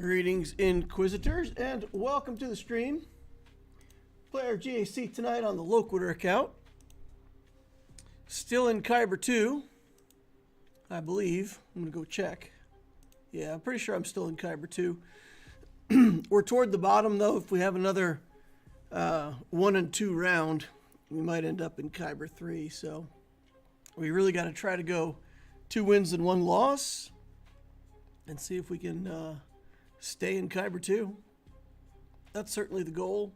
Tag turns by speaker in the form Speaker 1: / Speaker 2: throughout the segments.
Speaker 1: Greetings, Inquisitors, and welcome to the stream. Player GAC tonight on the Loquitur account. Still in Kyber 2, I believe. I'm going to go check. Yeah, I'm pretty sure I'm still in Kyber 2. We're toward the bottom, though. If we have another 1 and 2 round, we might end up in Kyber 3. So we really got to try to go 2 wins and 1 loss and see if we can stay in Kyber 2. That's certainly the goal.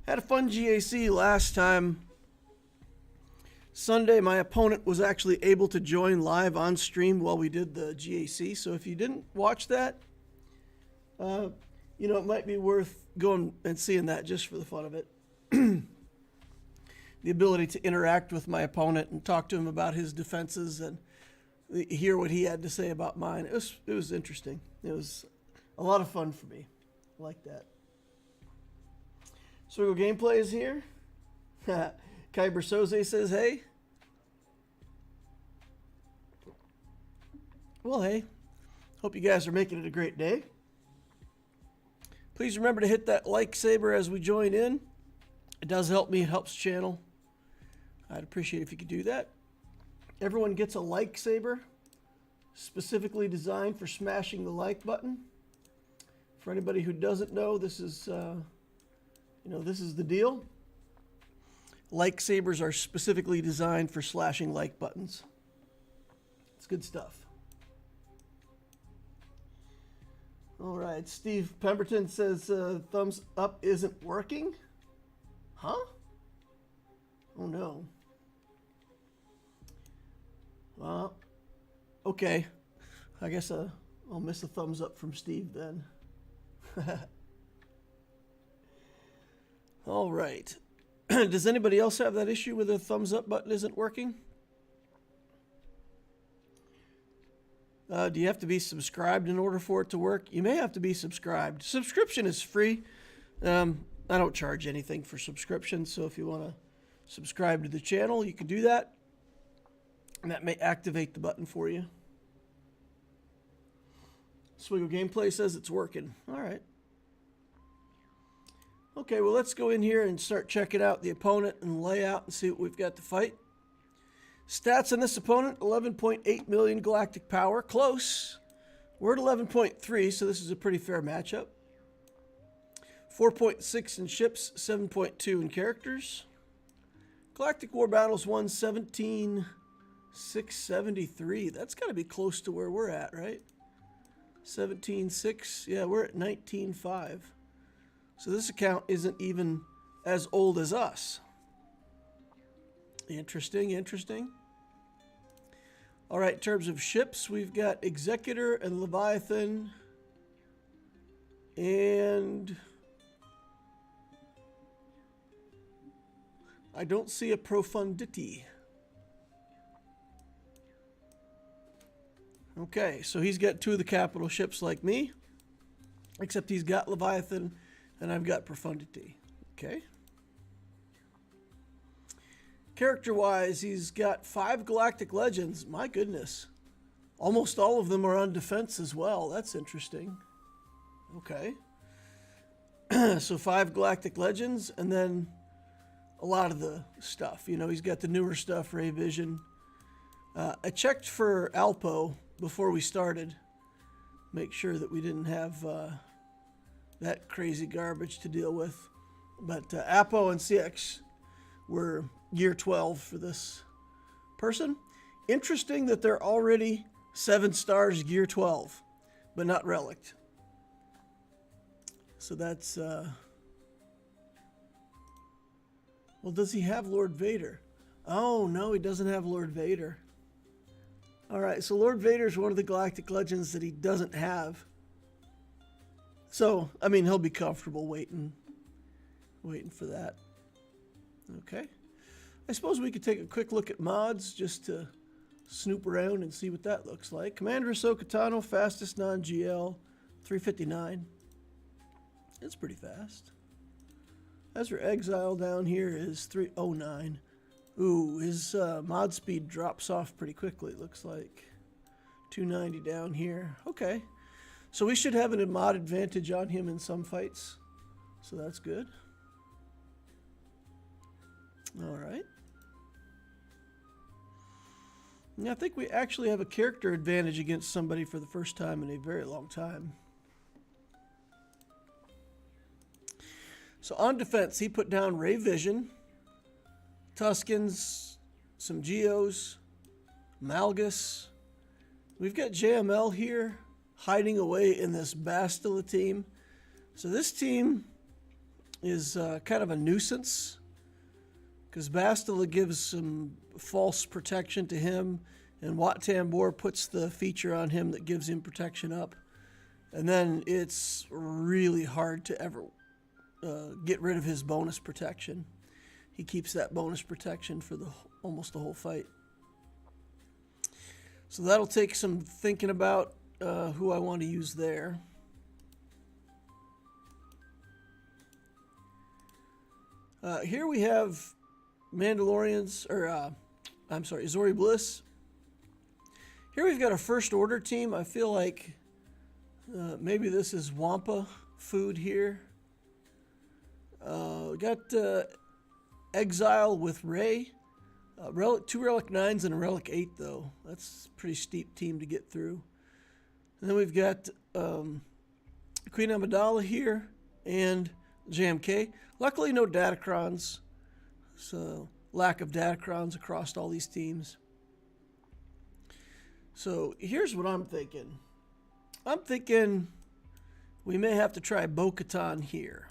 Speaker 1: Had a fun GAC last time. Sunday, my opponent was actually able to join live on stream while we did the GAC. So if you didn't watch that, it might be worth going and seeing that just for the fun of it. The ability to interact with my opponent and talk to him about his defenses and hear what he had to say about mine. It was interesting. It was a lot of fun for me. I like that. SWGOH Gameplay is here. Kyber Soze says, hey. Well, hey. Hope you guys are making it a great day. Please remember to hit that like saber as we join in. It does help me. It helps the channel. I'd appreciate it if you could do that. Everyone gets a like saber, specifically designed for smashing the like button. For anybody who doesn't know, this is the deal. Like sabers are specifically designed for slashing like buttons. It's good stuff. All right, Steve Pemberton says thumbs up isn't working. Huh? Oh no. Well, okay. I guess I'll miss a thumbs up from Steve then. All right. Does anybody else have that issue where the thumbs up button isn't working? Do you have to be subscribed in order for it to work? You may have to be subscribed. Subscription is free. I don't charge anything for subscription, so if you want to subscribe to the channel, you can do that. And that may activate the button for you. SWGOH Gameplay says it's working. All right. Okay, well, let's go in here and start checking out the opponent and layout and see what we've got to fight. Stats on this opponent, 11.8 million galactic power. Close. We're at 11.3, so this is a pretty fair matchup. 4.6 in ships, 7.2 in characters. Galactic War Battles won 17,673. That's got to be close to where we're at, right? 17.6. Yeah, we're at 19.5. So this account isn't even as old as us. Interesting, interesting. All right, in terms of ships, we've got Executor and Leviathan. And I don't see a Profundity. Okay, so he's got 2 of the capital ships like me, except he's got Leviathan and I've got Profundity. Okay. Character-wise, he's got 5 Galactic Legends. My goodness. Almost all of them are on defense as well. That's interesting. Okay. So 5 Galactic Legends, and then a lot of the stuff. You know, he's got the newer stuff, Ray Vision. I checked for Alpo before we started. Make sure that we didn't have that crazy garbage to deal with. But Apo and CX were year 12 for this person. Interesting that they're already 7 stars year 12, but not relict. So that's well, does he have Lord Vader? Oh no, he doesn't have Lord Vader. All right, so Lord Vader is one of the Galactic Legends that he doesn't have. So, I mean, he'll be comfortable waiting for that. Okay. I suppose we could take a quick look at mods just to snoop around and see what that looks like. Commander Ahsoka Tano, fastest non-GL, 359. It's pretty fast. Ezra Exile down here is 309. Ooh, his mod speed drops off pretty quickly, it looks like. 290 down here. Okay. So we should have an mod advantage on him in some fights. So that's good. All right. Yeah, I think we actually have a character advantage against somebody for the first time in a very long time. So on defense, he put down Ray Vision, Tuskens, some Geos, Malgus. We've got JML here hiding away in this Bastila team. So this team is kind of a nuisance because Bastila gives some false protection to him, and Wat Tambor puts the feature on him that gives him protection up. And then it's really hard to ever get rid of his bonus protection. He keeps that bonus protection for almost the whole fight. So that'll take some thinking about who I want to use there. Here we have Mandalorians, or I'm sorry, Zori Bliss. Here we've got a First Order team. I feel like maybe this is Wampa food here. We got Exile with Ray. Two Relic 9s and a Relic 8, though. That's a pretty steep team to get through. And then we've got Queen Amidala here and JMK. Luckily, no Datacrons. So, lack of Datacrons across all these teams. So, here's what I'm thinking. I'm thinking we may have to try Bo-Katan here.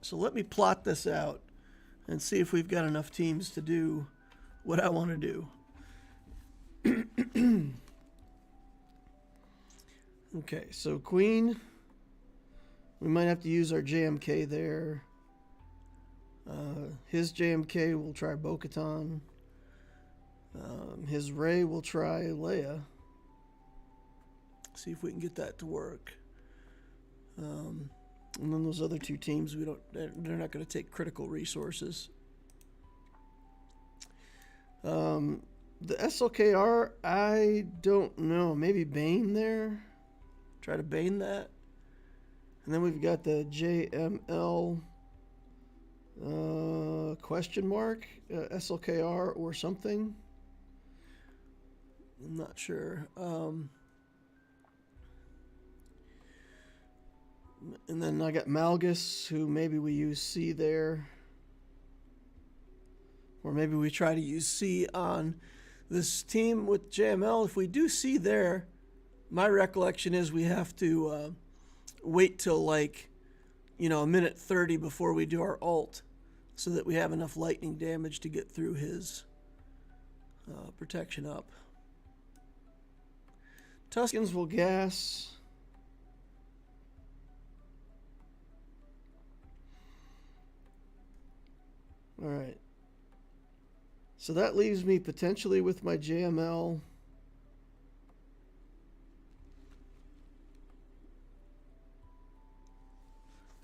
Speaker 1: So, let me plot this out and see if we've got enough teams to do what I want to do. Okay, so Queen, we might have to use our JMK there. His JMK will try Bo-Katan. His Ray will try Leia. See if we can get that to work. And then those other two teams, they're not going to take critical resources. The SLKR, I don't know. Maybe Bane there. Try to Bane that. And then we've got the JML question mark, SLKR or something. I'm not sure. And then I got Malgus, who maybe we use C there. Or maybe we try to use C on this team with JML. If we do C there, my recollection is we have to wait till like, a minute 30 before we do our ult so that we have enough lightning damage to get through his protection up. Tuskens will gas. All right. So that leaves me potentially with my JML.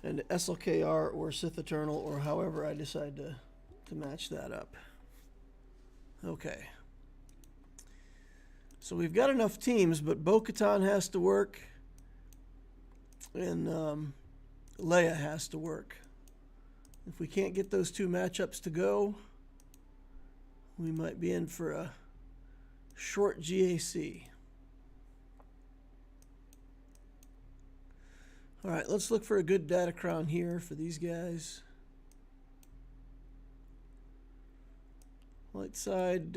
Speaker 1: And SLKR or Sith Eternal, or however I decide to match that up. Okay. So we've got enough teams, but Bo-Katan has to work. And Leia has to work. If we can't get those two matchups to go, we might be in for a short GAC. All right, let's look for a good Datacron here for these guys. Light side,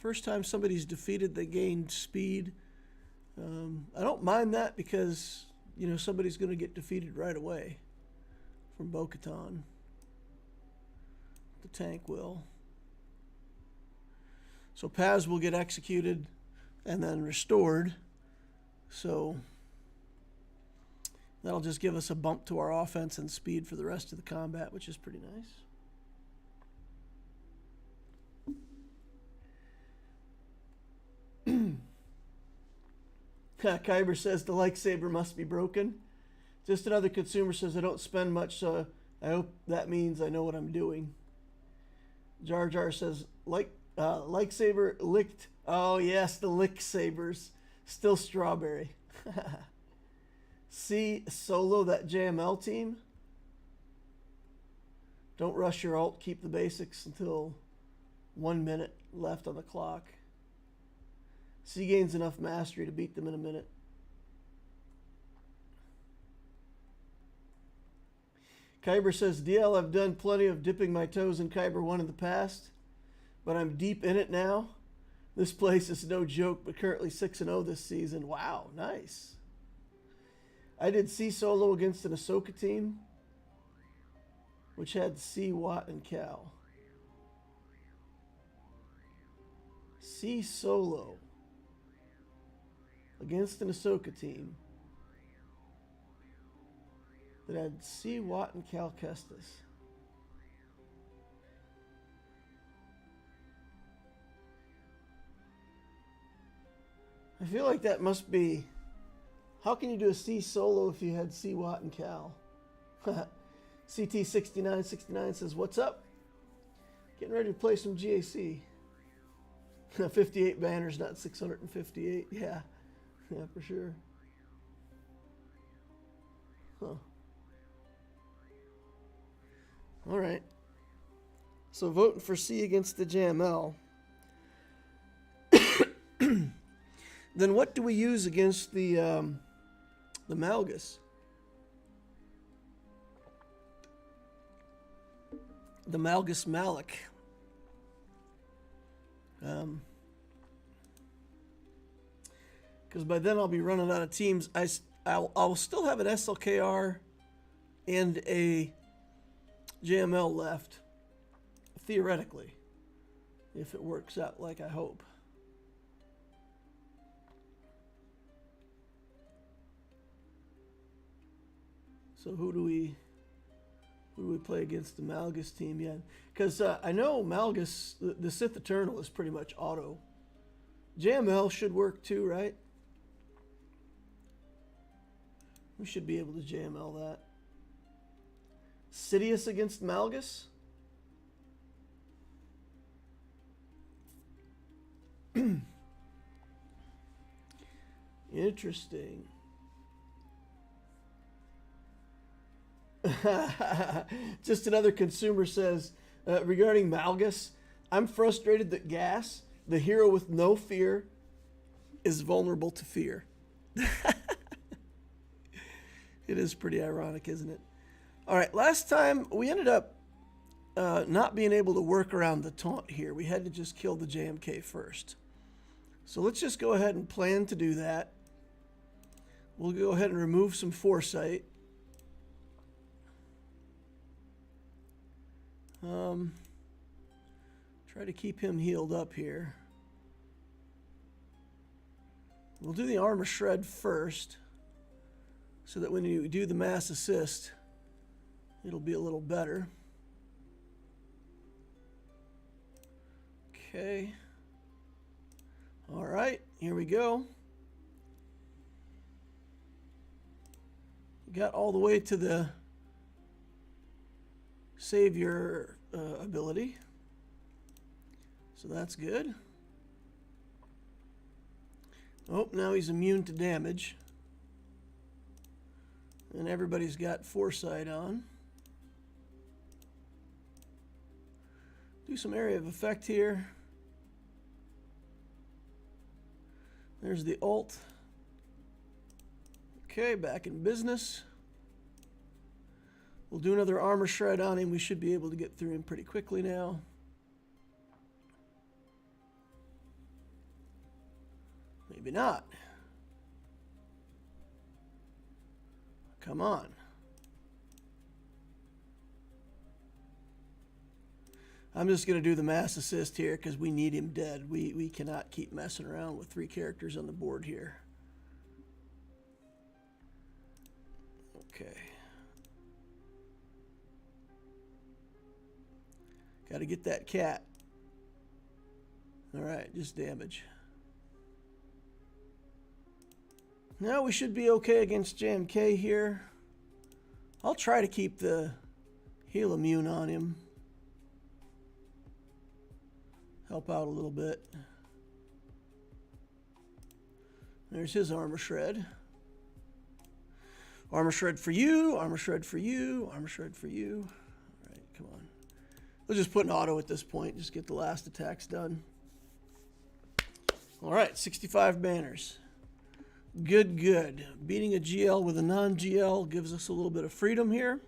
Speaker 1: first time somebody's defeated, they gained speed. I don't mind that because, somebody's going to get defeated right away from Bo-Katan. The tank will. So Paz will get executed and then restored. So that'll just give us a bump to our offense and speed for the rest of the combat, which is pretty nice. Kyber says the lightsaber must be broken. Just another consumer says I don't spend much, so I hope that means I know what I'm doing. Jar Jar says lightsaber licked. Oh yes, the lick sabers. Still strawberry. C, solo that JML team. Don't rush your ult. Keep the basics until 1 minute left on the clock. C gains enough mastery to beat them in a minute. Kyber says, DL, I've done plenty of dipping my toes in Kyber 1 in the past, but I'm deep in it now. This place is no joke, but currently 6-0 this season. Wow, nice. I did C solo against an Ahsoka team, which had C, Watt, and Cal. C solo against an Ahsoka team that had C, Watt, and Cal Kestis. I feel like that must be... How can you do a C solo if you had C, Watt, and Cal? CT6969 says, what's up? Getting ready to play some GAC. 58 banners, not 658. Yeah, for sure. Huh. All right. So voting for C against the JML. Then what do we use against the Malgus? The Malgus Malik. Because by then I'll be running out of teams. I'll still have an SLKR and a JML left, theoretically, if it works out like I hope. So who do we play against the Malgus team yet? Because I know Malgus, the Sith Eternal is pretty much auto. JML should work too, right? We should be able to JML that. Sidious against Malgus? Interesting. Just another consumer says, regarding Malgus, I'm frustrated that Gas, the hero with no fear, is vulnerable to fear. It is pretty ironic, isn't it? All right, last time we ended up not being able to work around the taunt here. We had to just kill the JMK first. So let's just go ahead and plan to do that. We'll go ahead and remove some foresight. Try to keep him healed up here. We'll do the armor shred first, so that when you do the mass assist, it'll be a little better. Okay. All right, here we go. Got all the way to the Savior ability. So that's good. Oh, now he's immune to damage. And everybody's got foresight on. Do some area of effect here. There's the ult. Okay, back in business. We'll do another armor shred on him. We should be able to get through him pretty quickly now. Maybe not. Come on. I'm just going to do the mass assist here because we need him dead. We cannot keep messing around with 3 characters on the board here. Okay. Got to get that cat. All right, just damage. Now we should be okay against JMK here. I'll try to keep the heal immune on him. Help out a little bit. There's his armor shred. Armor shred for you, armor shred for you, armor shred for you. All right, come on. We'll just put an auto at this point. Just get the last attacks done. All right, 65 banners. Good, good. Beating a GL with a non-GL gives us a little bit of freedom here.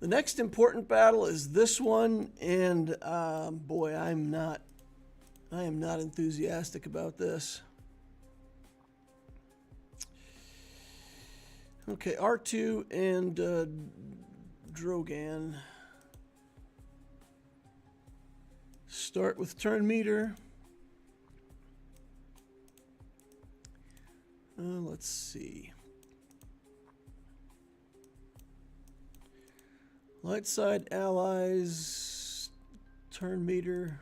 Speaker 1: The next important battle is this one, and boy, I am not enthusiastic about this. Okay, R2 and Drogan. Start with turn meter. Let's see. Light side allies, turn meter.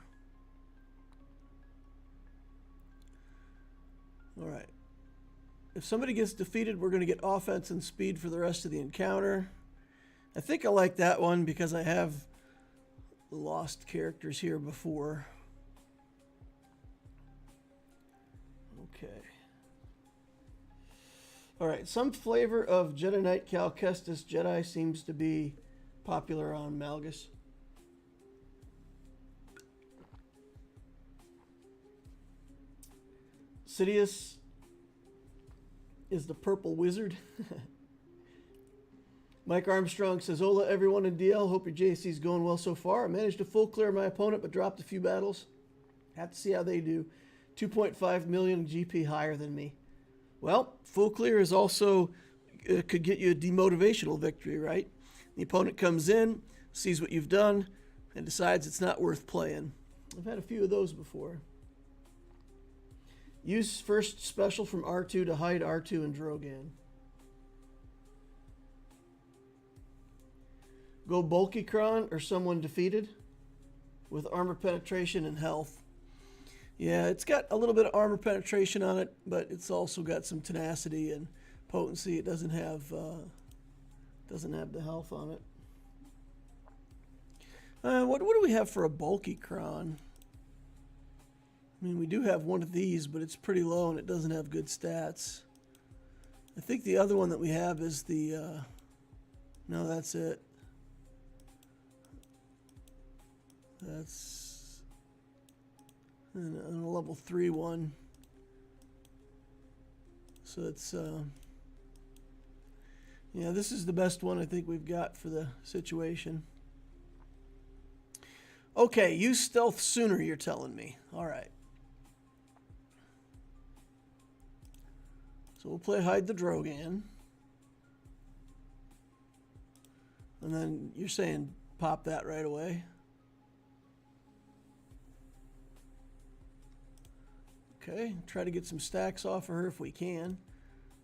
Speaker 1: All right. If somebody gets defeated, we're going to get offense and speed for the rest of the encounter. I think I like that one because I have lost characters here before. Okay. All right. Some flavor of Jedi Knight Cal Kestis Jedi seems to be popular on Malgus. Sidious is the purple wizard. Mike Armstrong says, Hola everyone in DL, hope your JC's going well so far. I managed to full clear my opponent but dropped a few battles. Have to see how they do. 2.5 million GP higher than me. Well, full clear is also could get you a demotivational victory, right? The opponent comes in, sees what you've done, and decides it's not worth playing. I've had a few of those before. Use first special from R2 to hide R2 and Drogan. Go bulky Kron or someone defeated with armor penetration and health. Yeah, it's got a little bit of armor penetration on it, but it's also got some tenacity and potency. It doesn't have the health on it. What do we have for a bulky Kron? I mean, we do have one of these, but it's pretty low and it doesn't have good stats. I think the other one that we have is the... no, that's it. That's a level 3 one. So it's... yeah, this is the best one I think we've got for the situation. Okay, use stealth sooner, you're telling me. All right. So we'll play hide the Drogan. And then you're saying pop that right away. Okay, try to get some stacks off of her if we can.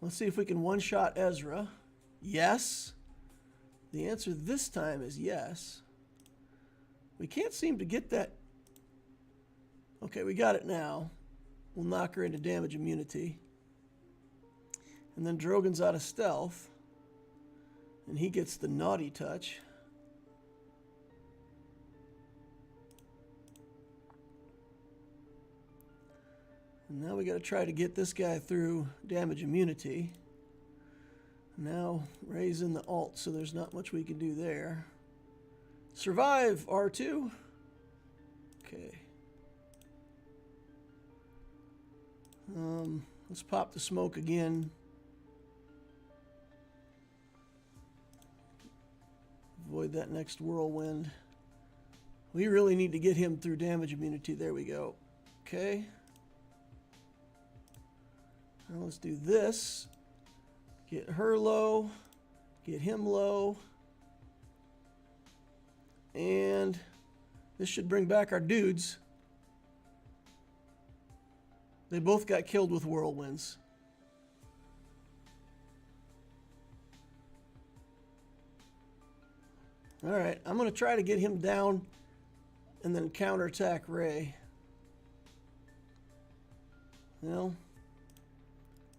Speaker 1: Let's see if we can one-shot Ezra. Yes. The answer this time is yes. We can't seem to get that. Okay, we got it now. We'll knock her into damage immunity. And then Drogan's out of stealth. And he gets the naughty touch. And now we got to try to get this guy through damage immunity. Now raising the alt, so there's not much we can do there. Survive, R2. Okay. Let's pop the smoke again. Avoid that next whirlwind. We really need to get him through damage immunity. There we go. Okay. Now let's do this. Get her low. Get him low. And this should bring back our dudes. They both got killed with whirlwinds. All right, I'm going to try to get him down and then counterattack Ray. Well,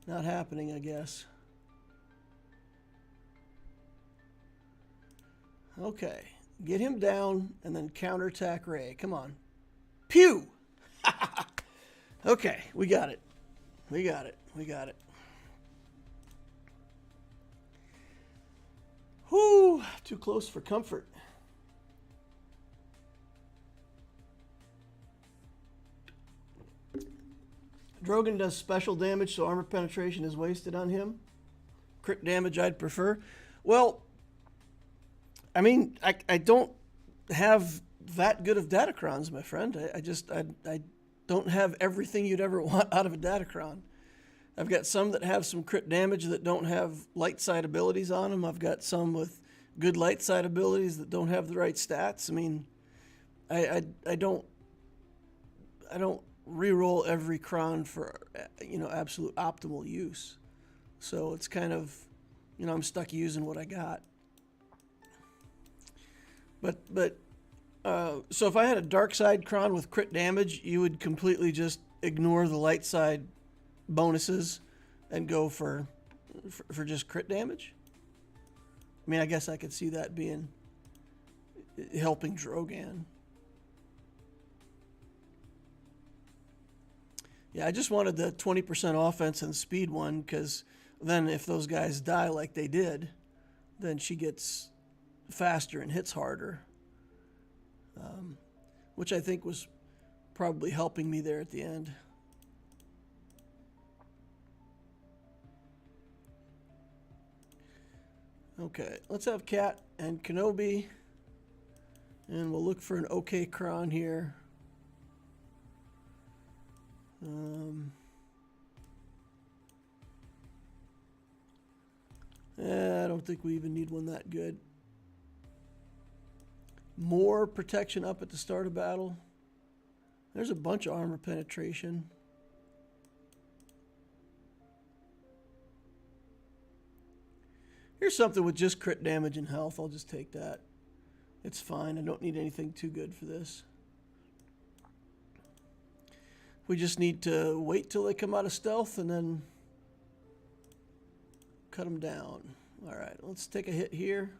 Speaker 1: not happening, I guess. Okay, get him down and then counterattack Ray. Come on. Pew! Okay, we got it. We got it. We got it. Whew, too close for comfort. Drogon does special damage, so armor penetration is wasted on him. Crit damage I'd prefer. Well, I mean, I don't have that good of datacrons, my friend. I don't have everything you'd ever want out of a datacron. I've got some that have some crit damage that don't have light side abilities on them. I've got some with good light side abilities that don't have the right stats. I mean, I don't reroll every cron for, you know, absolute optimal use. So it's kind of, you know, I'm stuck using what I got. So if I had a dark side cron with crit damage, you would completely just ignore the light side bonuses and go for just crit damage. I mean, I guess I could see that being helping Drogon. Yeah, I just wanted the 20% offense and speed one, because then if those guys die like they did, then she gets faster and hits harder, which I think was probably helping me there at the end. Okay, let's have Cat and Kenobi, and we'll look for an okay cron here. I don't think we even need one that good. More protection up at the start of battle. There's a bunch of armor penetration. Here's something with just crit damage and health. I'll just take that. It's fine. I don't need anything too good for this. We just need to wait till they come out of stealth and then cut them down. All right, let's take a hit here.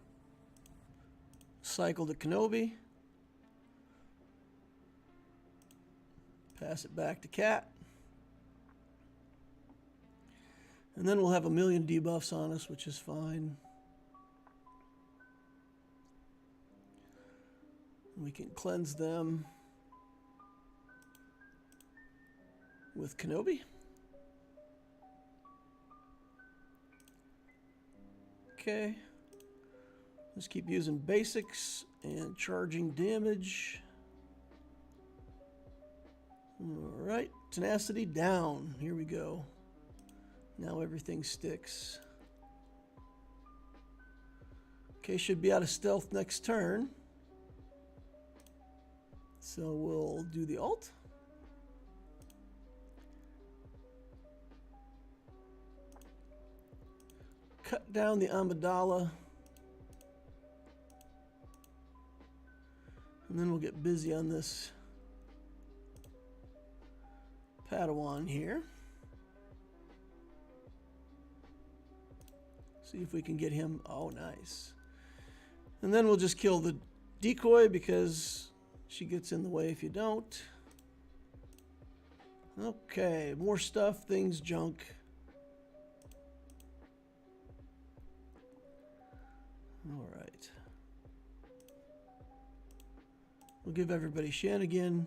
Speaker 1: Cycle to Kenobi. Pass it back to Cat. And then we'll have a million debuffs on us, which is fine. We can cleanse them with Kenobi. Okay. Let's keep using basics and charging damage. All right, tenacity down. Here we go. Now everything sticks. Okay, should be out of stealth next turn. So we'll do the ult. Cut down the Amidala. And then we'll get busy on this Padawan here. See if we can get him. Oh, nice. And then we'll just kill the decoy because she gets in the way if you don't. Okay, more stuff, things, junk. All right. We'll give everybody Shannigan.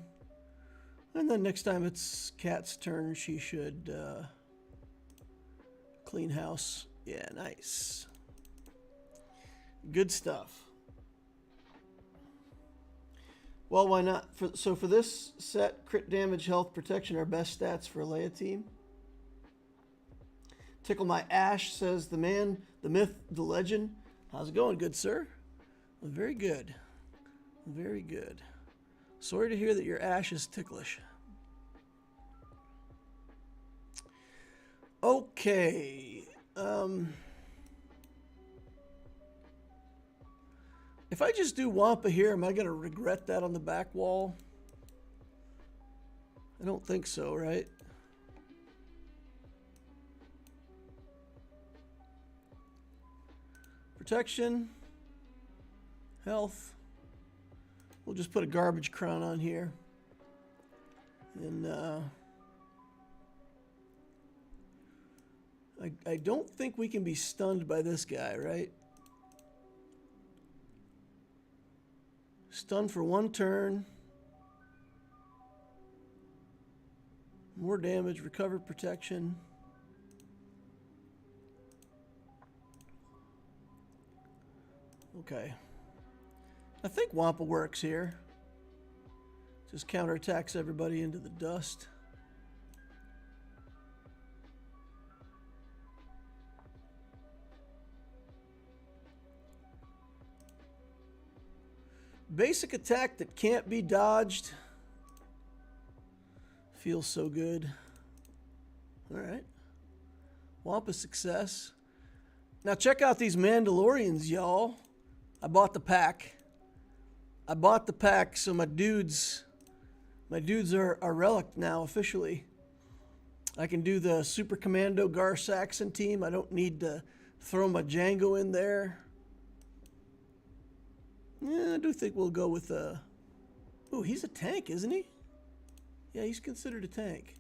Speaker 1: And then next time it's Cat's turn, she should clean house. Yeah, nice. Good stuff. Well, why not? So for this set, crit damage, health, protection are best stats for a Leia team. Tickle My Ash says, the man, the myth, the legend. How's it going, good sir? Very good. Very good. Sorry to hear that your ash is ticklish. Okay. If I just do Wampa here, am I going to regret that on the back wall? I don't think so, right? Protection. Health. We'll just put a garbage crown on here. And I don't think we can be stunned by this guy, right? Stun for 1 turn. More damage, recover protection. Okay. I think Wampa works here. Just counterattacks everybody into the dust. Basic attack that can't be dodged. Feels so good. Alright. Wampa success. Now check out these Mandalorians, y'all. I bought the pack. I bought the pack, so my dudes are relic now officially. I can do the Super Commando Gar Saxon team. I don't need to throw my Django in there. Yeah, I do think we'll go with ooh, he's a tank, isn't he? Yeah, he's considered a tank.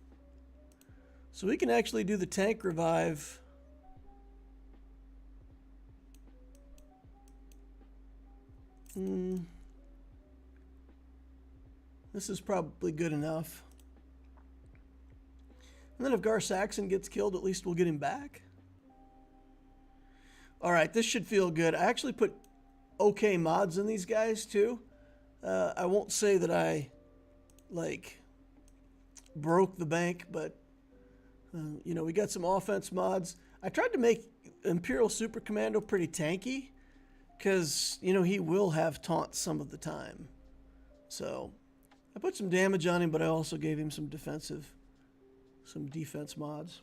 Speaker 1: So we can actually do the tank revive. This is probably good enough. And then if Gar Saxon gets killed, at least we'll get him back. Alright, this should feel good. I actually put okay mods in these guys too. I won't say that I like broke the bank, but you know, we got some offense mods. I tried to make Imperial Super Commando pretty tanky because, you know, he will have taunts some of the time. So I put some damage on him, but I also gave him some defense mods.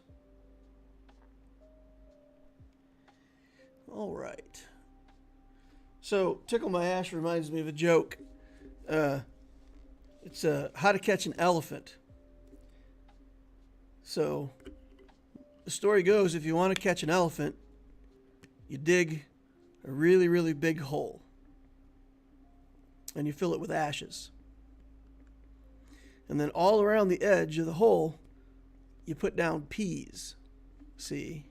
Speaker 1: All right. So Tickle My Ash reminds me of a joke. It's how to catch an elephant. So the story goes, if you want to catch an elephant, you dig a really, really big hole and you fill it with ashes. And then all around the edge of the hole, you put down peas. See?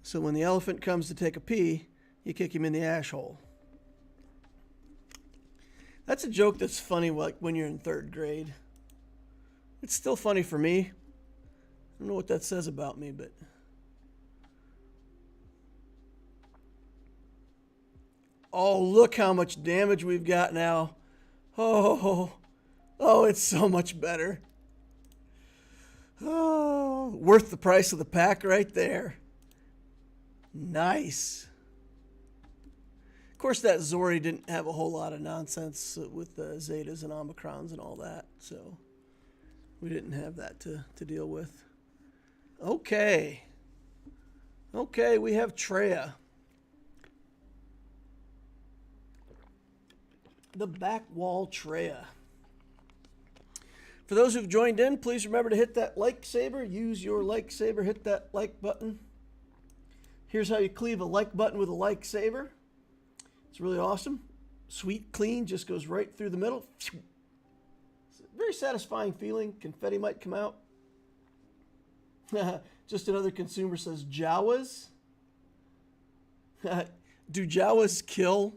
Speaker 1: So when the elephant comes to take a pee, you kick him in the ash hole. That's a joke that's funny like when you're in 3rd grade. It's still funny for me. I don't know what that says about me, but oh, look how much damage we've got now. Oh, it's so much better. Oh, worth the price of the pack right there. Nice. Of course, that Zori didn't have a whole lot of nonsense with the Zetas and Omicrons and all that, so we didn't have that to deal with. Okay. Okay, we have Treya. The back wall Treya. For those who've joined in, please remember to hit that like saber. Use your like saber. Hit that like button. Here's how you cleave a like button with a like saber. It's really awesome. Sweet, clean, just goes right through the middle. It's a very satisfying feeling. Confetti might come out. Just another consumer says, Jawas? Do Jawas kill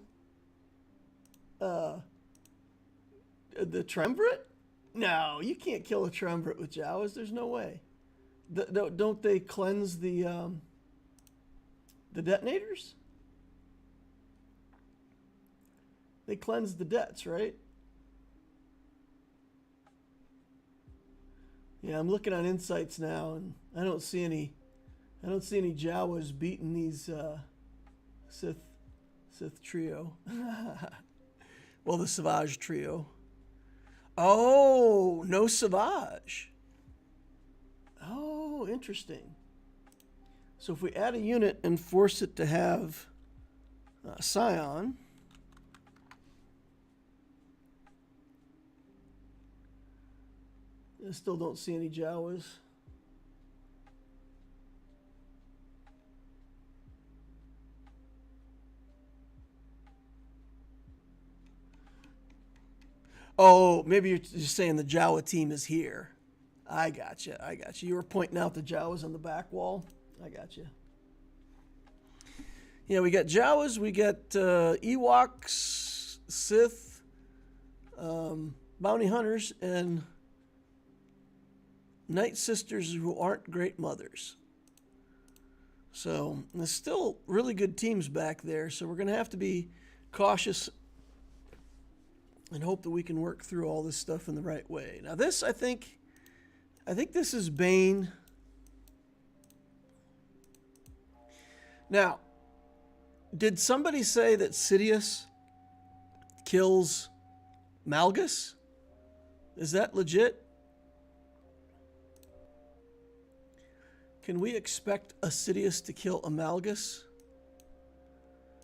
Speaker 1: the Triumvirate? No, you can't kill a Triumvirate with Jawas. There's no way. Don't they cleanse the detonators? They cleanse the debts, right? Yeah, I'm looking on Insights now, and I don't see any Jawas beating these Sith trio. Well, the Savage trio. Oh, no Savage. Oh, interesting. So if we add a unit and force it to have Scion, I still don't see any Jawas. Oh, maybe you're just saying the Jawa team is here. I gotcha. You were pointing out the Jawas on the back wall. I gotcha. Yeah, we got Jawas, we got Ewoks, Sith, bounty hunters and night sisters who aren't great mothers. So there's still really good teams back there, so we're going to have to be cautious and hope that we can work through all this stuff in the right way. Now this, I think this is Bane. Now, did somebody say that Sidious kills Malgus? Is that legit? Can we expect a Sidious to kill a Malgus?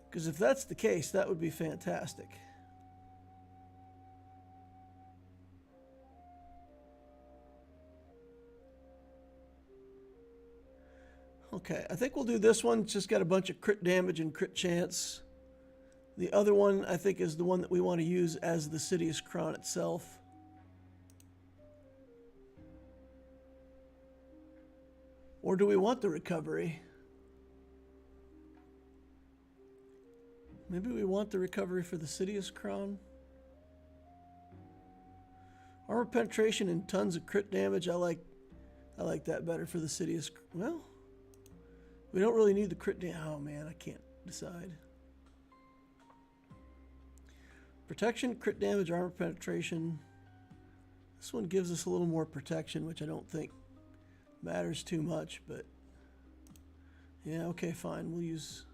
Speaker 1: Because if that's the case, that would be fantastic. Okay, I think we'll do this one. It's just got a bunch of crit damage and crit chance. The other one, I think, is the one that we want to use as the Sidious Crown itself. Or do we want the recovery? Maybe we want the recovery for the Sidious Crown. Armor penetration and tons of crit damage. I like that better for the Sidious. Well, we don't really need the crit damage. Oh man, I can't decide. Protection, crit damage, armor penetration. This one gives us a little more protection, which I don't think matters too much, but yeah, okay, fine. We'll use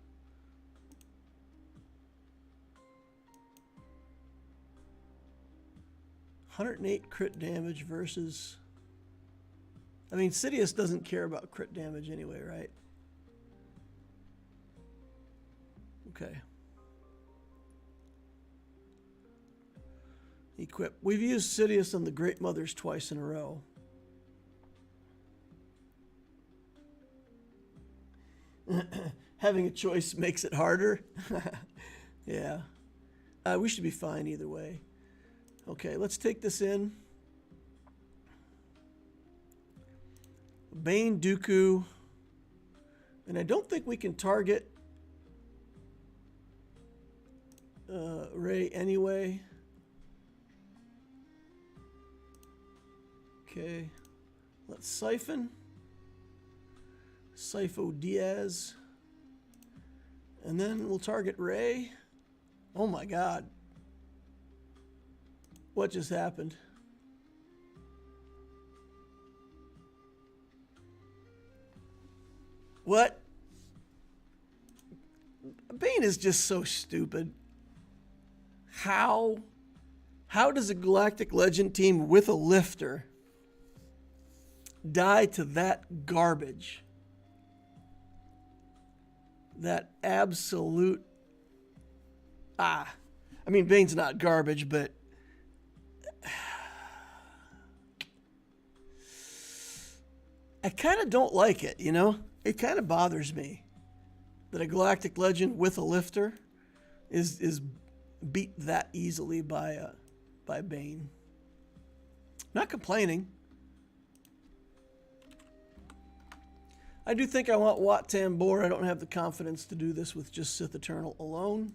Speaker 1: $108 crit damage versus, I mean, Sidious doesn't care about crit damage anyway, right? Okay. Equip. We've used Sidious on the Great Mothers twice in a row. Having a choice makes it harder. Yeah. We should be fine either way. Okay, let's take this in. Bane, Dooku. And I don't think we can target Rey anyway. Okay, let's Siphon. Sipho Diaz. And then we'll target Rey. Oh my God. What just happened? What? Bane is just so stupid. How does a Galactic Legend team with a lifter die to that garbage? That absolute... I mean, Bane's not garbage, but... I kind of don't like it, you know? It kind of bothers me that a Galactic Legend with a lifter is beat that easily by Bane. Not complaining. I do think I want Wat Tambor. I don't have the confidence to do this with just Sith Eternal alone.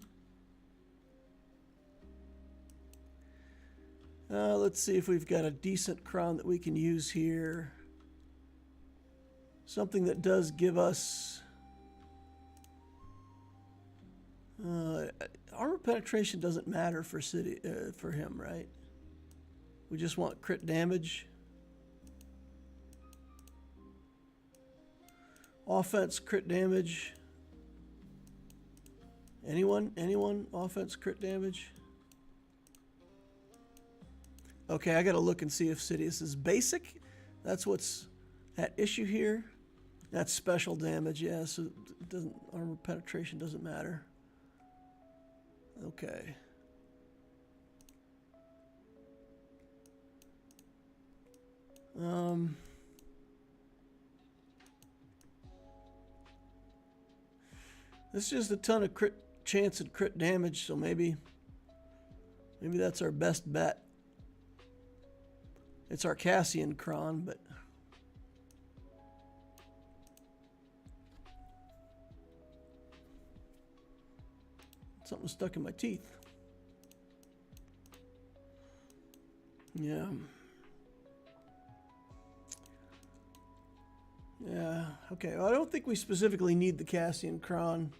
Speaker 1: Let's see if we've got a decent crown that we can use here. Something that does give us... armor penetration doesn't matter for him, right? We just want crit damage. Offense, crit damage. Anyone? Anyone? Offense, crit damage? Okay, I gotta look and see if Sidious is basic. That's what's at issue here. That's special damage, yeah, so it doesn't, armor penetration doesn't matter. Okay. This is just a ton of crit chance and crit damage, so maybe that's our best bet. It's our Cassian Kron, but something stuck in my teeth. Yeah. Yeah, okay. Well, I don't think we specifically need the Cassian Kron.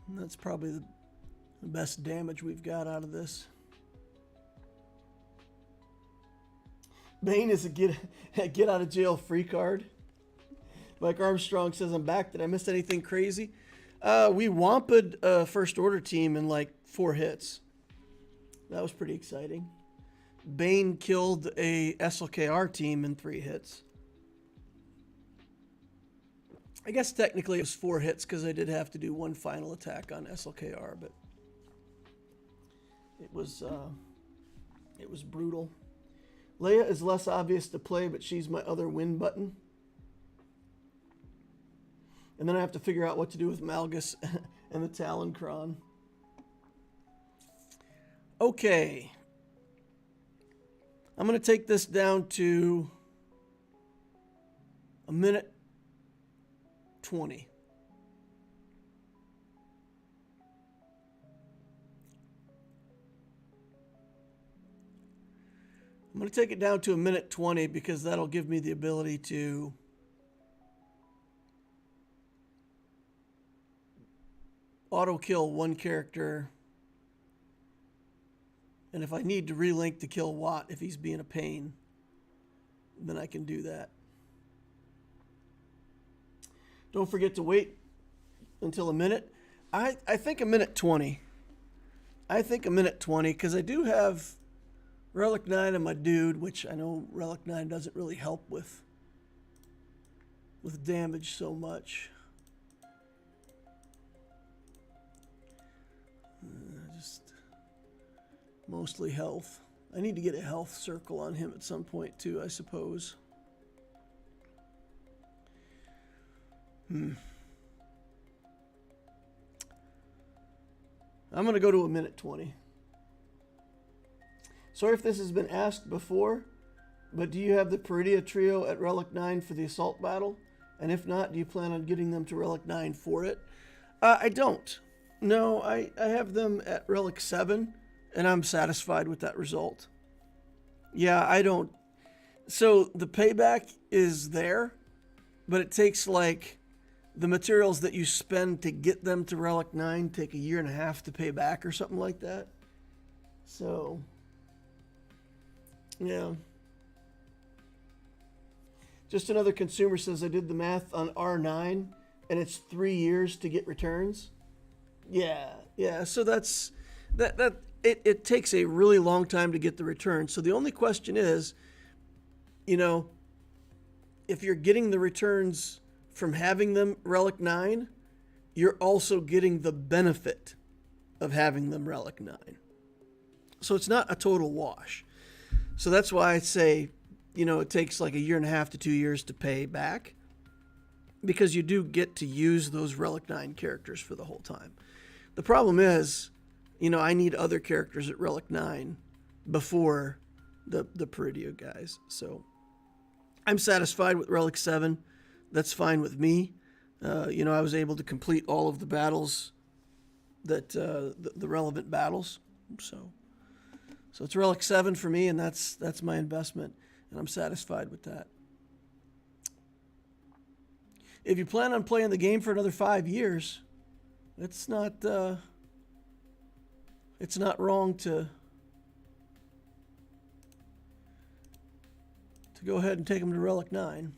Speaker 1: That's probably the best damage we've got out of this. Bane is a get out of jail free card. Mike Armstrong says, I'm back. Did I miss anything crazy? We wamped a first order team in like 4 hits. That was pretty exciting. Bane killed a SLKR team in 3 hits. I guess technically it was 4 hits because I did have to do 1 final attack on SLKR, but it was brutal. Leia is less obvious to play, but she's my other win button. And then I have to figure out what to do with Malgus and the Talon Kron. Okay. I'm going to take this down to a minute 20. I'm going to take it down to a minute 20 because that'll give me the ability to auto kill 1 character. And if I need to relink to kill Watt if he's being a pain, then I can do that. Don't forget to wait until a minute. I think a minute 20. I think a minute 20 because I do have Relic 9 and my dude, which I know Relic 9 doesn't really help with damage so much. Just mostly health. I need to get a health circle on him at some point too, I suppose. I'm going to go to a minute 20. Sorry if this has been asked before, but do you have the Peridia trio at Relic 9 for the assault battle? And if not, do you plan on getting them to Relic 9 for it? I don't. No, I have them at Relic 7, and I'm satisfied with that result. Yeah, I don't. So the payback is there, but it takes like the materials that you spend to get them to Relic 9 take 1.5 years to pay back or something like that. So, yeah. Just another consumer says I did the math on R9 and it's 3 years to get returns. Yeah. So that's it takes a really long time to get the return. So the only question is, if you're getting the returns from having them Relic 9, you're also getting the benefit of having them Relic 9. So it's not a total wash. So that's why I say, it takes like 1.5 years to 2 years to pay back, because you do get to use those Relic 9 characters for the whole time. The problem is, I need other characters at Relic 9 before the Peridia guys. So I'm satisfied with Relic 7. That's fine with me. I was able to complete all of the battles that the relevant battles. So it's Relic 7 for me, and that's my investment, and I'm satisfied with that. If you plan on playing the game for another 5 years, it's not wrong to go ahead and take them to Relic 9.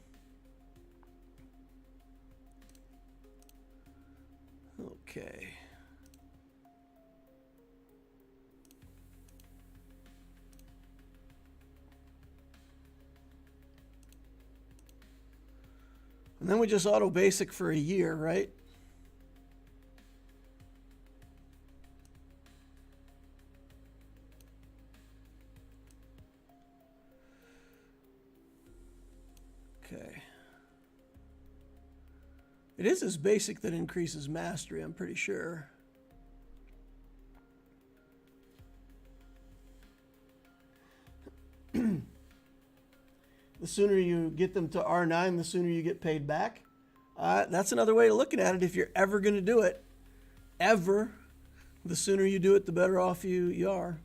Speaker 1: Okay. And then we just auto basic for 1 year, right? Okay. It is his basic that increases mastery, I'm pretty sure. The sooner you get them to R9, the sooner you get paid back. That's another way of looking at it. If you're ever going to do it, the sooner you do it, the better off you are.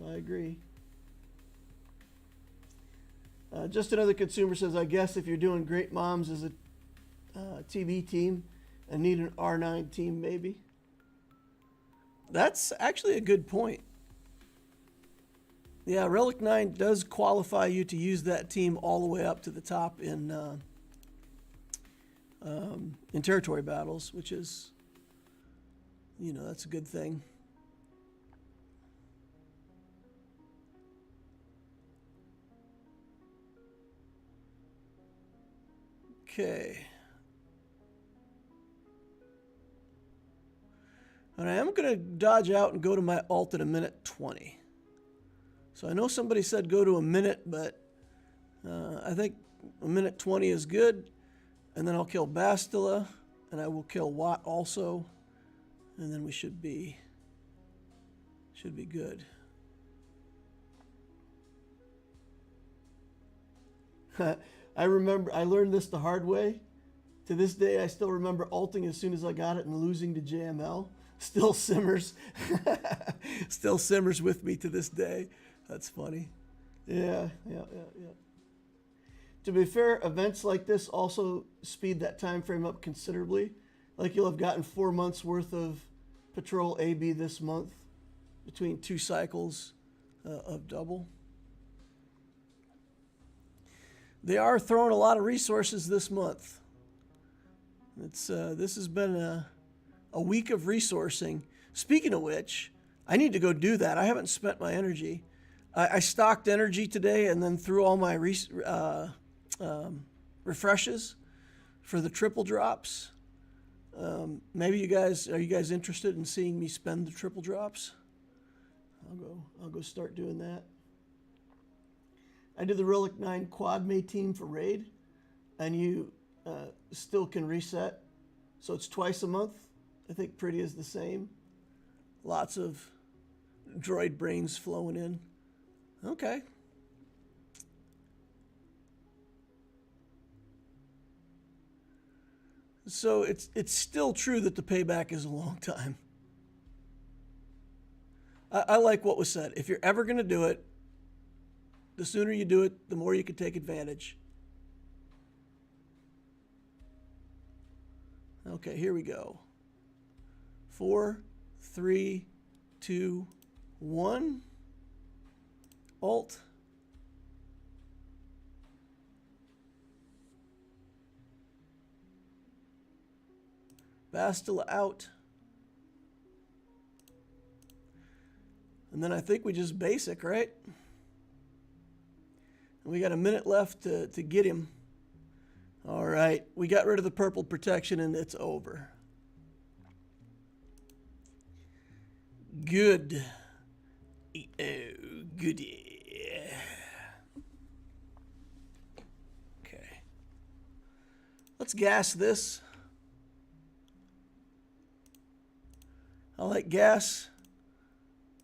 Speaker 1: I agree. Just another consumer says, I guess if you're doing Great Moms as a TV team and need an R9 team, maybe. That's actually a good point. Yeah, Relic 9 does qualify you to use that team all the way up to the top in territory battles, which is, you know, that's a good thing. Okay. And I am going to dodge out and go to my alt at a minute 20. So I know somebody said go to a minute, but I think a minute 20 is good. And then I'll kill Bastila, and I will kill Watt also. And then we should be good. I remember, I learned this the hard way. To this day, I still remember alting as soon as I got it and losing to JML. Still simmers. Still simmers with me to this day. That's funny. Yeah. To be fair, events like this also speed that time frame up considerably. Like you'll have gotten 4 months worth of Patrol AB this month between 2 cycles of double. They are throwing a lot of resources this month. It's this has been a week of resourcing. Speaking of which, I need to go do that. I haven't spent my energy. I stocked energy today and then threw all my refreshes for the triple drops. Maybe are you guys interested in seeing me spend the triple drops? I'll go start doing that. I did the Relic 9 Quad May team for Raid, and you still can reset. So it's twice a month. I think Pretty is the same. Lots of droid brains flowing in. Okay. So it's still true that the payback is a long time. I like what was said. If you're ever going to do it, the sooner you do it, the more you can take advantage. Okay, here we go. 4, 3, 2, 1. Alt. Bastila out. And then I think we just basic, right? We got a minute left to get him. All right, we got rid of the purple protection and it's over. Good. Oh, goody. Okay. Let's gas this. I like gas.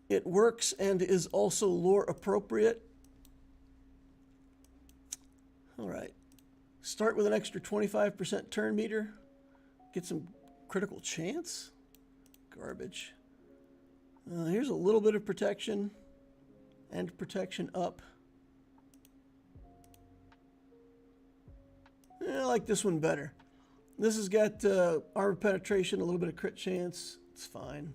Speaker 1: It works and is also lore appropriate. All right. Start with an extra 25% turn meter. Get some critical chance. Garbage. Here's a little bit of protection and protection up. I like this one better. This has got armor penetration, a little bit of crit chance. It's fine.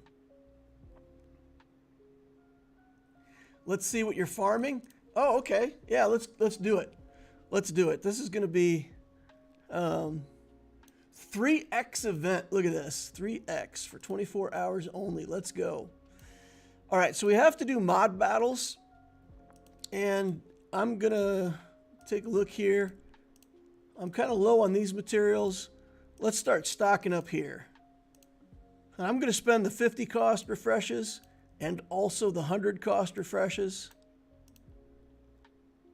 Speaker 1: Let's see what you're farming. Oh, okay. Yeah, let's do it. Let's do it. This is going to be 3x event. Look at this. 3x for 24 hours only. Let's go. All right, so we have to do mod battles. And I'm going to take a look here. I'm kind of low on these materials. Let's start stocking up here. And I'm going to spend the 50 cost refreshes and also the 100 cost refreshes.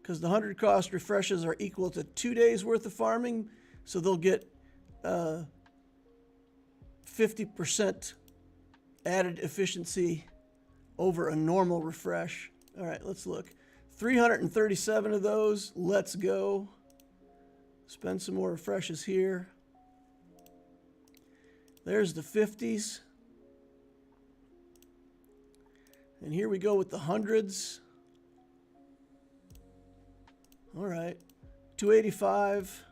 Speaker 1: Because the 100 cost refreshes are equal to 2 days worth of farming. So they'll get 50% added efficiency over a normal refresh. All right, let's look. 337 of those. Let's go. Spend some more refreshes here. There's the 50s. And here we go with the hundreds. All right. 285,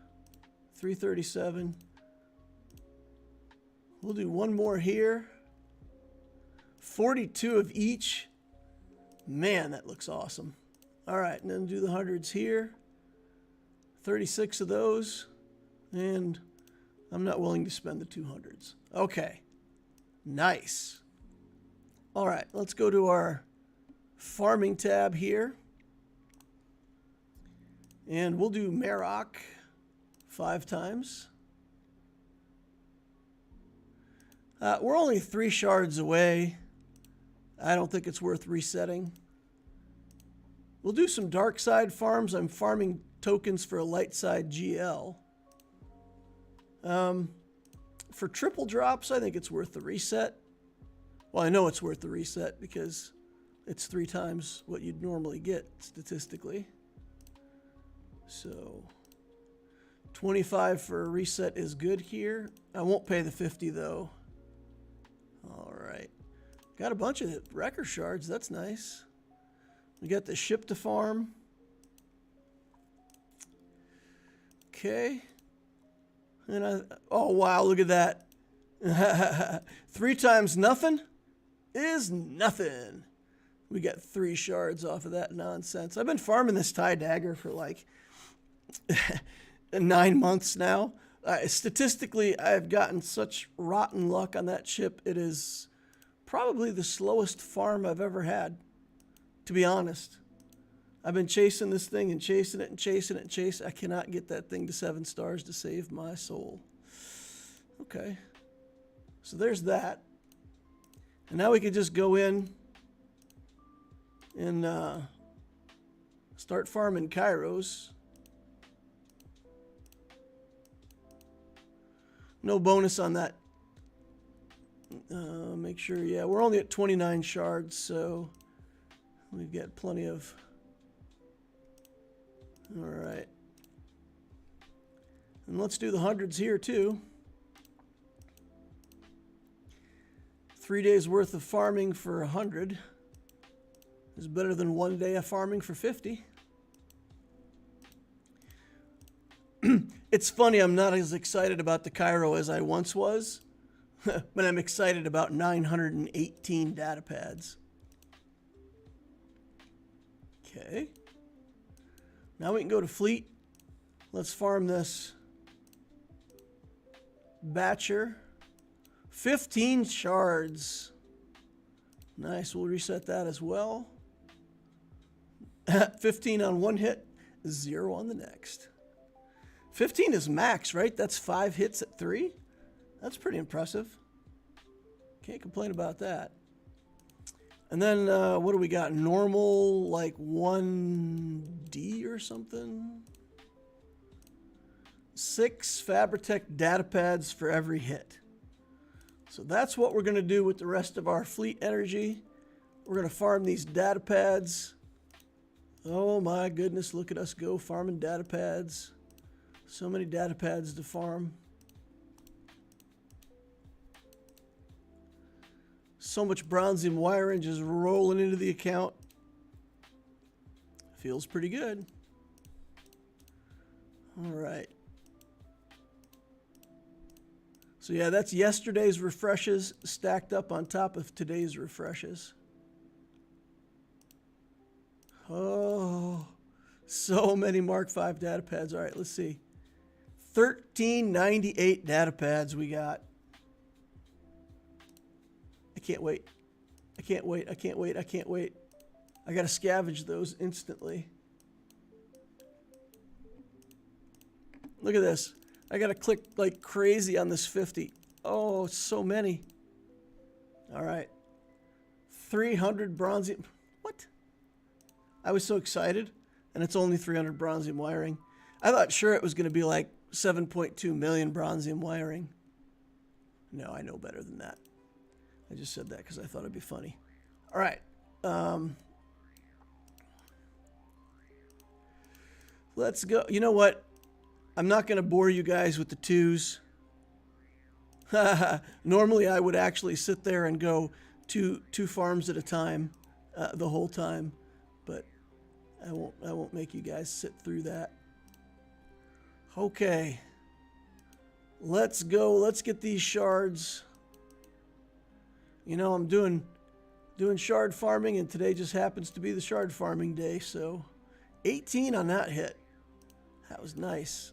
Speaker 1: 337. We'll do one more here. 42 of each. Man, that looks awesome. All right, and then do the hundreds here. 36 of those. And I'm not willing to spend the 200s. Okay. Nice. All right, let's go to our farming tab here. And we'll do Merock 5 times. We're only 3 shards away. I don't think it's worth resetting. We'll do some dark side farms. I'm farming tokens for a light side GL. For triple drops, I think it's worth the reset. Well, I know it's worth the reset because it's 3 times what you'd normally get statistically. So 25 for a reset is good here. I won't pay the 50 though. All right. Got a bunch of record shards. That's nice. We got the ship to farm. Okay. And oh wow, look at that. 3 times nothing is nothing. We got 3 shards off of that nonsense. I've been farming this tie dagger for like 9 months now. Statistically, I've gotten such rotten luck on that ship. It is probably the slowest farm I've ever had, to be honest. I've been chasing this thing and chasing it and chasing it and chasing. I cannot get that thing to 7 stars to save my soul. Okay. So there's that. And now we can just go in and start farming Kairos. No bonus on that. Make sure, yeah, we're only at 29 shards, so we've got plenty of... All right. And let's do the hundreds here, too. 3 days worth of farming for 100 is better than 1 day of farming for 50. It's funny, I'm not as excited about the Cairo as I once was, but I'm excited about 918 data pads. Okay. Now we can go to fleet. Let's farm this Batcher. 15 shards. Nice, we'll reset that as well. 15 on one hit, 0 on the next. 15 is max, right? That's 5 hits at 3. That's pretty impressive. Can't complain about that. And then what do we got? Normal, like 1D or something? 6 Fabritech data pads for every hit. So that's what we're going to do with the rest of our fleet energy. We're going to farm these data pads. Oh my goodness, look at us go farming data pads. So many data pads to farm. So much bronzium wiring just rolling into the account. Feels pretty good. All right. So yeah, that's yesterday's refreshes stacked up on top of today's refreshes. Oh, so many Mark V data pads. All right, let's see. 1398 data pads we got. I can't wait. I can't wait. I can't wait. I can't wait. I got to scavenge those instantly. Look at this. I got to click like crazy on this 50. Oh, so many. All right. 300 bronzium. What? I was so excited, and it's only 300 bronzium wiring. I thought sure it was going to be like 7.2 million bronzium wiring. No, I know better than that. I just said that because I thought it'd be funny. All right. Let's go. You know what? I'm not going to bore you guys with the 2s. Normally, I would actually sit there and go two farms at a time. the whole time, but I won't make you guys sit through that. Okay, let's go. Let's get these shards. You know, I'm doing shard farming, and today just happens to be the shard farming day, so 18 on that hit. That was nice.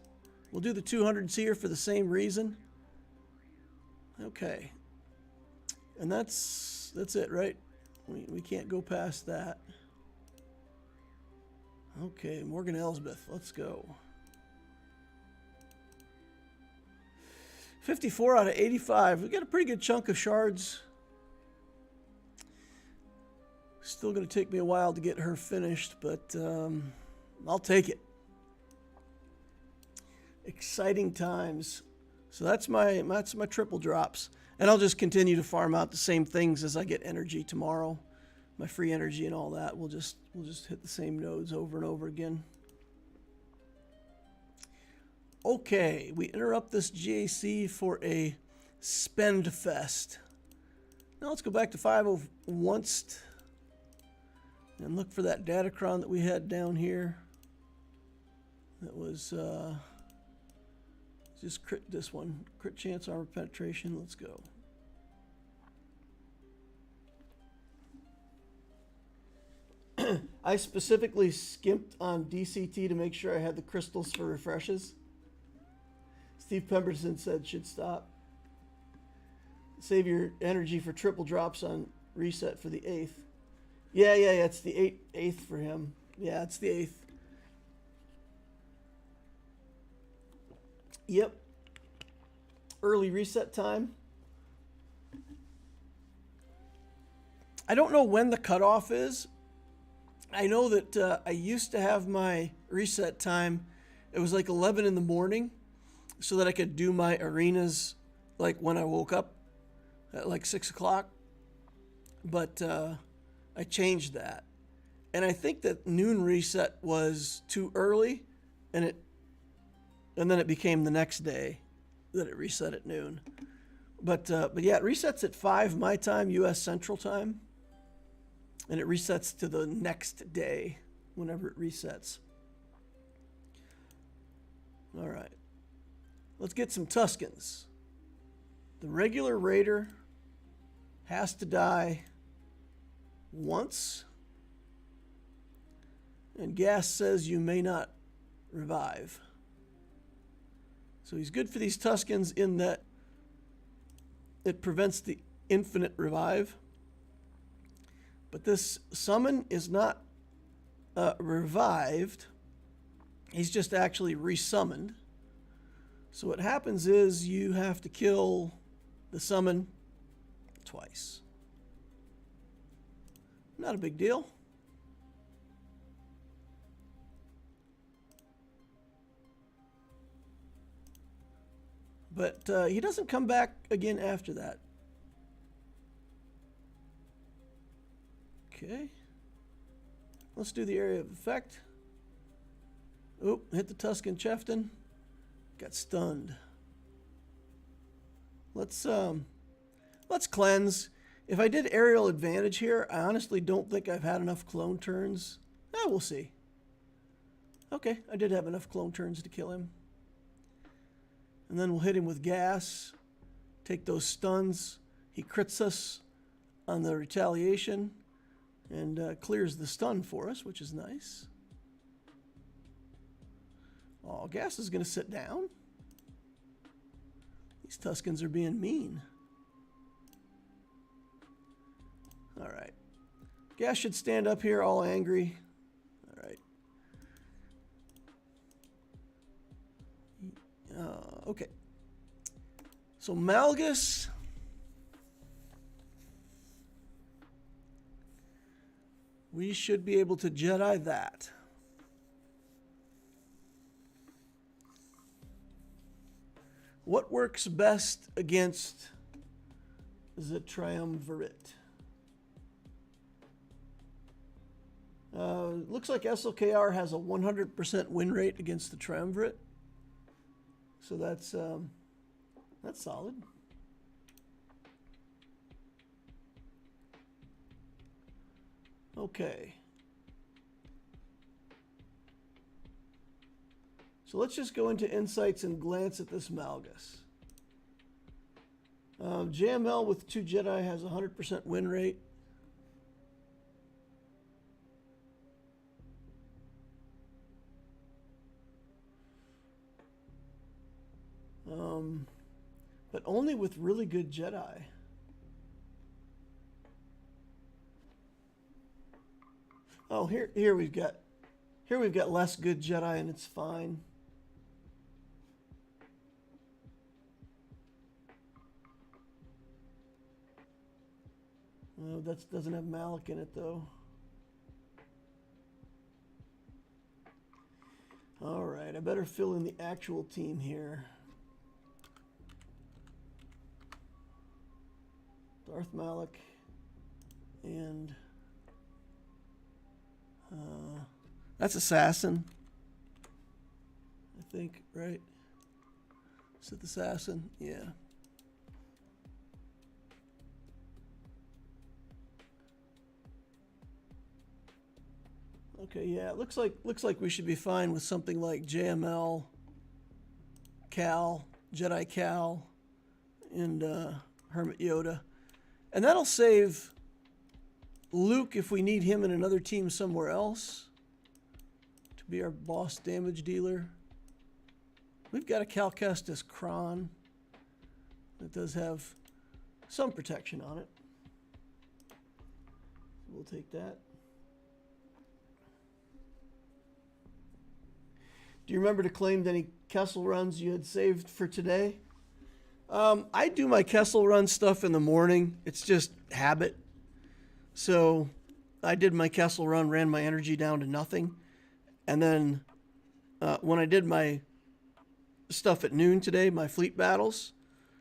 Speaker 1: We'll do the 200s here for the same reason. Okay. And that's it, right? We can't go past that. Okay, Morgan Elsbeth, let's go. 54 out of 85. We got a pretty good chunk of shards. Still going to take me a while to get her finished, but I'll take it. Exciting times. So that's my triple drops, and I'll just continue to farm out the same things as I get energy tomorrow, my free energy and all that. We'll just hit the same nodes over and over again. Okay, we interrupt this GAC for a spend fest. Now let's go back to 501 and look for that Datacron that we had down here. That was just crit this one. Crit chance armor penetration. Let's go. I specifically skimped on DCT to make sure I had the crystals for refreshes. Steve Pemberton said should stop. Save your energy for triple drops on reset for the 8th. Yeah, it's the 8th for him. Yeah, it's the 8th. Yep. Early reset time. I don't know when the cutoff is. I know that I used to have my reset time. It was like 11 in the morning so that I could do my arenas like when I woke up at like 6 o'clock. But I changed that. And I think that noon reset was too early, and then it became the next day that it reset at noon. But yeah, it resets at 5 my time, U.S. Central Time. And it resets to the next day whenever it resets. All right. Let's get some Tuscans. The regular Raider has to die once. And Gas says you may not revive. So he's good for these Tuscans in that it prevents the infinite revive. But this summon is not revived. He's just actually resummoned. So what happens is you have to kill the summon twice. Not a big deal. But he doesn't come back again after that. Okay. Let's do the area of effect. Oh, hit the Tuscan Chieftain. Got stunned. Let's cleanse. If I did aerial advantage here, I honestly don't think I've had enough clone turns. We'll see. Okay, I did have enough clone turns to kill him. And then we'll hit him with gas. Take those stuns. He crits us on the retaliation and clears the stun for us, which is nice. Oh, gas is going to sit down. These Tuscans are being mean. All right. Gas should stand up here all angry. All right. Okay. So Malgus. We should be able to Jedi that. What works best against the Triumvirate? Looks like SLKR has a 100% win rate against the Triumvirate. So that's solid. Okay. So let's just go into insights and glance at this Malgus. JML with 2 Jedi has a 100% win rate. But only with really good Jedi. Oh, here we've got less good Jedi, and it's fine. Oh, that doesn't have Malik in it though. All right, I better fill in the actual team here. Darth Malik and that's Assassin, I think, right? Sith Assassin, yeah. Okay, yeah, it looks like we should be fine with something like JML, Cal, Jedi Cal, and Hermit Yoda. And that'll save Luke if we need him in another team somewhere else to be our boss damage dealer. We've got a Cal Kestis Kron that does have some protection on it. We'll take that. Do you remember to claim any Kessel runs you had saved for today? I do my Kessel run stuff in the morning. It's just habit. So I did my Kessel run, ran my energy down to nothing. And then when I did my stuff at noon today, my fleet battles,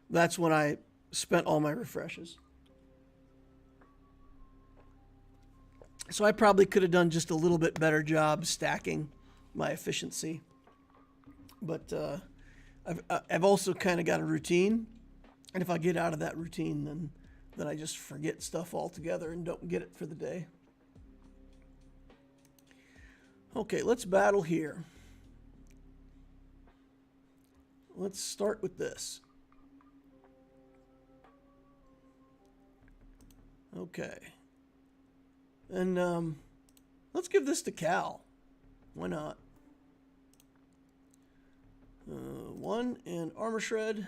Speaker 1: that's when I spent all my refreshes. So I probably could have done just a little bit better job stacking my efficiency. But I've also kind of got a routine, and if I get out of that routine, then I just forget stuff altogether and don't get it for the day. Okay, let's battle here. Let's start with this. Okay. And let's give this to Cal. Why not? 1 and Armor Shred.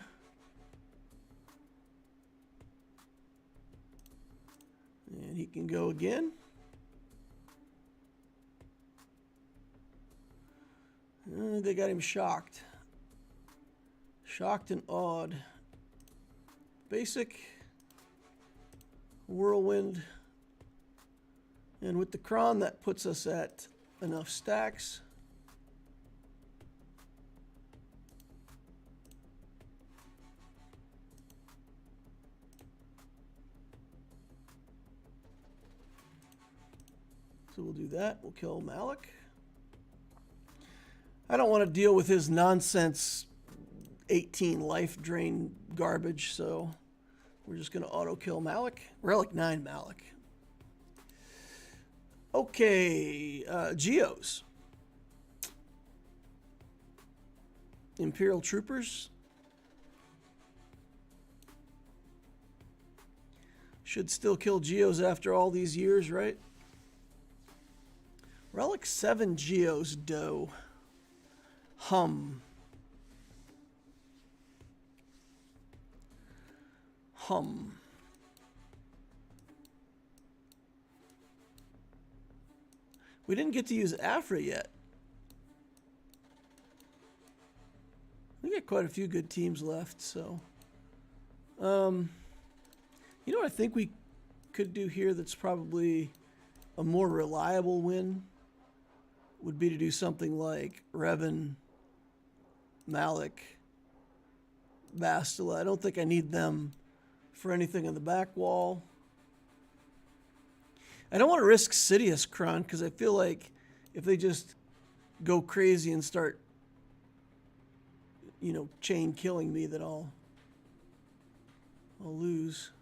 Speaker 1: And he can go again. They got him shocked. Shocked and awed. Basic. Whirlwind. And with the Kron, that puts us at enough stacks. So we'll do that. We'll kill Malik. I don't want to deal with his nonsense 18 life drain garbage, so we're just going to auto kill Malik. Relic 9 Malik. Okay, Geos. Imperial Troopers. Should still kill Geos after all these years, right? Relic 7 Geos Doe. Hum. We didn't get to use Afra yet. We got quite a few good teams left, so. You know what I think we could do here that's probably a more reliable win? Would be to do something like Revan, Malik, Bastila. I don't think I need them for anything on the back wall. I don't want to risk Sidious Kron because I feel like if they just go crazy and start, you know, chain killing me, that I'll lose.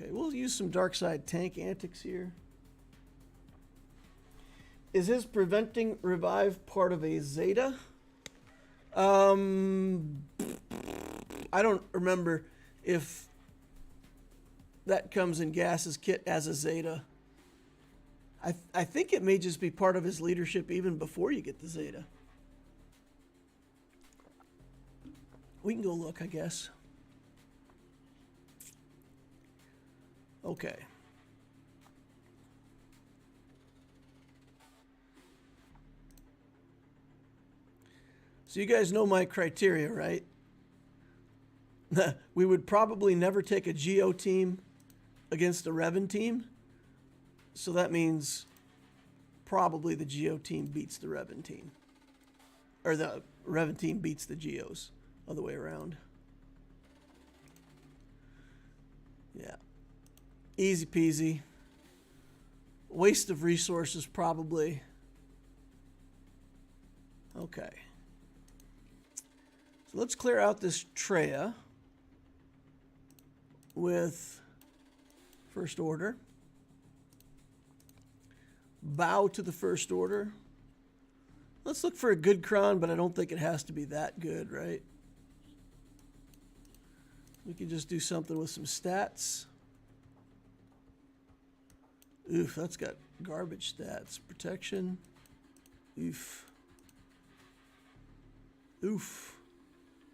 Speaker 1: Okay, we'll use some dark side tank antics here. Is his preventing revive part of a Zeta? I don't remember if that comes in Gas's kit as a Zeta. I think it may just be part of his leadership even before you get the Zeta. We can go look, I guess. Okay. So you guys know my criteria, right? We would probably never take a Geo team against a Revan team. So that means probably the Geo team beats the Revan team. Or the Revan team beats the Geos. Other way around. Yeah. Easy peasy. Waste of resources probably. Okay. So let's clear out this Treya with First Order. Bow to the First Order. Let's look for a good Kron, but I don't think it has to be that good, right? We can just do something with some stats. Oof, that's got garbage stats. Protection. Oof. Oof.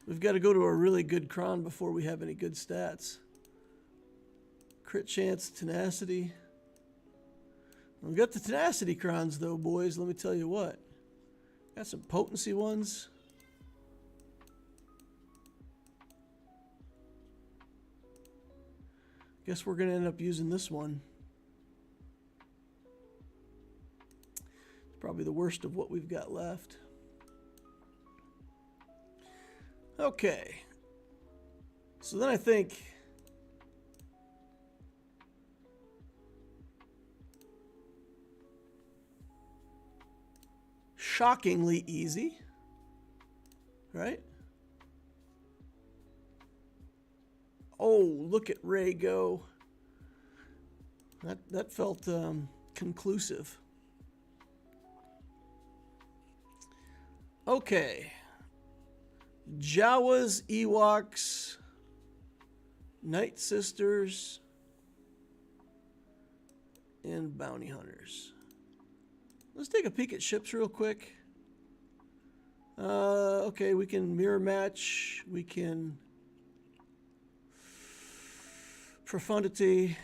Speaker 1: We've got to go to a really good Kron before we have any good stats. Crit chance, tenacity. We've got the tenacity Krons though, boys. Let me tell you what. Got some potency ones. Guess we're going to end up using this one. It's probably the worst of what we've got left. Okay. So then I think shockingly easy, right? Oh, look at Ray go. That felt conclusive. Okay. Jawas, Ewoks, Night Sisters, and Bounty Hunters. Let's take a peek at ships real quick. Okay, we can mirror match. We can profundity.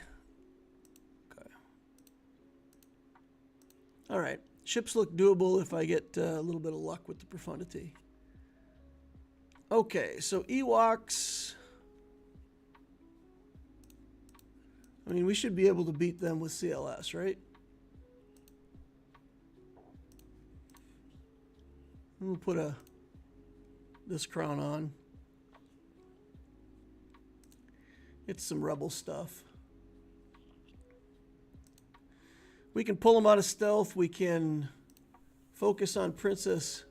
Speaker 1: Okay. All right. Ships look doable if I get a little bit of luck with the profundity. Okay, so Ewoks. I mean, we should be able to beat them with CLS, right? We'll put this crown on. It's some rebel stuff. We can pull them out of stealth. We can focus on Princess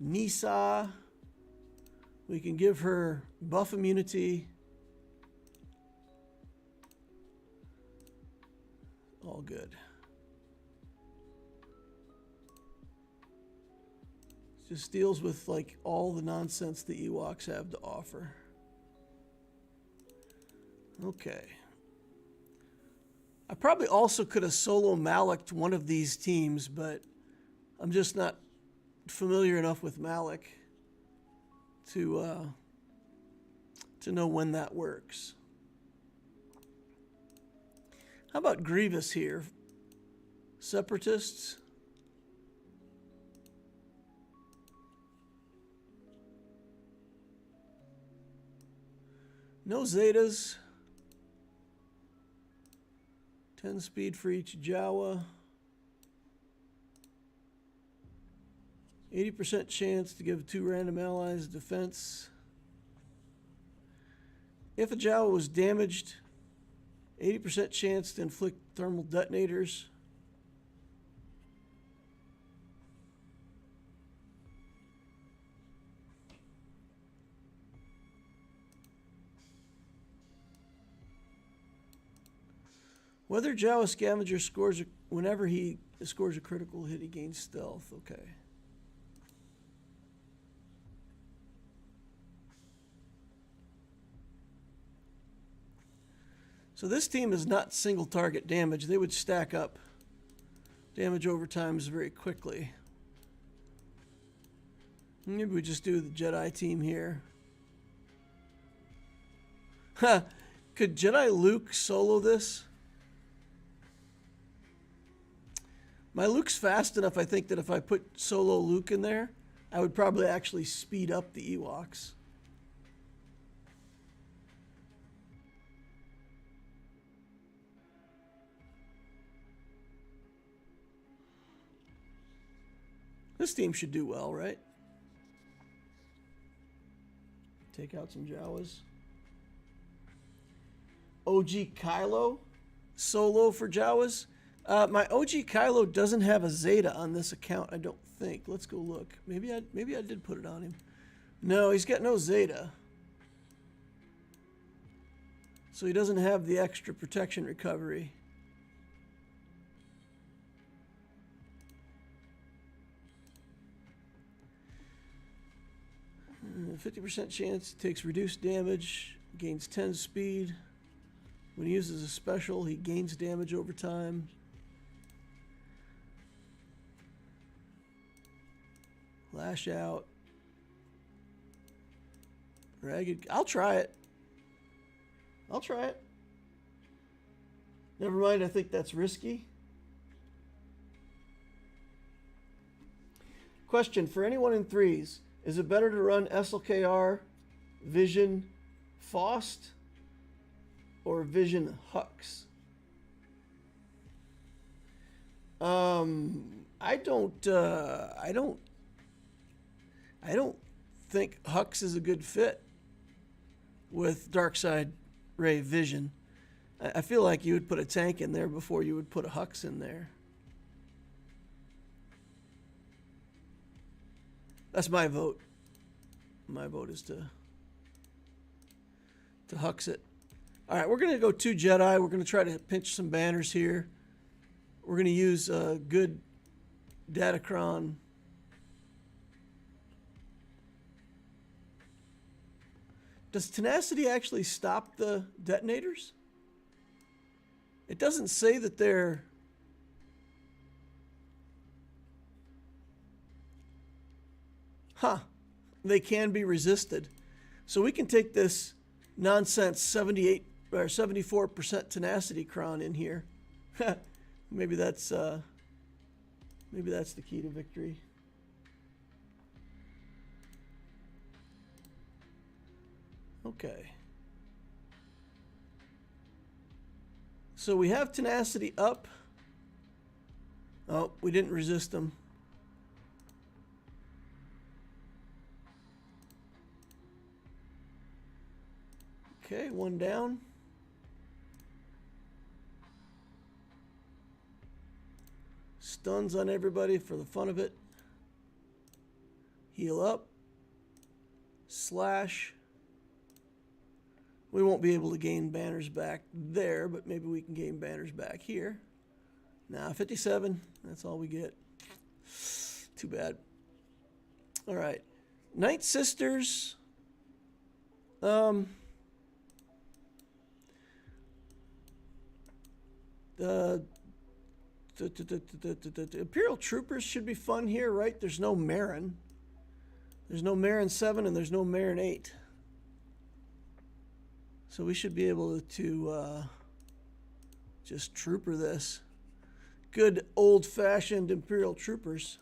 Speaker 1: Nisa. We can give her buff immunity. All good. Just deals with like all the nonsense the Ewoks have to offer. Okay. I probably also could have solo Malak'd one of these teams, but I'm just not familiar enough with Malak to know when that works. How about Grievous here? Separatists? No Zetas. 10 speed for each Jawa. 80% chance to give 2 random allies defense. If a Jawa was damaged, 80% chance to inflict thermal detonators. Whether Jawa Scavenger scores whenever he scores a critical hit, he gains stealth. Okay. So this team is not single target damage. They would stack up damage over times very quickly. Maybe we just do the Jedi team here. Huh. Could Jedi Luke solo this? My Luke's fast enough, I think, that if I put solo Luke in there, I would probably actually speed up the Ewoks. This team should do well, right? Take out some Jawas. OG Kylo solo for Jawas. My OG Kylo doesn't have a Zeta on this account, I don't think. Let's go look. Maybe I did put it on him. No, he's got no Zeta. So he doesn't have the extra protection recovery. 50% chance, takes reduced damage, gains 10 speed. When he uses a special, he gains damage over time. Lash out. Ragged. I'll try it. I'll try it. Never mind, I think that's risky. Question for anyone in threes. Is it better to run SLKR, Vision, Faust, or Vision Hux? I don't think Hux is a good fit with Darkside Ray Vision. I feel like you would put a tank in there before you would put a Hux in there. That's my vote. My vote is to Hux it. All right, we're going to go 2 Jedi. We're going to try to pinch some banners here. We're going to use a good Datacron. Does tenacity actually stop the detonators? It doesn't say that they're... Huh. They can be resisted. So we can take this nonsense 78 or 74% tenacity cron in here. Maybe that's the key to victory. Okay. So we have tenacity up. Oh, we didn't resist them. Okay, 1 down. Stuns on everybody for the fun of it. Heal up. Slash. We won't be able to gain banners back there, but maybe we can gain banners back here. Nah, 57. That's all we get. Too bad. All right. Night Sisters. Imperial Troopers should be fun here, right? There's no Marin. There's no Marin 7 and there's no Marin 8. So we should be able to just trooper this. Good old-fashioned Imperial Troopers.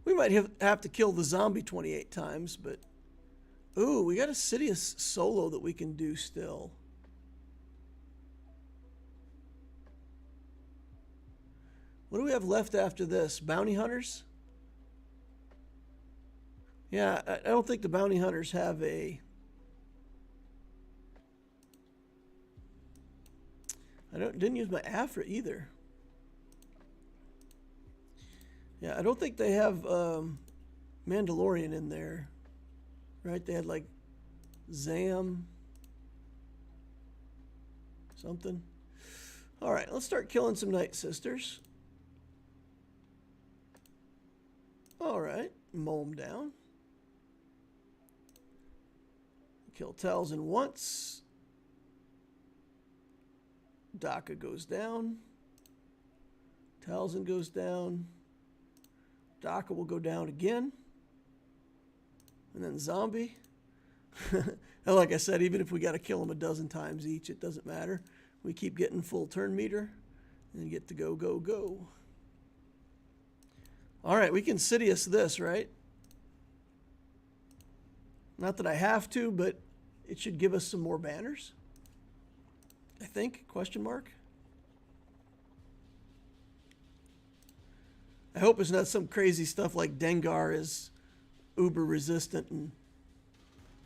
Speaker 1: We might have to kill the zombie 28 times, but... Ooh, we got a Sidious solo that we can do still. What do we have left after this? Bounty Hunters? Yeah, I don't think the Bounty Hunters have a... didn't use my Afra either. Yeah, I don't think they have Mandalorian in there. Right? They had like Zam. Something. let's start killing some Night Sisters. All right, mow them down. Kill Talzin once. Daka goes down. Talzin goes down. Daka will go down again. And then Zombie. And like I said, even if we got to kill them a dozen times each, it doesn't matter. We keep getting full turn meter and get to go, go, go. All right, we can Sidious this, right? Not that I have to, but it should give us some more banners. I think, question mark. I hope it's not some crazy stuff like Dengar is uber resistant and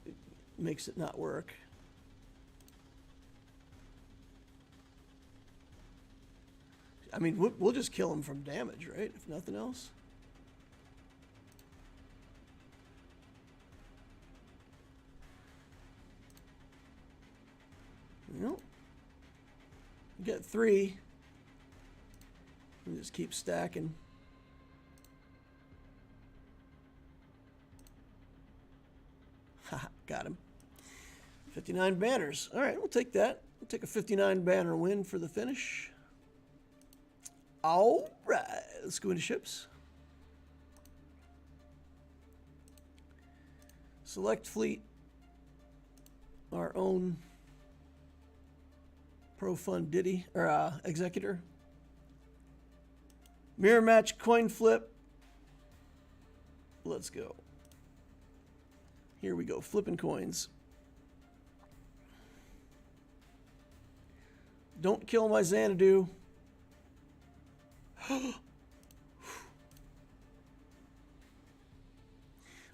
Speaker 1: it makes it not work. I mean, we'll just kill him from damage, right? If nothing else. Nope. Get 3. And just keep stacking. Haha, got him. 59 banners. All right, we'll take that. We'll take a 59 banner win for the finish. All right, let's go into ships. Select fleet. Our own Pro Fund Diddy, or Executor. Mirror match, coin flip. Let's go. Here we go, flipping coins. Don't kill my Xanadu. I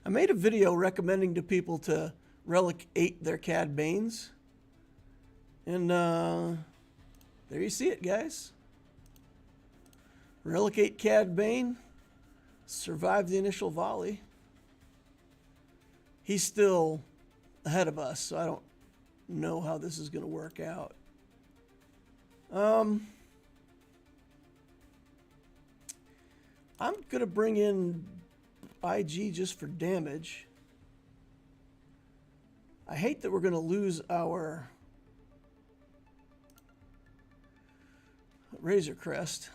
Speaker 1: made a video recommending to people to relic 8 their Cad Banes. And there you see it, guys. Relic 8 Cad Bane survived the initial volley. He's still ahead of us, so I don't know how this is going to work out. I'm going to bring in IG just for damage. I hate that we're going to lose our Razor Crest.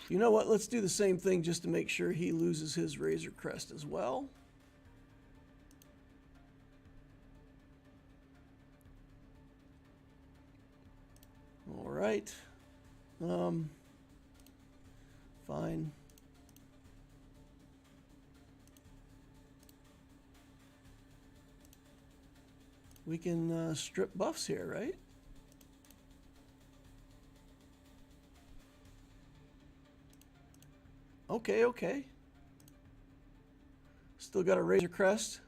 Speaker 1: You know what? Let's do the same thing just to make sure he loses his Razor Crest as well. All right. Fine. We can strip buffs here, right? Okay, okay. Still got a Razor Crest.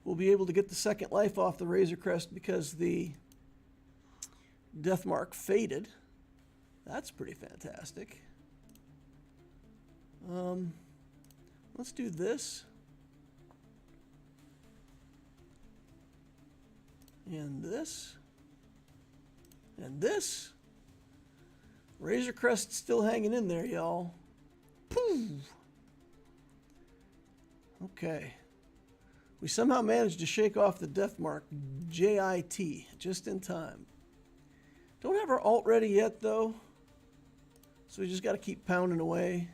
Speaker 1: We'll be able to get the second life off the Razor Crest because the Death Mark faded. That's pretty fantastic. Let's do this. And this. And this. Razor Crest still hanging in there, y'all. Poof. Okay. We somehow managed to shake off the Death Mark JIT just in time. Don't have our alt ready yet, though. So we just got to keep pounding away.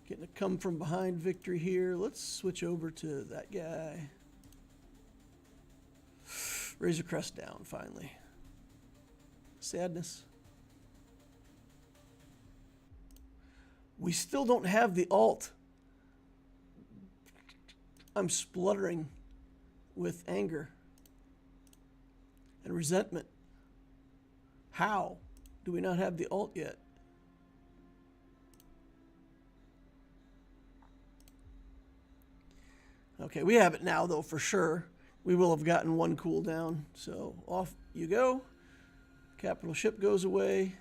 Speaker 1: Getting a come from behind victory here. Let's switch over to that guy. Razor Crest down, finally. Sadness. We still don't have the alt. I'm spluttering with anger and resentment. How do we not have the alt yet? Okay, we have it now, though, for sure. We will have gotten one cooldown. So off you go. Capital ship goes away.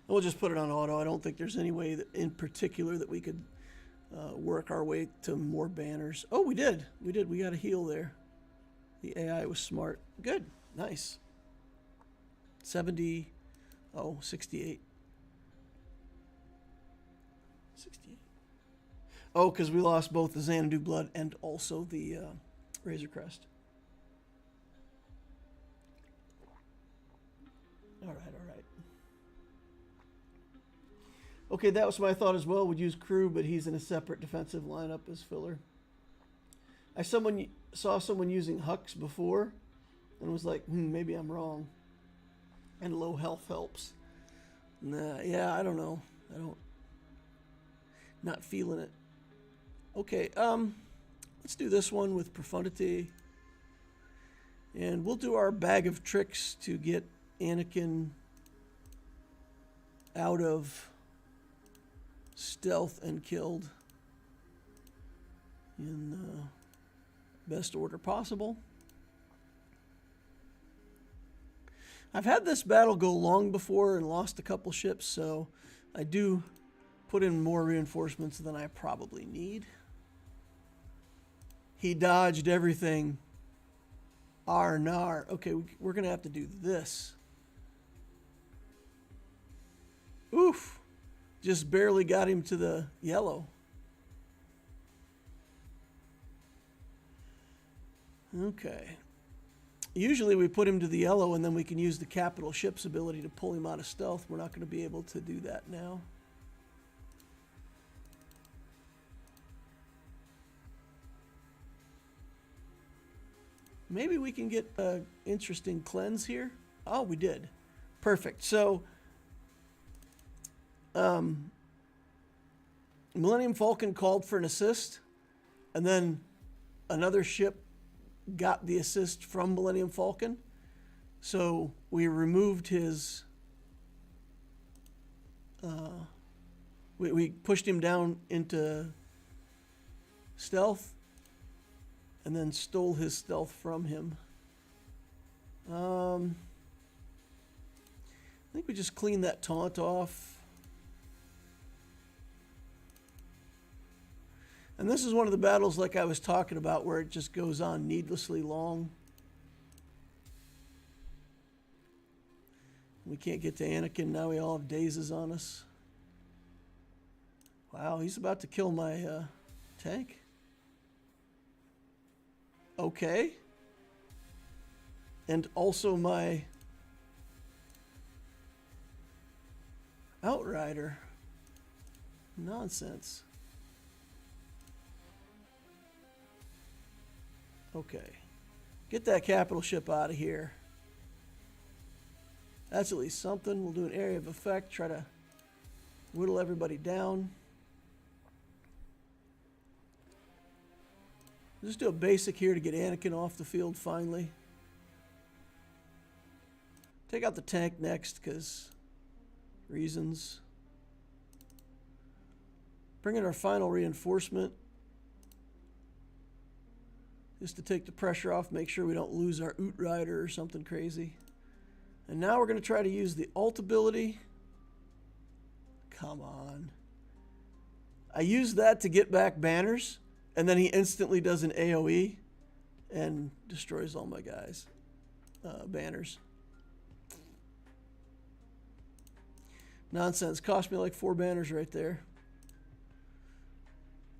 Speaker 1: We'll just put it on auto. I don't think there's any way that in particular that we could work our way to more banners. Oh, we did. We did. We got a heal there. The AI was smart. Good. Nice. 70. Oh, 68. 68. Oh, because we lost both the Xanadu Blood and also the Razor Crest. All right, all right. Okay, that was my thought as well. Would use Crew, but he's in a separate defensive lineup as filler. I saw someone using Hux before and was like, maybe I'm wrong. And low health helps. Nah, yeah, I don't know. Not feeling it. Okay, let's do this one with Profundity. And we'll do our bag of tricks to get Anakin out of stealth and killed in the best order possible. I've had this battle go long before and lost a couple ships, so I do put in more reinforcements than I probably need. He dodged everything. Arnar. Okay, we're going to have to do this. Oof. Just barely got him to the yellow. Okay. Usually we put him to the yellow and then we can use the capital ship's ability to pull him out of stealth. We're not going to be able to do that now. Maybe we can get an interesting cleanse here. Oh, we did. Perfect. So, Millennium Falcon called for an assist, and then another ship got the assist from Millennium Falcon. So we removed his... we pushed him down into stealth, and then stole his stealth from him. I think we just cleaned that taunt off. And this is one of the battles like I was talking about where it just goes on needlessly long. We can't get to Anakin. Now we all have dazes on us. Wow, he's about to kill my tank. Okay. And also my Outrider. Nonsense. Okay. Get that capital ship out of here. That's at least something. We'll do an area of effect. Try to whittle everybody down. Just do a basic here to get Anakin off the field finally. Take out the tank next because reasons. Bring in our final reinforcement. Just to take the pressure off, make sure we don't lose our Outrider or something crazy. And now we're going to try to use the ult ability. Come on. I used that to get back banners, and then he instantly does an AoE and destroys all my guys' banners. Nonsense. Cost me like 4 banners right there.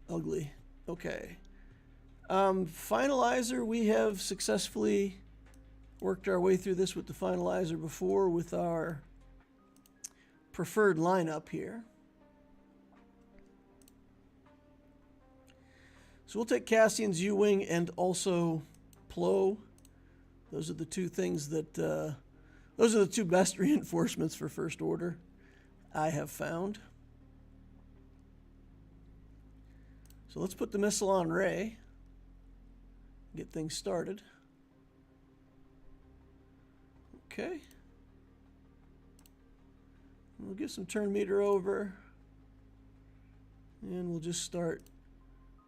Speaker 1: Ugly. Okay. Finalizer, we have successfully worked our way through this with the finalizer before with our preferred lineup here. So we'll take Cassian's U-Wing and also Plo. Those are the two things that, those are the two best reinforcements for First Order I have found. So let's put the missile on Rey. Get things started. Okay. We'll give some turn meter over. And we'll just start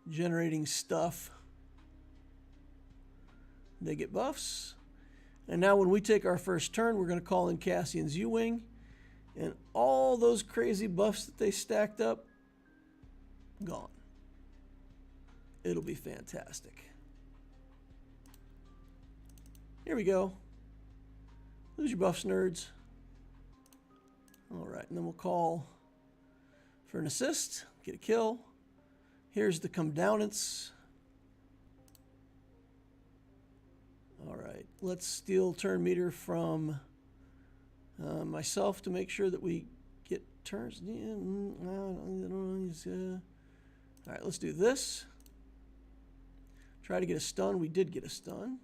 Speaker 1: generating stuff. They get buffs. And now when we take our first turn, we're going to call in Cassian's U-Wing. And all those crazy buffs that they stacked up, gone. It'll be fantastic. Here we go. Lose your buffs, nerds. All right, and then we'll call for an assist, get a kill. Here's the come downance. All right, let's steal turn meter from myself to make sure that we get turns. All right, let's do this. Try to get a stun. We did get a stun.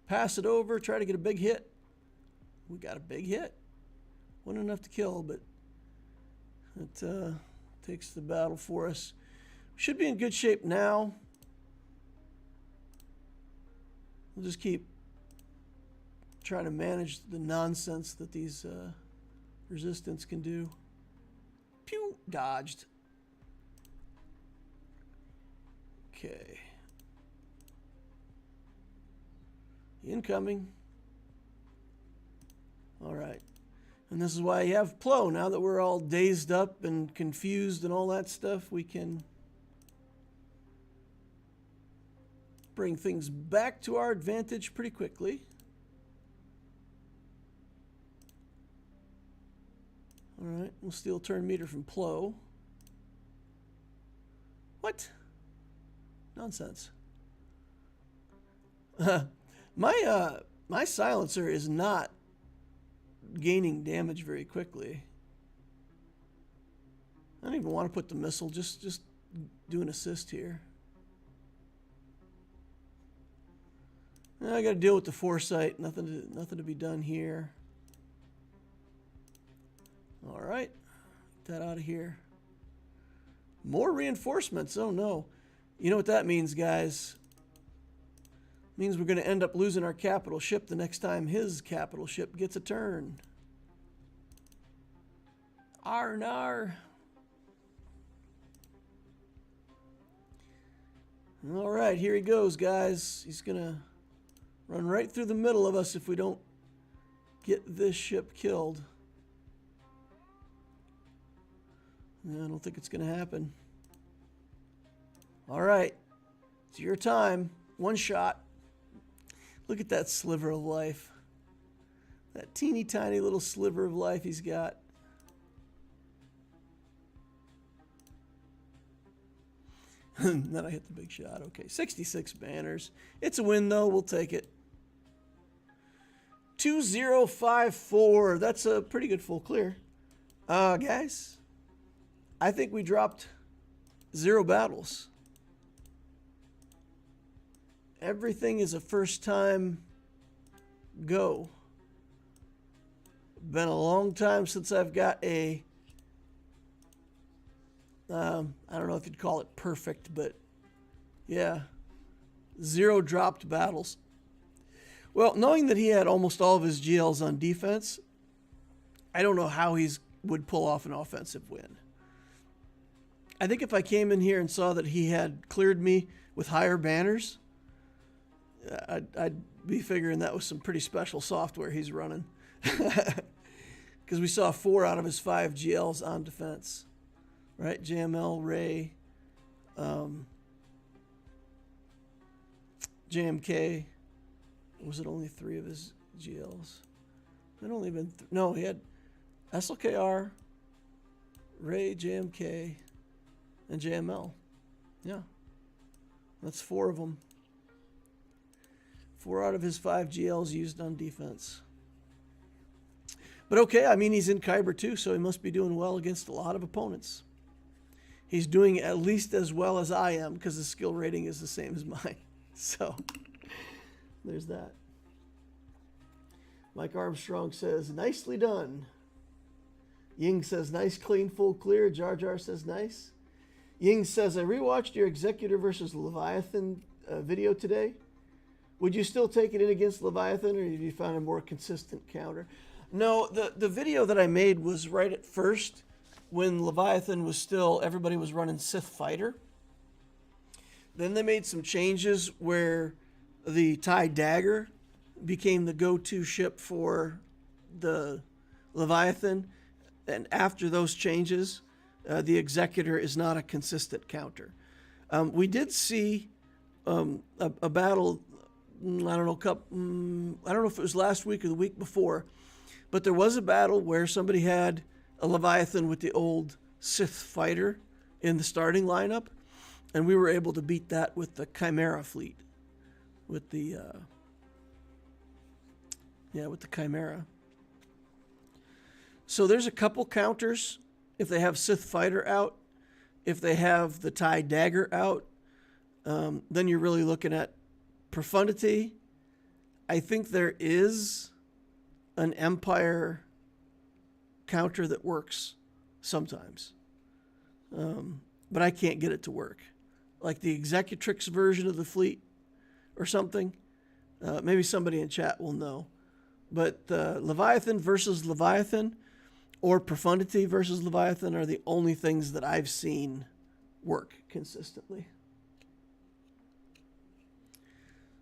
Speaker 1: Pass it over. Try to get a big hit. We got a big hit. Wasn't enough to kill, but it takes the battle for us. We should be in good shape now. We'll just keep trying to manage the nonsense that these resistance can do. Pew! Dodged. Okay. Incoming. All right. And this is why you have Plo. Now that we're all dazed up and confused and all that stuff, we can bring things back to our advantage pretty quickly. All right, we'll steal turn meter from Plo. What? Nonsense. My silencer is not gaining damage very quickly. I don't even want to put the missile, just do an assist here. I got to deal with the foresight. Nothing to be done here. All right, get that out of here. More reinforcements. Oh no. You know what that means, guys? It means we're going to end up losing our capital ship the next time his capital ship gets a turn. Arnar. All right, here he goes, guys. He's going to run right through the middle of us if we don't get this ship killed. I don't think it's going to happen. All right, it's your time. One shot. Look at that sliver of life. That teeny tiny little sliver of life he's got. Then I hit the big shot. Okay, 66 banners. It's a win, though. We'll take it. 2054. That's a pretty good full clear. Guys, I think we dropped 0 battles. Everything is a first time go. Been a long time since I've got a I don't know if you'd call it perfect, but yeah, 0 dropped battles. Well, knowing that he had almost all of his GLs on defense, I don't know how he would pull off an offensive win. I think if I came in here and saw that he had cleared me with higher banners, I'd be figuring that was some pretty special software he's running. Because we saw 4 out of his 5 GLs on defense. Right? JML, Ray, JMK. Was it only 3 of his GLs? It only been... no, he had SLKR, Ray, JMK, and JML. Yeah. That's 4 of them. 4 out of his 5 GLs used on defense. But okay, I mean, he's in Kyber too, so he must be doing well against a lot of opponents. He's doing at least as well as I am because his skill rating is the same as mine. So, there's that. Mike Armstrong says, nicely done. Ying says, nice, clean, full, clear. Jar Jar says, nice. Ying says, I rewatched your Executor versus Leviathan video today. Would you still take it in against Leviathan, or have you found a more consistent counter? No, the video that I made was right at first when Leviathan was still, everybody was running Sith Fighter. Then they made some changes where the TIE Dagger became the go-to ship for the Leviathan, and after those changes, the Executor is not a consistent counter. We did see a battle, I don't know if it was last week or the week before, but there was a battle where somebody had a Leviathan with the old Sith fighter in the starting lineup, and we were able to beat that with the Chimera fleet, with the Chimera. So there's a couple counters if they have Sith fighter out. If they have the TIE dagger out, then you're really looking at profundity. I think there is an Empire counter that works sometimes, but I can't get it to work. Like the Executrix version of the fleet or something. Maybe somebody in chat will know. But Leviathan versus Leviathan or Profundity versus Leviathan are the only things that I've seen work consistently.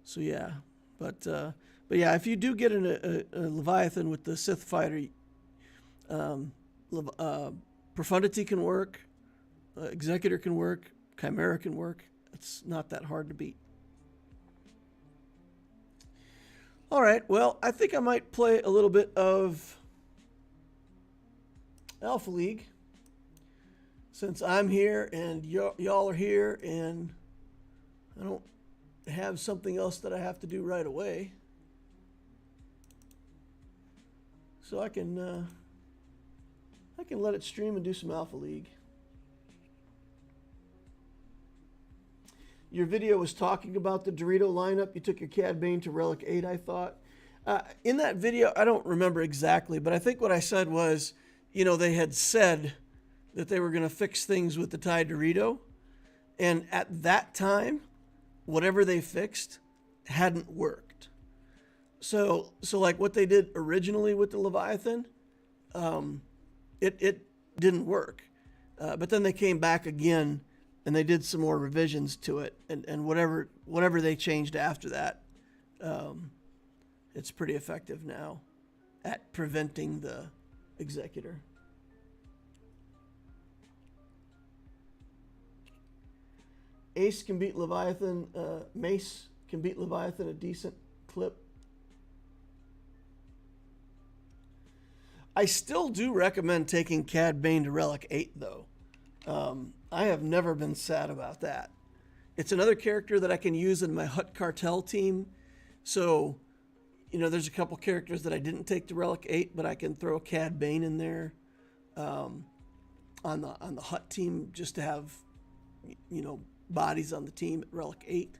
Speaker 1: So yeah, but yeah, if you do get a Leviathan with the Sith fighter, Profundity can work, Executor can work, Chimera can work. It's not that hard to beat. All right, well, I think I might play a little bit of Alpha League since I'm here and y'all are here and I don't have something else that I have to do right away. So I can let it stream and do some Alpha League. Your video was talking about the Dorito lineup. You took your Cad Bane to Relic 8, I thought. In that video, I don't remember exactly, but I think what I said was, you know, they had said that they were going to fix things with the TIE Dorito. And at that time, whatever they fixed hadn't worked. So like what they did originally with the Leviathan, it didn't work. But then they came back again and they did some more revisions to it, and whatever they changed after that, it's pretty effective now at preventing the Executor. Ace can beat Leviathan. Mace can beat Leviathan a decent clip. I still do recommend taking Cad Bane to Relic 8, though. I have never been sad about that. It's another character that I can use in my Hutt Cartel team. So, you know, there's a couple characters that I didn't take to Relic 8, but I can throw a Cad Bane in there on the Hutt team just to have, you know, bodies on the team at Relic 8.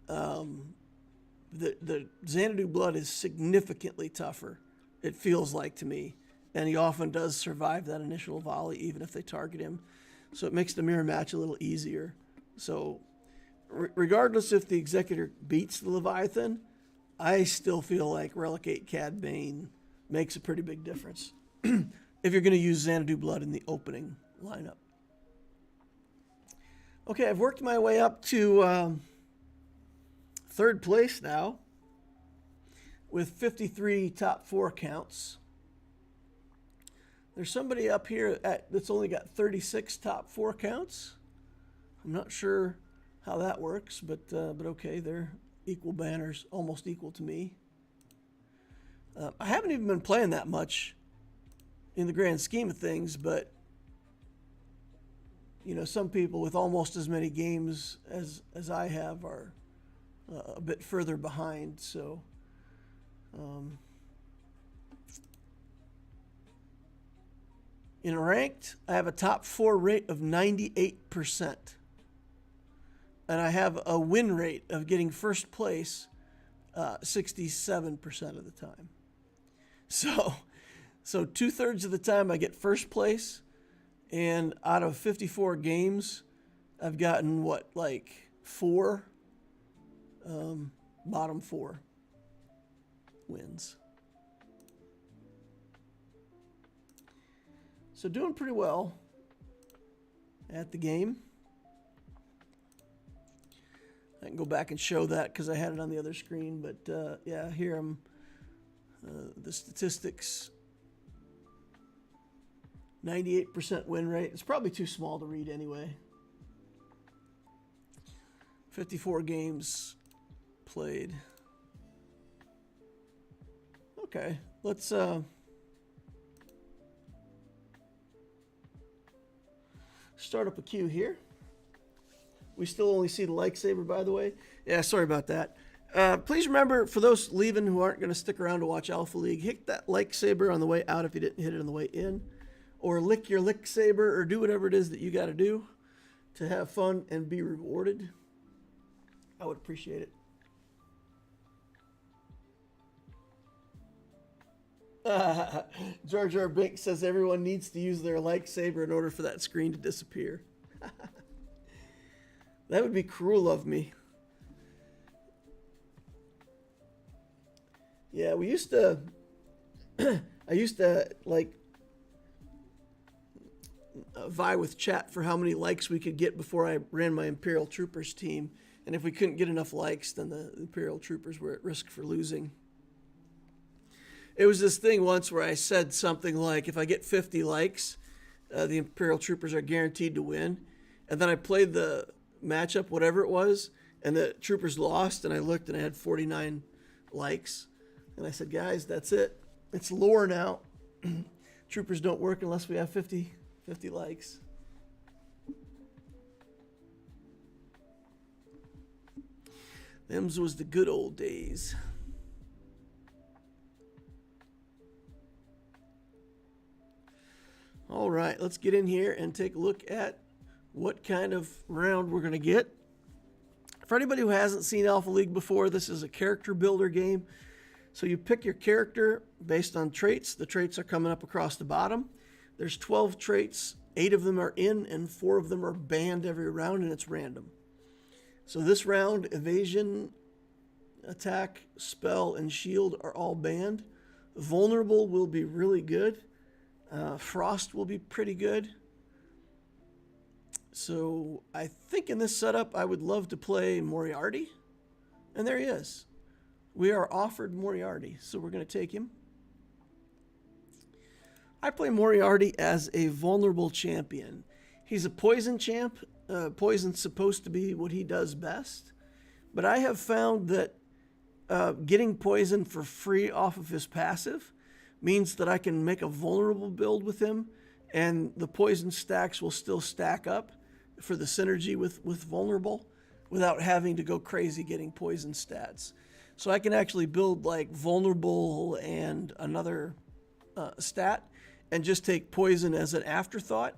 Speaker 1: The Xanadu Blood is significantly tougher, it feels like to me, and he often does survive that initial volley even if they target him. So it makes the mirror match a little easier. So regardless if the Executor beats the Leviathan, I still feel like Relic 8 Cad Bane makes a pretty big difference if you're going to use Xanadu Blood in the opening lineup. Okay, I've worked my way up to third place now with 53 top 4 counts. There's somebody up here that's only got 36 top 4 counts. I'm not sure how that works, but okay, they're equal banners, almost equal to me. I haven't even been playing that much in the grand scheme of things, but you know, some people with almost as many games as I have are a bit further behind. So, in ranked, I have a top 4 rate of 98%. And I have a win rate of getting first place 67% of the time. So 2/3 of the time I get first place. And out of 54 games, I've gotten, what, like 4 bottom 4 wins. So doing pretty well at the game. I can go back and show that because I had it on the other screen. But yeah, here I'm the statistics. 98% win rate. It's probably too small to read anyway. 54 games played. Okay, let's start up a queue here. We still only see the like saber, by the way. Yeah, sorry about that. Please remember, for those leaving who aren't going to stick around to watch Alpha League, hit that like saber on the way out if you didn't hit it on the way in. Or lick your lick saber, or do whatever it is that you got to do to have fun and be rewarded. I would appreciate it. Jar Jar Binks says everyone needs to use their like saber in order for that screen to disappear. That would be cruel of me. Yeah, we used to... I used to, like, vie with chat for how many likes we could get before I ran my Imperial Troopers team. And if we couldn't get enough likes, then the Imperial Troopers were at risk for losing. It was this thing once where I said something like, if I get 50 likes, the Imperial Troopers are guaranteed to win. And then I played the matchup, whatever it was, and the Troopers lost, and I looked and I had 49 likes. And I said, guys, that's it. It's lore now. Troopers don't work unless we have 50 likes. Them's was the good old days. All right, let's get in here and take a look at what kind of round we're going to get. For anybody who hasn't seen Alpha League before, this is a character builder game. So you pick your character based on traits. The traits are coming up across the bottom. There's 12 traits. 8 of them are in and 4 of them are banned every round, and it's random. So this round, evasion, attack, spell, and shield are all banned. Vulnerable will be really good. Frost will be pretty good. So I think in this setup, I would love to play Moriarty. And there he is. We are offered Moriarty, so we're going to take him. I play Moriarty as a vulnerable champion. He's a poison champ. Poison's supposed to be what he does best. But I have found that getting poison for free off of his passive means that I can make a vulnerable build with him, and the poison stacks will still stack up for the synergy with vulnerable without having to go crazy getting poison stats. So I can actually build like vulnerable and another stat and just take poison as an afterthought,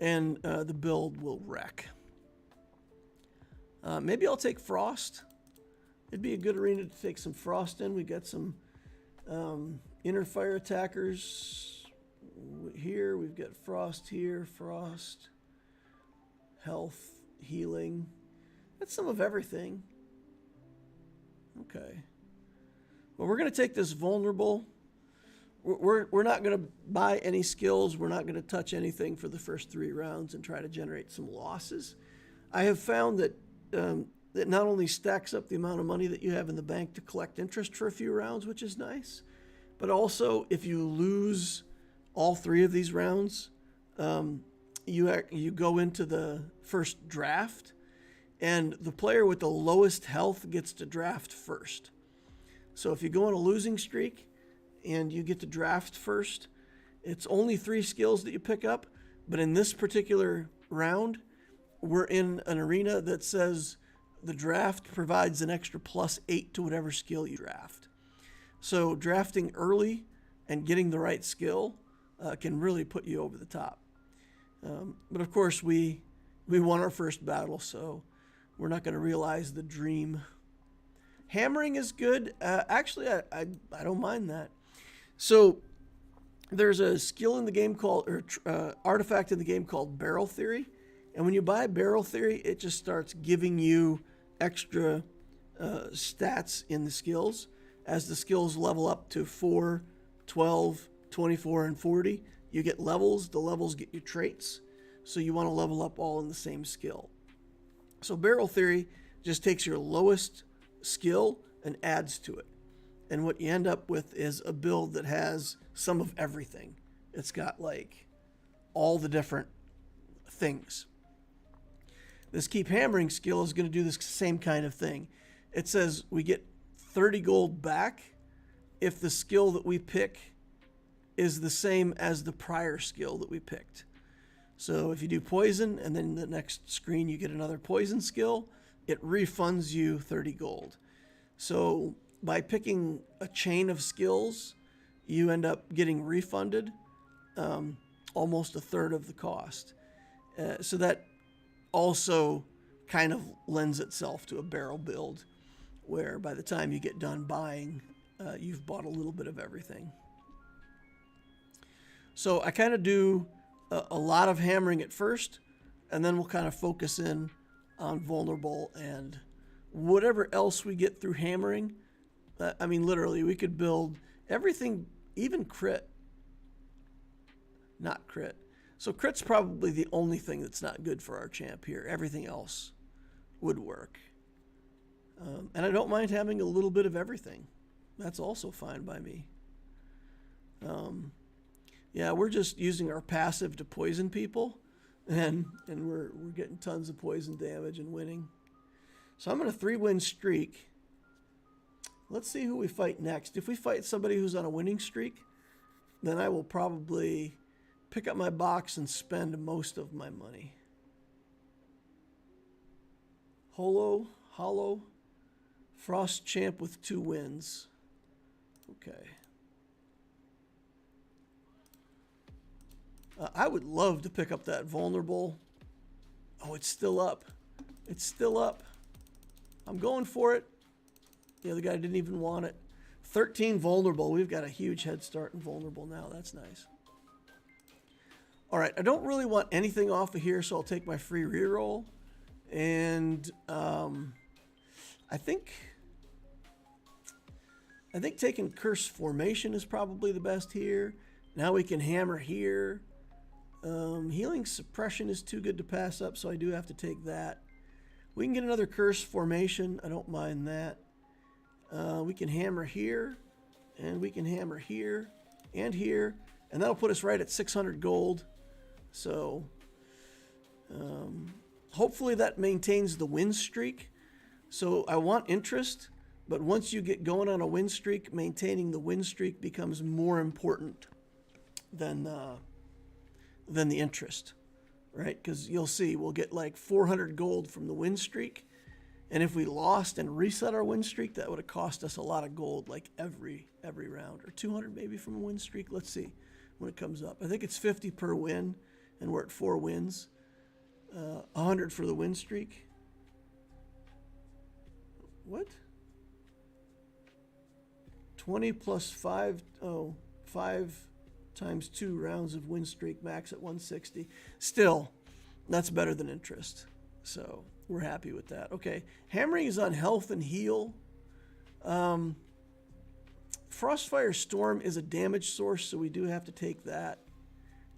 Speaker 1: and the build will wreck. Maybe I'll take Frost. It'd be a good arena to take some Frost in. We got some inner fire attackers here. We've got Frost here, Frost, health, healing. That's some of everything. Okay. Well, we're going to take this vulnerable. We're not going to buy any skills. We're not going to touch anything for the first 3 rounds and try to generate some losses. I have found that that not only stacks up the amount of money that you have in the bank to collect interest for a few rounds, which is nice, but also if you lose all 3 of these rounds, you go into the first draft, and the player with the lowest health gets to draft first. So if you go on a losing streak and you get to draft first, it's only 3 skills that you pick up, but in this particular round, we're in an arena that says the draft provides an extra +8 to whatever skill you draft. So drafting early and getting the right skill can really put you over the top. But of course, we won our first battle, so we're not going to realize the dream. Hammering is good. Actually, I don't mind that. So there's a skill in the game called, or artifact in the game called Barrel Theory. And when you buy Barrel Theory, it just starts giving you extra stats in the skills. As the skills level up to 4, 12, 24, and 40, you get levels. The levels get you traits. So you want to level up all in the same skill. So Barrel Theory just takes your lowest skill and adds to it. And what you end up with is a build that has some of everything. It's got like all the different things. This keep hammering skill is going to do this same kind of thing. It says we get 30 gold back if the skill that we pick is the same as the prior skill that we picked. So if you do poison and then the next screen you get another poison skill, it refunds you 30 gold. So by picking a chain of skills, you end up getting refunded almost a third of the cost. So that also kind of lends itself to a barrel build where by the time you get done buying, you've bought a little bit of everything. So I kind of do a lot of hammering at first, and then we'll kind of focus in on vulnerable and whatever else we get through hammering. I mean, literally, we could build everything, even crit. Not crit. So crit's probably the only thing that's not good for our champ here. Everything else would work. And I don't mind having a little bit of everything. That's also fine by me. Yeah, we're just using our passive to poison people, and we're getting tons of poison damage and winning. So I'm in a 3-win streak. Let's see who we fight next. If we fight somebody who's on a winning streak, then I will probably pick up my box and spend most of my money. Hollow, Frost Champ with 2 wins. Okay. I would love to pick up that vulnerable. Oh, it's still up. It's still up. I'm going for it. The other guy didn't even want it. 13 vulnerable. We've got a huge head start in vulnerable now. That's nice. All right, I don't really want anything off of here, so I'll take my free reroll. And I think taking Curse Formation is probably the best here. Now we can hammer here. Healing Suppression is too good to pass up, so I do have to take that. We can get another Curse Formation. I don't mind that. We can hammer here, and we can hammer here, and here, and that'll put us right at 600 gold. So hopefully that maintains the win streak. So I want interest, but once you get going on a win streak, maintaining the win streak becomes more important than the interest, right? Because you'll see we'll get like 400 gold from the win streak, and if we lost and reset our win streak, that would have cost us a lot of gold, like every round, or 200 maybe from a win streak. Let's see when it comes up. I think it's 50 per win, and we're at 4 wins. 100 for the win streak. What? 20 plus 5. Oh, 5 times 2 rounds of win streak, max at 160. Still, that's better than interest. So we're happy with that. Okay, hammering is on health and heal. Frostfire Storm is a damage source, so we do have to take that.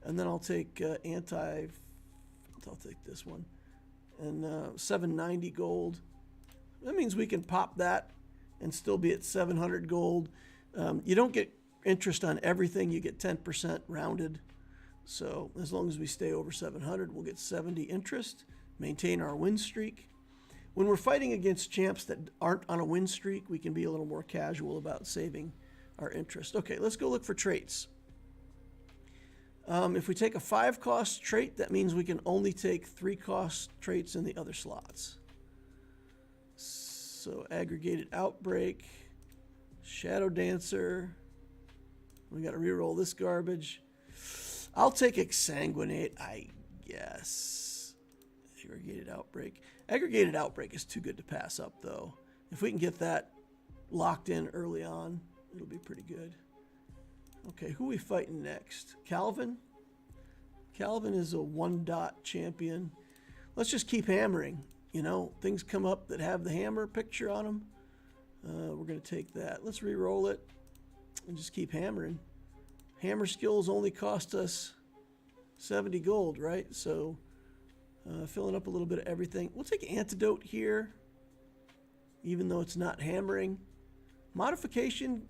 Speaker 1: And then I'll take I'll take this one. And 790 gold. That means we can pop that and still be at 700 gold. You don't get interest on everything. You get 10% rounded. So as long as we stay over 700, we'll get 70 interest, maintain our win streak. When we're fighting against champs that aren't on a win streak, we can be a little more casual about saving our interest. Okay, let's go look for traits. If we take a 5-cost trait, that means we can only take 3-cost traits in the other slots. So Aggregated Outbreak, Shadow Dancer. We got to reroll this garbage. I'll take Exsanguinate, I guess. Aggregated Outbreak. Aggregated Outbreak is too good to pass up, though. If we can get that locked in early on, it'll be pretty good. Okay, who are we fighting next? Calvin? Calvin is a 1-dot champion. Let's just keep hammering. You know, things come up that have the hammer picture on them. We're going to take that. Let's re-roll it and just keep hammering. Hammer skills only cost us 70 gold, right? So filling up a little bit of everything. We'll take Antidote here, even though it's not hammering. Modification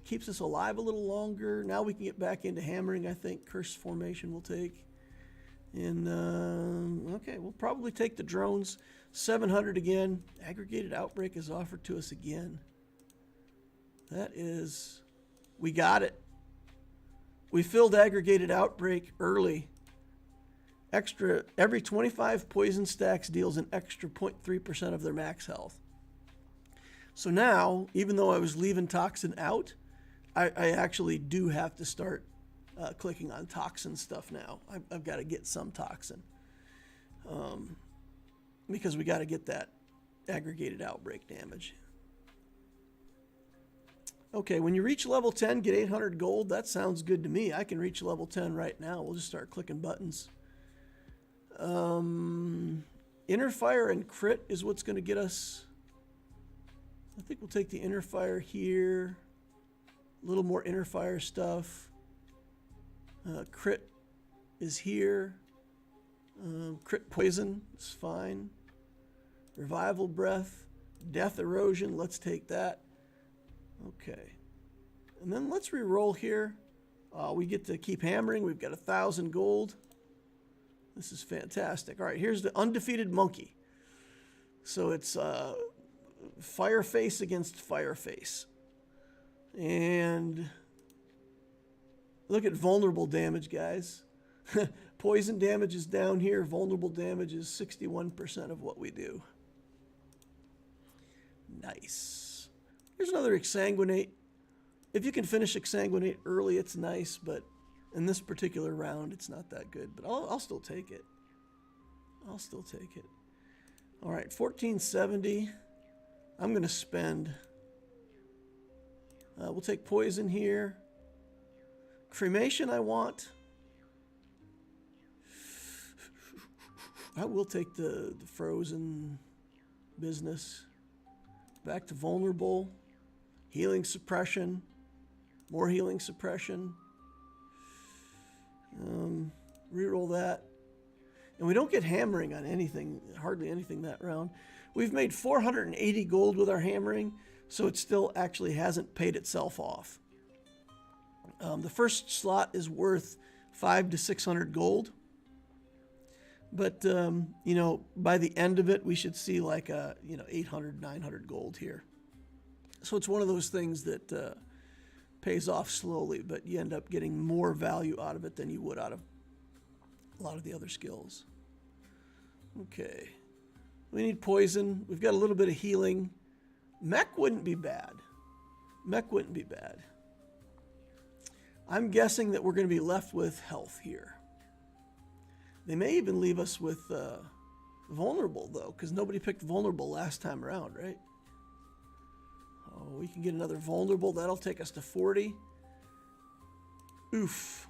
Speaker 1: keeps us alive a little longer. Now we can get back into hammering, I think. Curse Formation will take. And, okay, we'll probably take the drones. 700 again. Aggregated outbreak is offered to us again. That is, we got it. We filled aggregated outbreak early. Extra, every 25 poison stacks deals an extra 0.3% of their max health. So now, even though I was leaving toxin out, I actually do have to start clicking on toxin stuff now. I've got to get some toxin. Because we got to get that aggregated outbreak damage. Okay, when you reach level 10, get 800 gold. That sounds good to me. I can reach level 10 right now. We'll just start clicking buttons. Inner fire and crit is what's going to get us. I think we'll take the inner fire here. A little more inner fire stuff. Crit is here. Crit poison is fine. Revival breath. Death erosion. Let's take that. Okay. And then let's re-roll here. We get to keep hammering. We've got 1,000 gold. This is fantastic. All right, here's the undefeated monkey. So it's Fireface against Fireface. And look at vulnerable damage, guys. Poison damage is down here. Vulnerable damage is 61% of what we do. Nice. Here's another Exsanguinate. If you can finish Exsanguinate early, it's nice, but in this particular round, it's not that good. But I'll still take it. I'll still take it. All right, 1470. I'm going to spend. We'll take poison here. Cremation I want. I will take the frozen business. Back to vulnerable. Healing suppression. More healing suppression. Reroll that. And we don't get hammering on anything, hardly anything that round. We've made 480 gold with our hammering, so it still actually hasn't paid itself off. The first slot is worth 500 to 600 gold. But, you know, by the end of it, we should see like, 800, 900 gold here. So it's one of those things that pays off slowly, but you end up getting more value out of it than you would out of a lot of the other skills. Okay. We need poison. We've got a little bit of healing. Mech wouldn't be bad. Mech wouldn't be bad. I'm guessing that we're going to be left with health here. They may even leave us with vulnerable, though, because nobody picked vulnerable last time around, right? Oh, we can get another vulnerable. That'll take us to 40. Oof.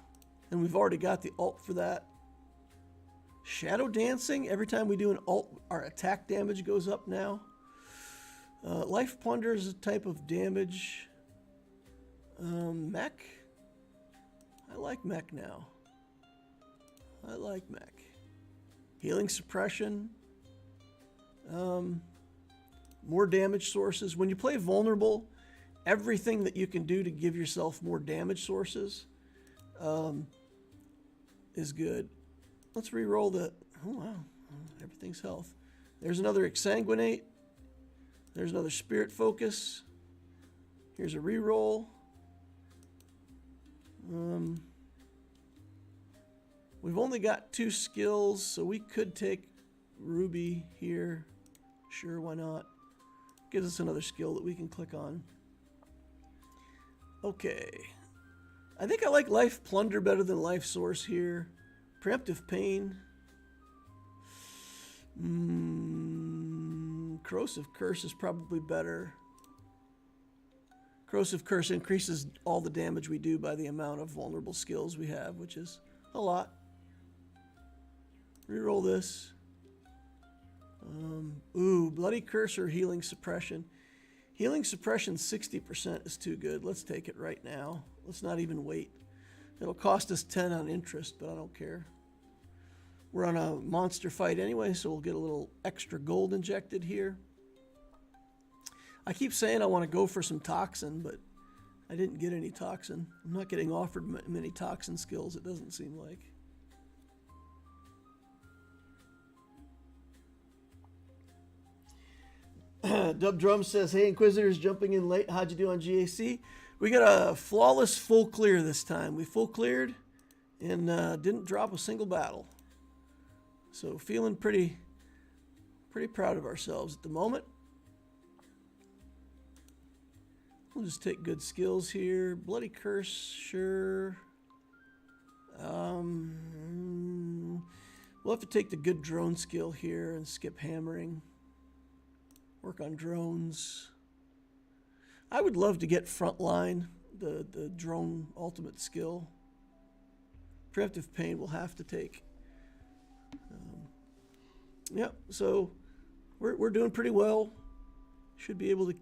Speaker 1: And we've already got the ult for that. Shadow dancing. Every time we do an ult, our attack damage goes up now. Life plunder is a type of damage. Mech. I like mech now. I like mech. Healing suppression. More damage sources. When you play vulnerable, everything that you can do to give yourself more damage sources is good. Let's re-roll the... Oh, wow. Everything's health. There's another Exsanguinate. There's another Spirit Focus. Here's a re-roll. We've only got 2 skills, so we could take Ruby here. Sure, why not? Gives us another skill that we can click on. Okay. I think I like Life Plunder better than Life Source here. Preemptive Pain. Corrosive Curse is probably better. Corrosive Curse increases all the damage we do by the amount of vulnerable skills we have, which is a lot. Reroll this. Bloody Curse or Healing Suppression. Healing Suppression 60% is too good. Let's take it right now. Let's not even wait. It'll cost us 10 on interest, but I don't care. We're on a monster fight anyway, so we'll get a little extra gold injected here. I keep saying I want to go for some toxin, but I didn't get any toxin. I'm not getting offered many toxin skills, it doesn't seem like. Dub Drum says, hey, Inquisitors, jumping in late. How'd you do on GAC? We got a flawless full clear this time. We full cleared and didn't drop a single battle. So feeling pretty proud of ourselves at the moment. We'll just take good skills here. Bloody Curse, sure. We'll have to take the good drone skill here and skip hammering. Work on drones. I would love to get frontline, the drone ultimate skill. Preemptive pain we'll have to take. Yeah, so we're doing pretty well. Should be able to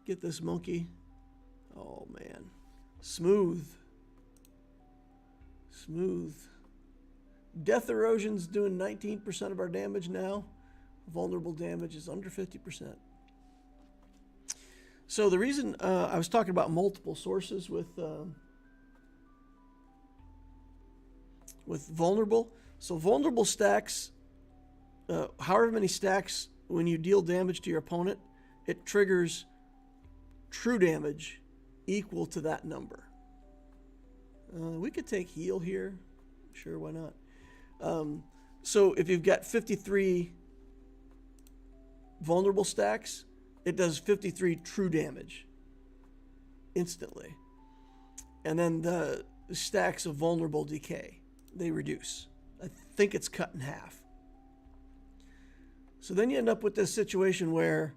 Speaker 1: get this monkey. Oh man, smooth. Death erosion's doing 19% of our damage now. Vulnerable damage is under 50%. So the reason I was talking about multiple sources with vulnerable. So vulnerable stacks, however many stacks when you deal damage to your opponent, it triggers true damage equal to that number. We could take heal here. Sure, why not? So if you've got 53 vulnerable stacks, it does 53 true damage instantly. And then the stacks of vulnerable decay, they reduce. I think it's cut in half. So then you end up with this situation where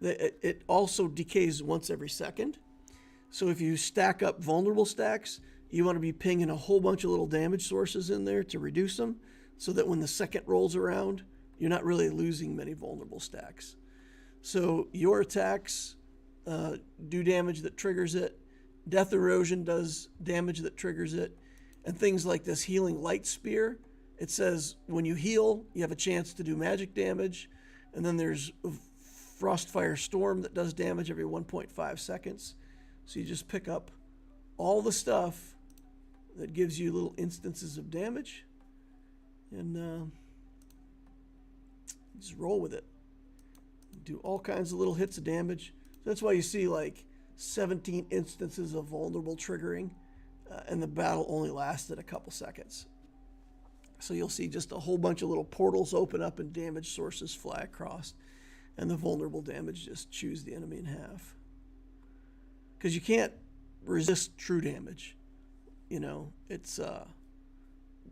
Speaker 1: it also decays once every second. So if you stack up vulnerable stacks, you want to be pinging a whole bunch of little damage sources in there to reduce them, so that when the second rolls around, you're not really losing many vulnerable stacks. So your attacks do damage that triggers it. Death erosion does damage that triggers it. And things like this healing light spear, it says when you heal, you have a chance to do magic damage. And then there's Frostfire Storm that does damage every 1.5 seconds. So you just pick up all the stuff that gives you little instances of damage and just roll with it. Do all kinds of little hits of damage. So that's why you see like 17 instances of vulnerable triggering, and the battle only lasted a couple seconds. So you'll see just a whole bunch of little portals open up and damage sources fly across, and the vulnerable damage just chews the enemy in half. Because you can't resist true damage. You know, it's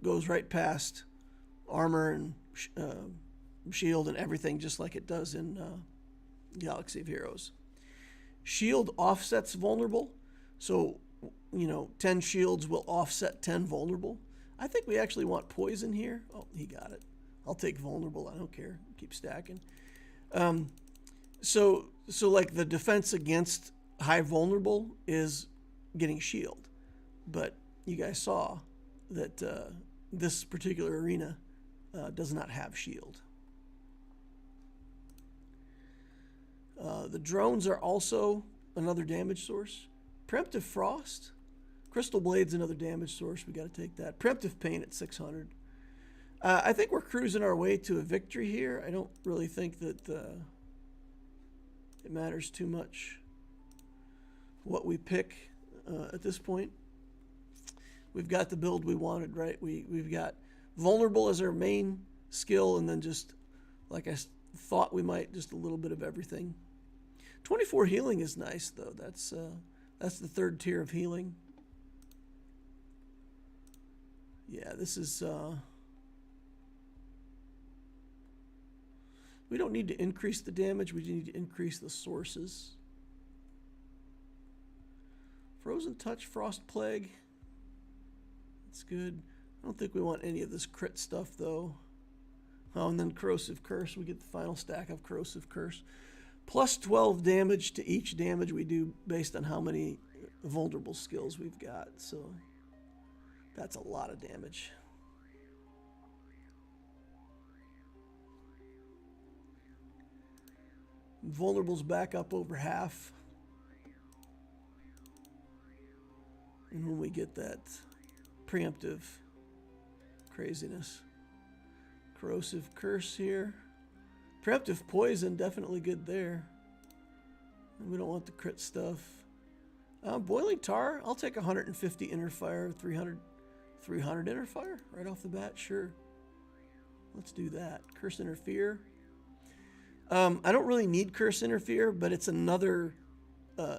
Speaker 1: goes right past armor and shield and everything, just like it does in Galaxy of Heroes. Shield offsets vulnerable, so 10 shields will offset 10 vulnerable. I think we actually want poison here. Oh, he got it. I'll take vulnerable. I don't care. Keep stacking. So like the defense against high vulnerable is getting shield, but you guys saw that this particular arena does not have shield. The drones are also another damage source. Preemptive Frost. Crystal Blade's another damage source. We got to take that. Preemptive Pain at 600. I think we're cruising our way to a victory here. I don't really think that it matters too much what we pick at this point. We've got the build we wanted, right? We've got vulnerable as our main skill, and then just like I thought we might, just a little bit of everything. 24 healing is nice though. That's the third tier of healing. Yeah, this is we don't need to increase the damage, we need to increase the sources. Frozen Touch, Frost Plague. That's good. I don't think we want any of this crit stuff though. Oh, and then Corrosive Curse. We get the final stack of Corrosive Curse. Plus 12 damage to each damage we do based on how many vulnerable skills we've got. So that's a lot of damage. Vulnerable's back up over half. And when we get that preemptive craziness. Corrosive Curse here. Preemptive poison, definitely good there. We don't want the crit stuff. Boiling tar, I'll take 150 inner fire, 300 inner fire right off the bat, sure. Let's do that. Curse interfere. I don't really need curse interfere, but it's another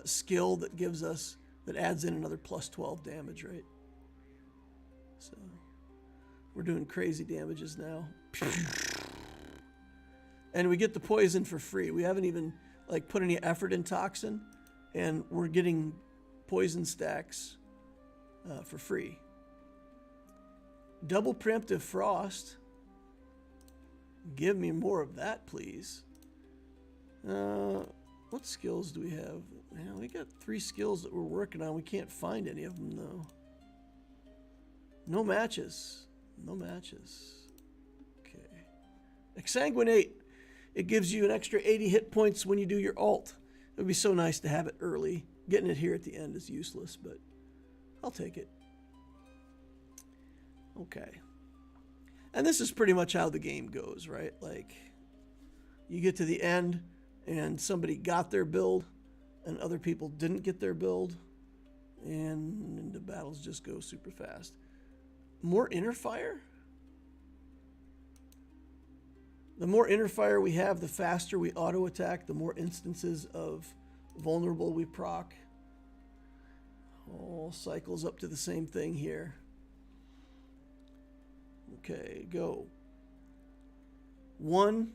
Speaker 1: skill that gives us, that adds in another plus 12 damage, right? So we're doing crazy damages now. And we get the poison for free. We haven't even like put any effort in toxin, and we're getting poison stacks for free. Double preemptive frost. Give me more of that, please. What skills do we have? Man, we got 3 skills that we're working on. We can't find any of them though. No matches. No matches. Okay. Exsanguinate. It gives you an extra 80 hit points when you do your ult. It would be so nice to have it early. Getting it here at the end is useless, but I'll take it. Okay. And this is pretty much how the game goes, right? Like, you get to the end, and somebody got their build, and other people didn't get their build, and the battles just go super fast. More inner fire? The more inner fire we have, the faster we auto attack, the more instances of vulnerable we proc. All cycles up to the same thing here. Okay, go. 1,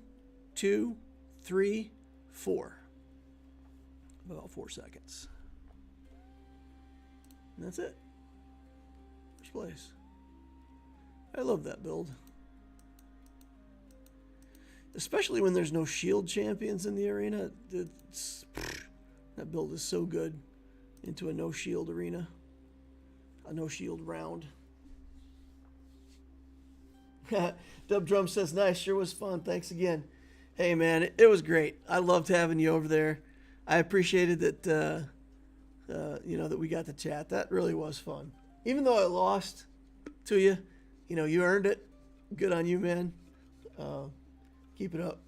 Speaker 1: 2, 3, 4. About 4 seconds. And that's it. First place. I love that build. Especially when there's no shield champions in the arena. That build is so good into a no shield arena. A no shield round. Dub Drum says, nice, sure was fun. Thanks again. Hey, man, it was great. I loved having you over there. I appreciated that, you know, that we got to chat. That really was fun. Even though I lost to you, you know, you earned it. Good on you, man. Keep it up.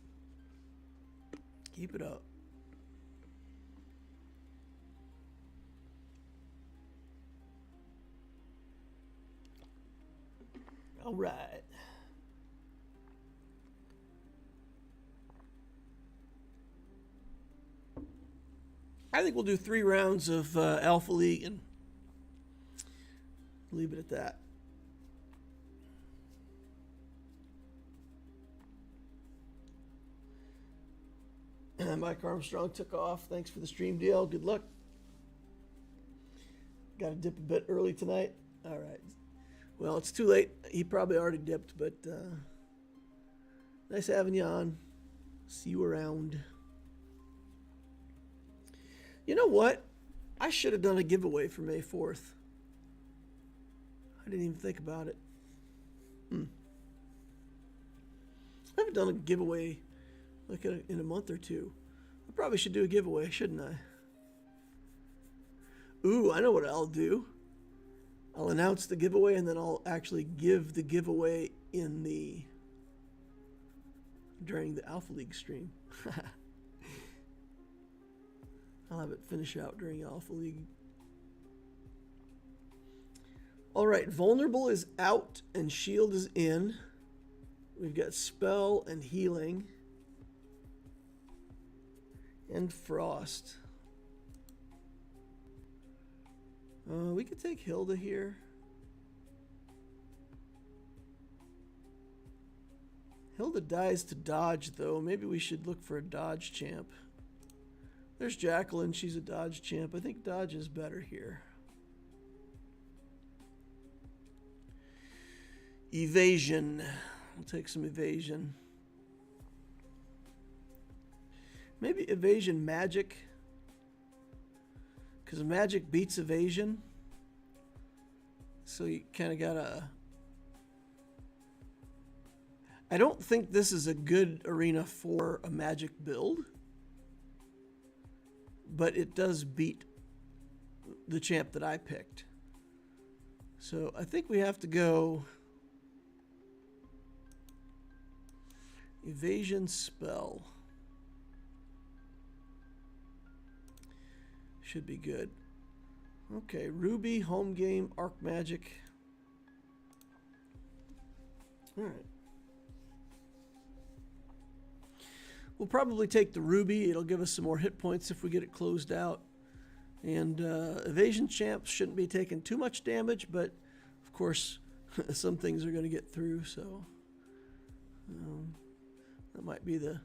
Speaker 1: Keep it up. All right. I think we'll do 3 rounds of Alpha League and leave it at that. Mike Armstrong took off. Thanks for the stream deal. Good luck. Got to dip a bit early tonight. All right. Well, it's too late. He probably already dipped, but nice having you on. See you around. You know what? I should have done a giveaway for May 4th. I didn't even think about it. I haven't done a giveaway like in a month or two. I probably should do a giveaway, shouldn't I? Ooh, I know what I'll do. I'll announce the giveaway and then I'll actually give the giveaway during the Alpha League stream. I'll have it finish out during Alpha League. All right, Vulnerable is out and Shield is in. We've got Spell and Healing. And Frost. We could take Hilda here. Hilda dies to dodge, though. Maybe we should look for a dodge champ. There's Jacqueline. She's a dodge champ. I think dodge is better here. Evasion. We'll take some evasion. Maybe evasion magic. Because magic beats evasion. So you kind of gotta... I don't think this is a good arena for a magic build. But it does beat the champ that I picked. So I think we have to go Evasion spell. Should be good. Okay, Ruby, home game, Arc Magic. Alright. We'll probably take the Ruby. It'll give us some more hit points if we get it closed out. And Evasion Champs shouldn't be taking too much damage, but of course some things are going to get through, so that might be the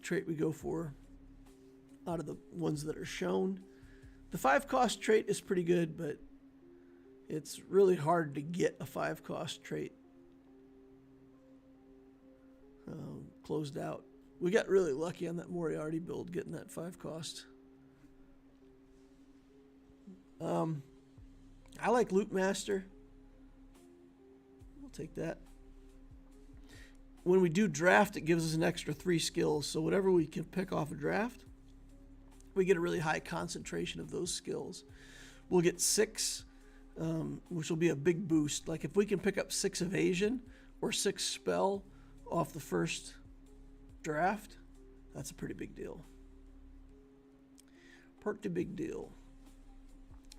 Speaker 1: trait we go for out of the ones that are shown. The 5-cost trait is pretty good, but it's really hard to get a 5-cost trait closed out. We got really lucky on that Moriarty build getting that 5-cost. I like Loot Master. We'll take that. When we do draft, it gives us an extra 3 skills. So whatever we can pick off a draft, we get a really high concentration of those skills. We'll get 6, which will be a big boost. Like if we can pick up 6 evasion or 6 spell off the first draft, that's a pretty big deal. Pretty big deal.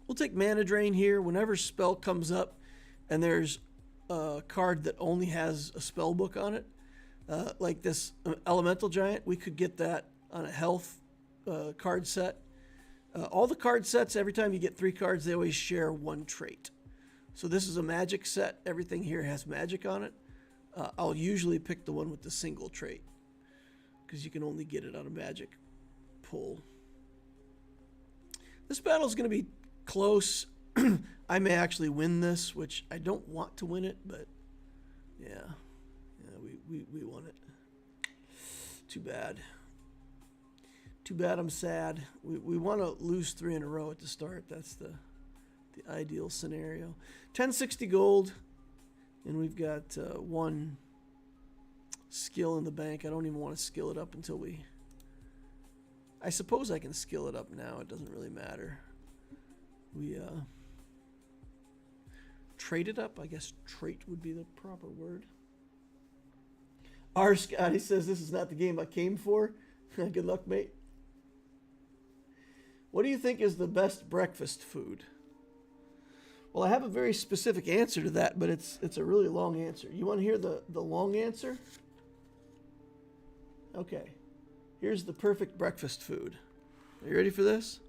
Speaker 1: We'll take Mana Drain here. Whenever spell comes up and there's a card that only has a spell book on it, like this Elemental Giant, we could get that on a health card set. All the card sets, every time you get 3 cards, they always share 1 trait. So this is a magic set. Everything here has magic on it. I'll usually pick the one with the single trait because you can only get it on a magic pull. This battle is going to be close. I may actually win this, which I don't want to win it, but yeah, we won it. Too bad. Too bad. I'm sad. We want to lose 3 in a row at the start. That's the ideal scenario. 1060 gold, and we've got 1 skill in the bank. I don't even want to skill it up until we... I suppose I can skill it up now. It doesn't really matter. We trade it up. I guess trait would be the proper word. R. Scotty says this is not the game I came for. Good luck, mate. What do you think is the best breakfast food? Well, I have a very specific answer to that, but it's a really long answer. You want to hear the long answer? Okay. Here's the perfect breakfast food. Are you ready for this?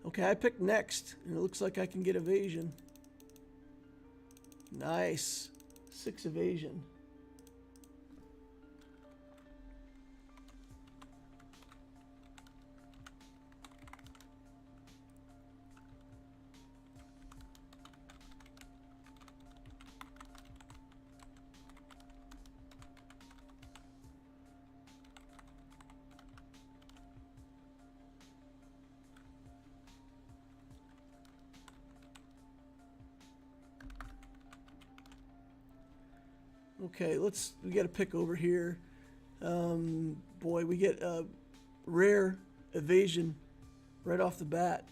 Speaker 1: Okay, I picked next, and it looks like I can get evasion. Nice. 6 evasion. Okay, we got to pick over here. Boy, we get a rare evasion right off the bat.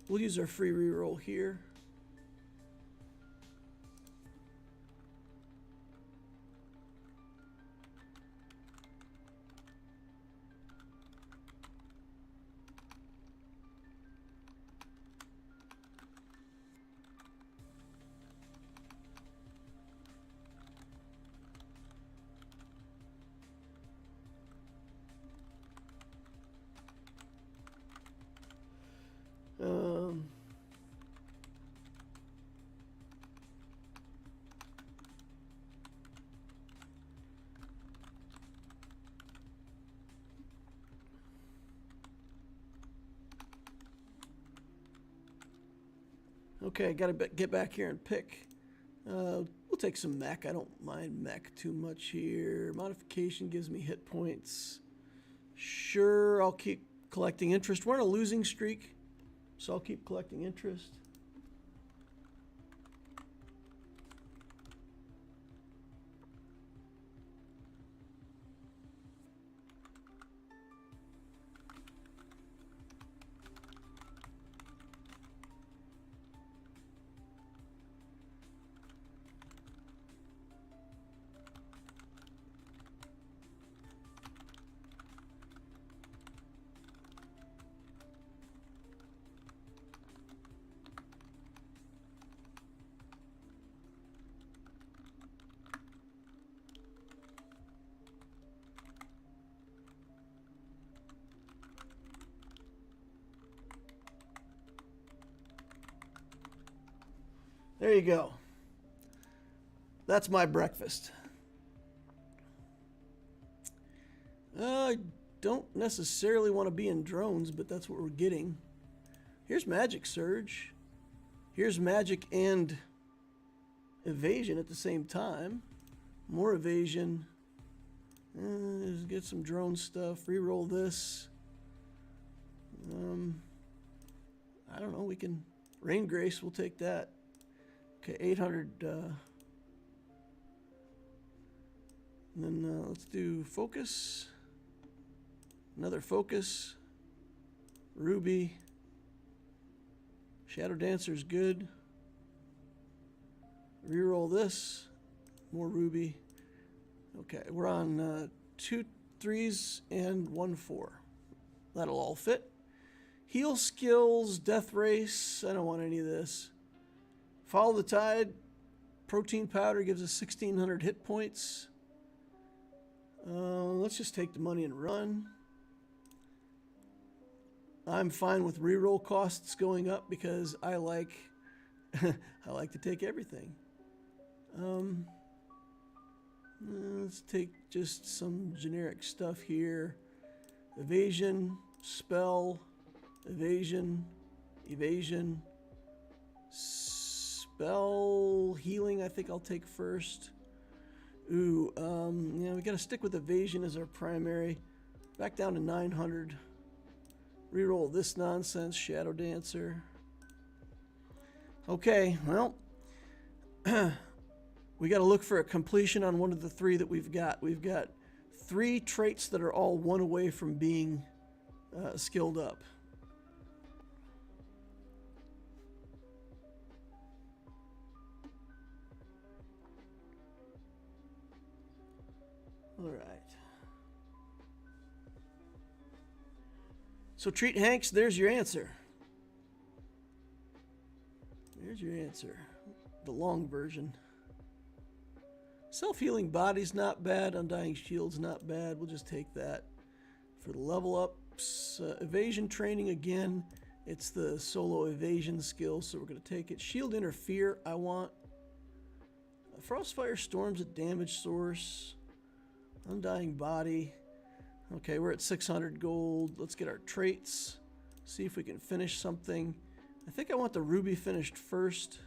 Speaker 1: We'll use our free reroll here. Okay, got to get back here and pick. We'll take some mech. I don't mind mech too much here. Modification gives me hit points. Sure, I'll keep collecting interest. We're on a losing streak, so I'll keep collecting interest. There you go. That's my breakfast. I don't necessarily want to be in drones, but that's what we're getting. Here's Magic Surge. Here's Magic and Evasion at the same time. More Evasion. Let's get some drone stuff. Reroll this. I don't know. We can... Rain Grace, we'll take that. Okay, 800... and then let's do Focus. Another Focus. Ruby. Shadow Dancer's good. Reroll this. More Ruby. Okay, we're on 2 3s and 1 4. That'll all fit. Heal Skills, Death Race. I don't want any of this. Follow the Tide. Protein Powder gives us 1,600 hit points. Let's just take the money and run. I'm fine with reroll costs going up because I like I like to take everything. Let's take just some generic stuff here. Evasion, Spell, Evasion, Evasion, Spell, Healing I think I'll take first. Ooh, yeah, we gotta stick with Evasion as our primary. Back down to 900. Reroll this nonsense, Shadow Dancer. Okay, well, we got to look for a completion on one of the 3 that we've got. We've got 3 traits that are all 1 away from being skilled up. All right. So Treat Hanks, there's your answer. There's your answer. The long version. Self-Healing Body's not bad. Undying Shield's not bad. We'll just take that. For the level ups, Evasion Training again. It's the solo evasion skill, so we're going to take it. Shield Interfere, I want. Frostfire Storm's a damage source. Undying Body. Okay, we're at 600 gold. Let's get our traits. See if we can finish something. I think I want the Ruby finished first.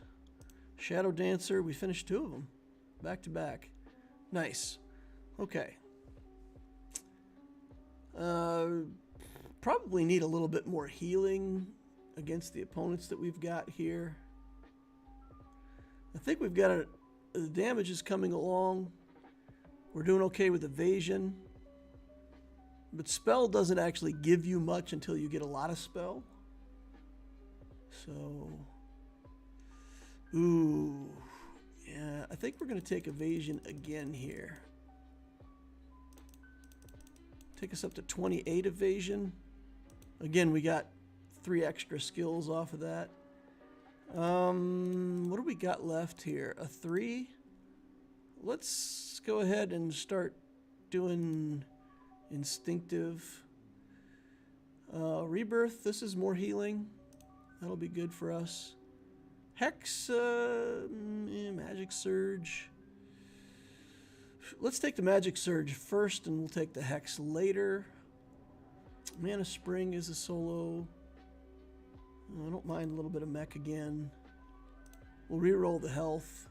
Speaker 1: Shadow Dancer, we finished 2 of them. Back to back. Nice. Okay. Probably need a little bit more healing against the opponents that we've got here. I think we've got the damage is coming along. We're doing okay with Evasion. But Spell doesn't actually give you much until you get a lot of Spell. So, ooh, yeah, I think we're going to take Evasion again here. Take us up to 28 Evasion. Again, we got 3 extra skills off of that. What do we got left here? A 3? Let's go ahead and start doing Instinctive. Rebirth, this is more healing. That'll be good for us. Hex, Magic Surge. Let's take the Magic Surge first and we'll take the Hex later. Mana Spring is a solo. I don't mind a little bit of mech again. We'll reroll the health.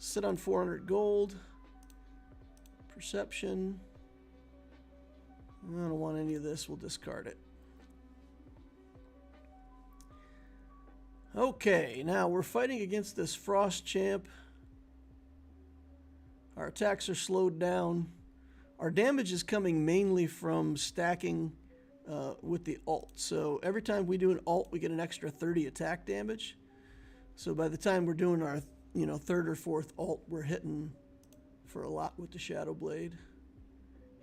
Speaker 1: Sit on 400 gold. Perception. I don't want any of this. We'll discard it. Okay, now we're fighting against this Frost Champ. Our attacks are slowed down. Our damage is coming mainly from stacking with the ult. So every time we do an ult, we get an extra 30 attack damage. So by the time we're doing our, third or fourth ult, we're hitting for a lot with the Shadow Blade.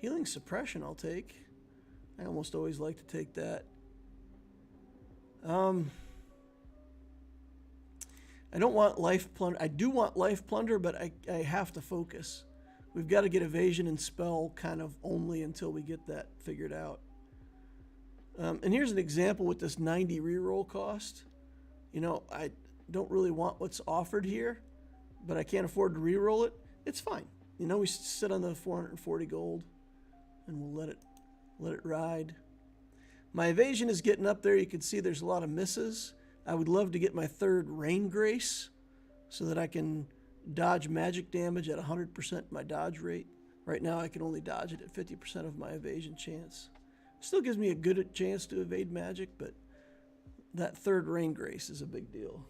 Speaker 1: Healing Suppression I'll take. I almost always like to take that. I don't want Life Plunder. I do want Life Plunder, but I have to focus. We've got to get Evasion and Spell kind of only until we get that figured out. And here's an example with this 90 reroll cost. don't really want what's offered here, but I can't afford to re-roll it, it's fine. You know, we sit on the 440 gold, and we'll let it ride. My evasion is getting up there. You can see there's a lot of misses. I would love to get my third Rain Grace so that I can dodge magic damage at 100% my dodge rate. Right now I can only dodge it at 50% of my evasion chance. Still gives me a good chance to evade magic, but that third Rain Grace is a big deal.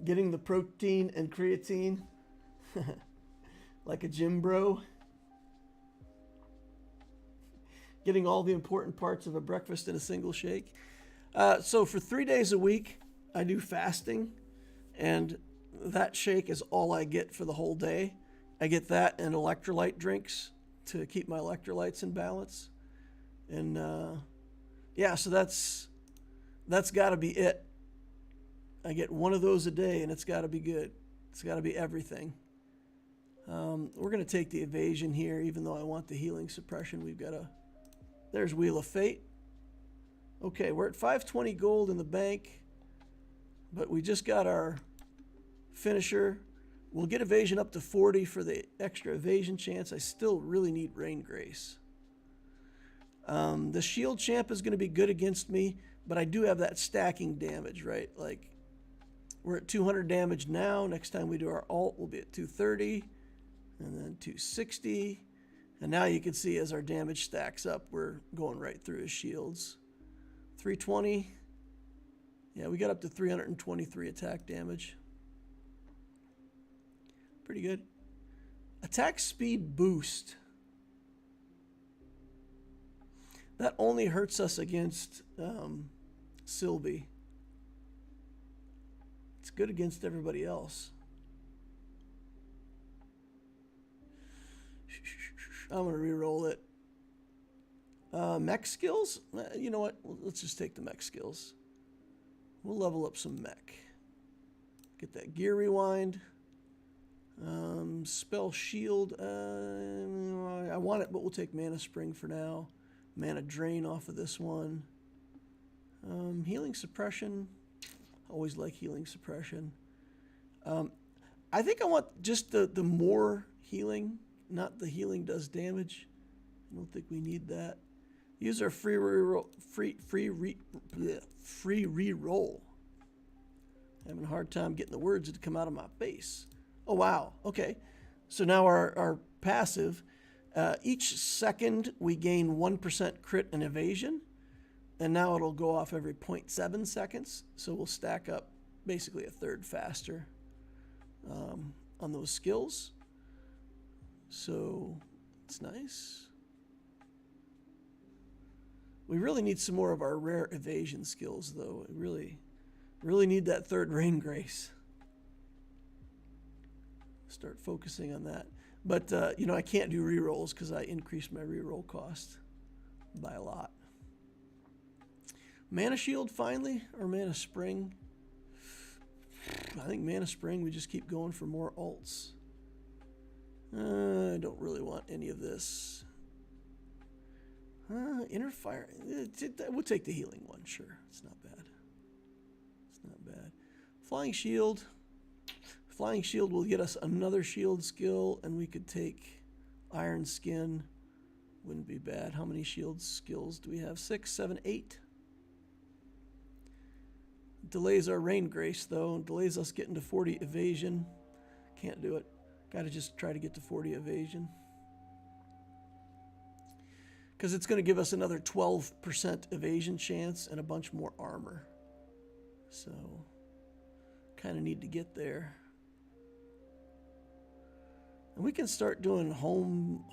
Speaker 1: Getting the protein and creatine like a gym bro. Getting all the important parts of a breakfast in a single shake. So for 3 days a week, I do fasting, and that shake is all I get for the whole day. I get that and electrolyte drinks to keep my electrolytes in balance. And yeah, so that's got to be it. I get one of those a day, and it's got to be good. It's got to be everything. We're going to take the evasion here, even though I want the healing suppression. We've got to... There's Wheel of Fate. Okay, we're at 520 gold in the bank, but we just got our finisher. We'll get evasion up to 40 for the extra evasion chance. I still really need Rain Grace. The shield champ is going to be good against me, but I do have that stacking damage, right? Like, we're at 200 damage now. Next time we do our ult, we'll be at 230, and then 260. And now you can see as our damage stacks up, we're going right through his shields. 320. Yeah, we got up to 323 attack damage. Pretty good. Attack speed boost. That only hurts us against Sylvie. It's good against everybody else. I'm going to re-roll it. Mech skills? You know what? Let's just take the mech skills. We'll level up some mech. Get that gear rewind. Spell shield. I want it, but we'll take mana spring for now. Mana drain off of this one. Healing suppression. Always like healing suppression. I think I want just the more healing. Not the healing does damage. I don't think we need that. Use our free reroll. Having a hard time getting the words to come out of my face. Oh, wow. Okay. So now our passive, each second we gain 1% crit and evasion. And now it'll go off every 0.7 seconds. So we'll stack up basically a third faster on those skills. So it's nice. We really need some more of our rare evasion skills, though. We really need that third Rain Grace. Start focusing on that. But, you know, I can't do rerolls because I increased my reroll cost by a lot. Mana Shield, finally, or Mana Spring? I think Mana Spring, we just keep going for more ults. I don't really want any of this. Inner Fire. We'll take the healing one, sure. It's not bad. It's not bad. Flying Shield. Flying Shield will get us another shield skill, and we could take Iron Skin. Wouldn't be bad. How many shield skills do we have? 6, 7, 8. Delays our Rain Grace, though. Delays us getting to 40 evasion. Can't do it. Got to just try to get to 40 evasion. Because it's going to give us another 12% evasion chance and a bunch more armor. So, kind of need to get there. And we can start doing home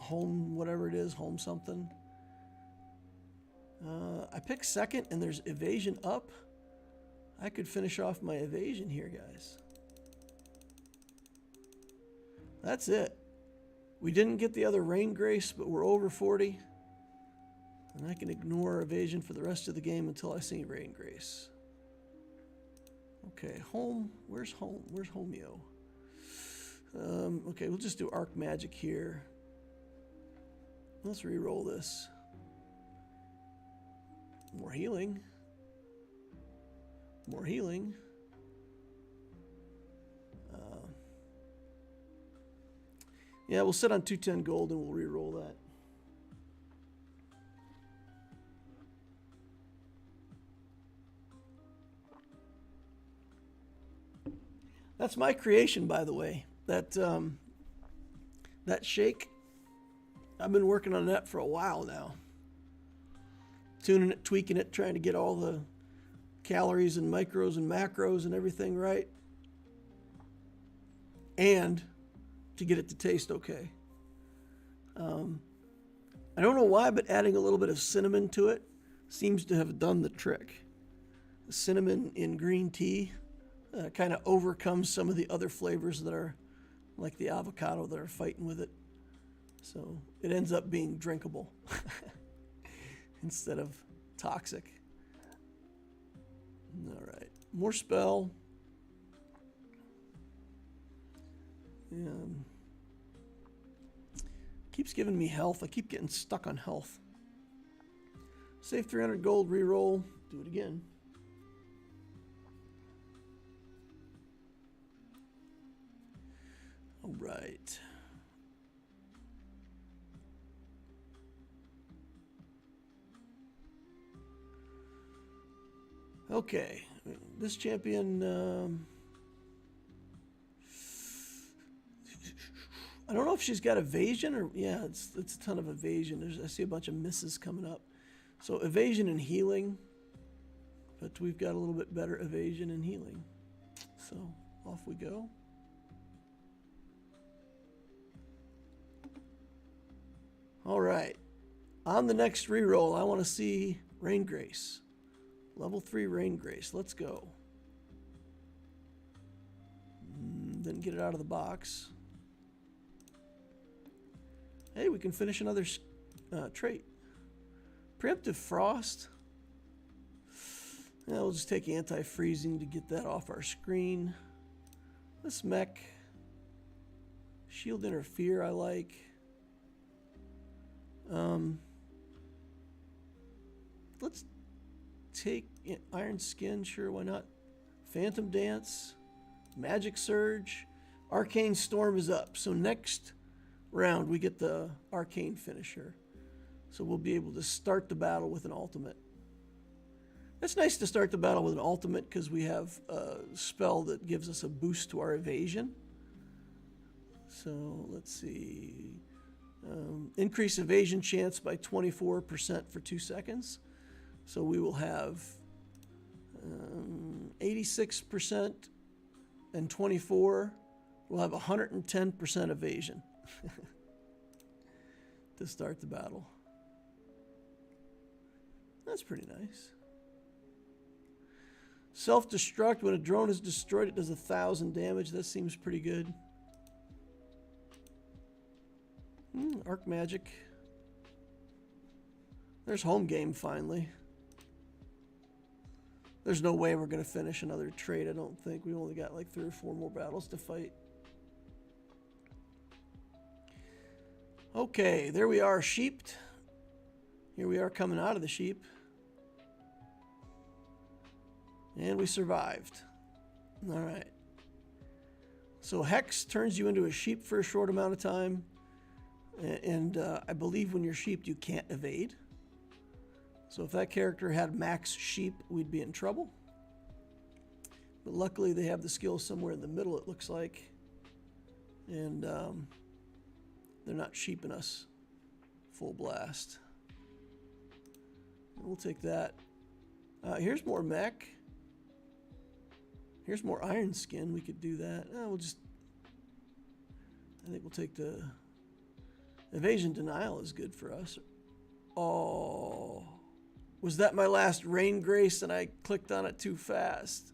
Speaker 1: whatever it is, home something. I picked second and there's evasion up. I could finish off my evasion here, guys. That's it. We didn't get the other Rain Grace, but we're over 40. And I can ignore evasion for the rest of the game until I see Rain Grace. Okay, home. Where's home? Where's Homeo? Okay, we'll just do Arc Magic here. Let's re-roll this. More healing. More healing. Yeah, we'll sit on 210 gold and we'll re-roll that. That's my creation, by the way. That shake, I've been working on that for a while now. Tuning it, tweaking it, trying to get all the calories and micros and macros and everything right. And to get it to taste okay. I don't know why, but adding a little bit of cinnamon to it seems to have done the trick. The cinnamon in green tea kind of overcomes some of the other flavors that are like the avocado that are fighting with it. So it ends up being drinkable instead of toxic. All right, more spell. Keeps giving me health. I keep getting stuck on health. Save 300 gold, reroll. Do it again. All right. Okay, this champion. I don't know if she's got evasion or yeah, it's a ton of evasion. I see a bunch of misses coming up. So evasion and healing, but we've got a little bit better evasion and healing. So off we go. All right, on the next reroll, I want to see Rain Grace. Level 3 Rain Grace. Let's go. Didn't get it out of the box. Hey, we can finish another trait. Preemptive Frost. Yeah, we'll just take anti-freezing to get that off our screen. This mech. Shield Interfere I like. Let's take Iron Skin, sure, why not? Phantom Dance, Magic Surge, Arcane Storm is up. So next round we get the Arcane Finisher. So we'll be able to start the battle with an ultimate. It's nice to start the battle with an ultimate because we have a spell that gives us a boost to our evasion. So let's see. Increase evasion chance by 24% for 2 seconds. So we will have 86% and 24. We'll have 110% evasion to start the battle. That's pretty nice. Self-destruct. When a drone is destroyed, it does 1,000 damage. That seems pretty good. Arc Magic. There's home game finally. There's no way we're going to finish another trade, I don't think. We only got like 3 or 4 more battles to fight. Okay, there we are, sheeped. Here we are coming out of the sheep. And we survived. All right. So Hex turns you into a sheep for a short amount of time. And I believe when you're sheeped, you can't evade. So if that character had max sheep, we'd be in trouble. But luckily they have the skill somewhere in the middle, it looks like. And they're not sheeping us full blast. We'll take that. Here's more mech. Here's more Iron Skin. We could do that. I think we'll take the Evasion Denial is good for us. Oh, was that my last Rain Grace and I clicked on it too fast?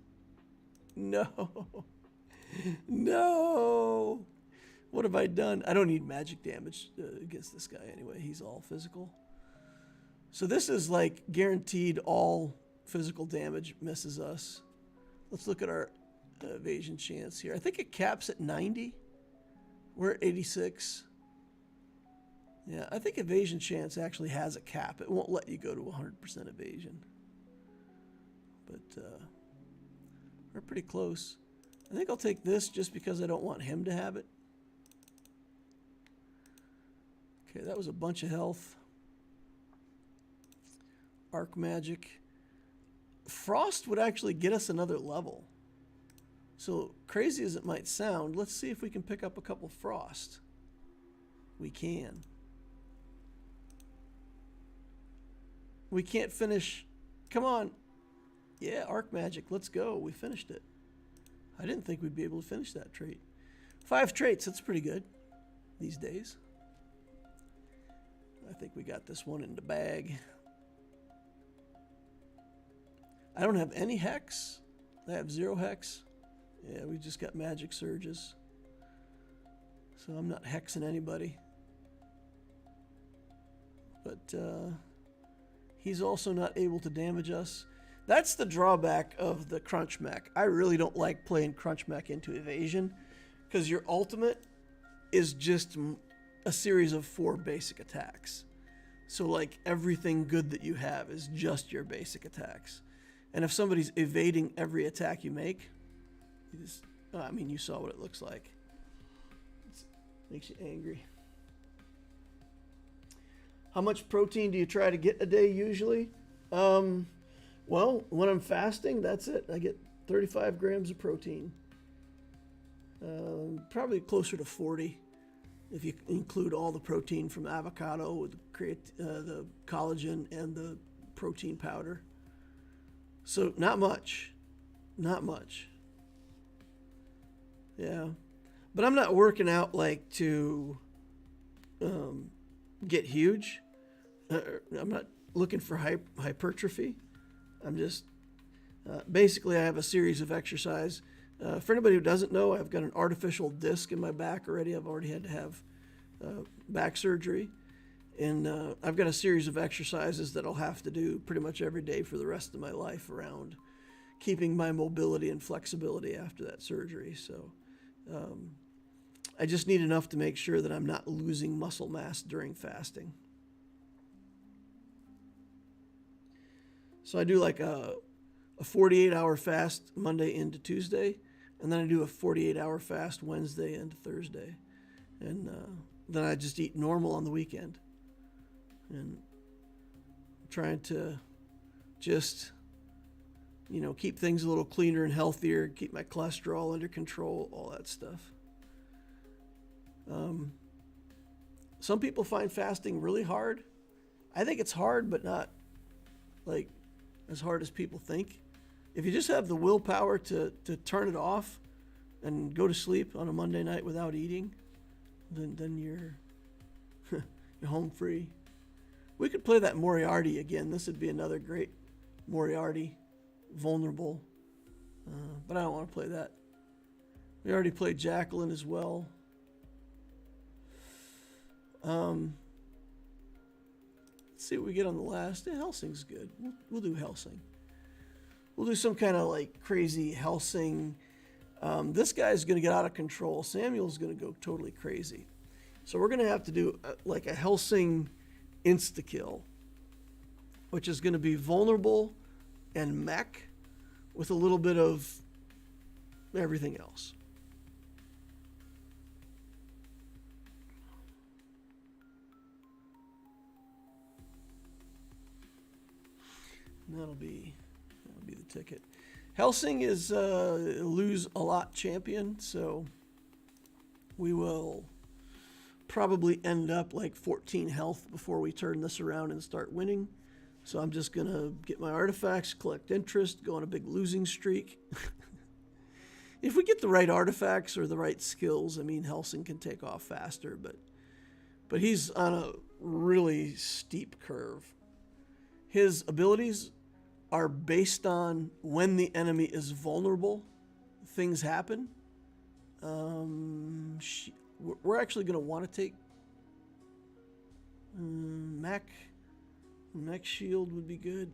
Speaker 1: No. No. What have I done? I don't need magic damage against this guy anyway. He's all physical. So this is like guaranteed all physical damage misses us. Let's look at our evasion chance here. I think it caps at 90. We're at 86. Yeah, I think evasion chance actually has a cap. It won't let you go to 100% evasion. But we're pretty close. I think I'll take this just because I don't want him to have it. Okay, that was a bunch of health. Arc magic. Frost would actually get us another level. So crazy as it might sound, let's see if we can pick up a couple frost. We can. We can't finish. Come on. Yeah, arc magic. Let's go. We finished it. I didn't think we'd be able to finish that trait. 5 traits. That's pretty good these days. I think we got this one in the bag. I don't have any hex. I have 0 hex. Yeah, we just got magic surges. So I'm not hexing anybody. But he's also not able to damage us. That's the drawback of the crunch mech. I really don't like playing crunch mech into evasion because your ultimate is just a series of 4 basic attacks. So like everything good that you have is just your basic attacks. And if somebody's evading every attack you make, you just, I mean, you saw what it looks like. It makes you angry. How much protein do you try to get a day usually? Well, when I'm fasting, that's it. I get 35 grams of protein. Probably closer to 40 if you include all the protein from avocado with the collagen and the protein powder. So not much. Not much. Yeah. But I'm not working out like to get huge. I'm not looking for hypertrophy. I'm just basically I have a series of exercise. For anybody who doesn't know, I've got an artificial disc in my back already. I've already had to have back surgery. And I've got a series of exercises that I'll have to do pretty much every day for the rest of my life around keeping my mobility and flexibility after that surgery. So I just need enough to make sure that I'm not losing muscle mass during fasting. So I do like a 48-hour fast Monday into Tuesday, and then I do a 48-hour fast Wednesday into Thursday. And then I just eat normal on the weekend. And I'm trying to just, you know, keep things a little cleaner and healthier, keep my cholesterol under control, all that stuff. Some people find fasting really hard. I think it's hard, but not like as hard as people think. If you just have the willpower to turn it off and go to sleep on a Monday night without eating, then you're you're home free. We could play that Moriarty again. This would be another great Moriarty, vulnerable. But I don't want to play that. We already played Jacqueline as well. Let's see what we get on the last. Yeah, Helsing's good. We'll do Helsing. We'll do some kind of like crazy Helsing. This guy's going to get out of control. Samuel's going to go totally crazy. So we're going to have to do like a Helsing insta-kill, which is going to be vulnerable and mech with a little bit of everything else. And that'll be the ticket. Helsing is lose a lot champion, so we will probably end up like 14 health before we turn this around and start winning. So I'm just going to get my artifacts, collect interest, go on a big losing streak. If we get the right artifacts or the right skills, I mean, Helsing can take off faster, but he's on a really steep curve. His abilities are based on when the enemy is vulnerable, things happen. We're actually going to want to take mech shield would be good.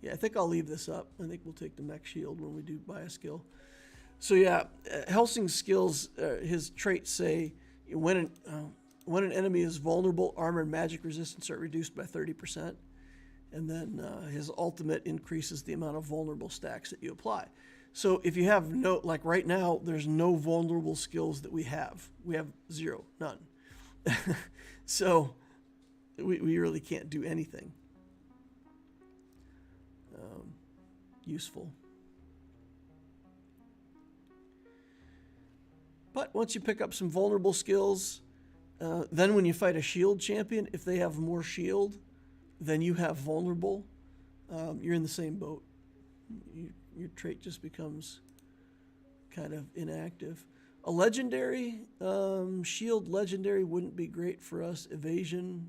Speaker 1: Yeah, I think I'll leave this up. I think we'll take the mech shield when we do buy a skill. So yeah, Helsing's skills, his traits say when an enemy is vulnerable, armor and magic resistance are reduced by 30%. And then his ultimate increases the amount of vulnerable stacks that you apply. So if you have no, like right now, there's no vulnerable skills that we have. We have zero, none. So we really can't do anything useful. But once you pick up some vulnerable skills, then when you fight a shield champion, if they have more shield than you have vulnerable, you're in the same boat. Your trait just becomes kind of inactive. A legendary, shield legendary wouldn't be great for us. Evasion,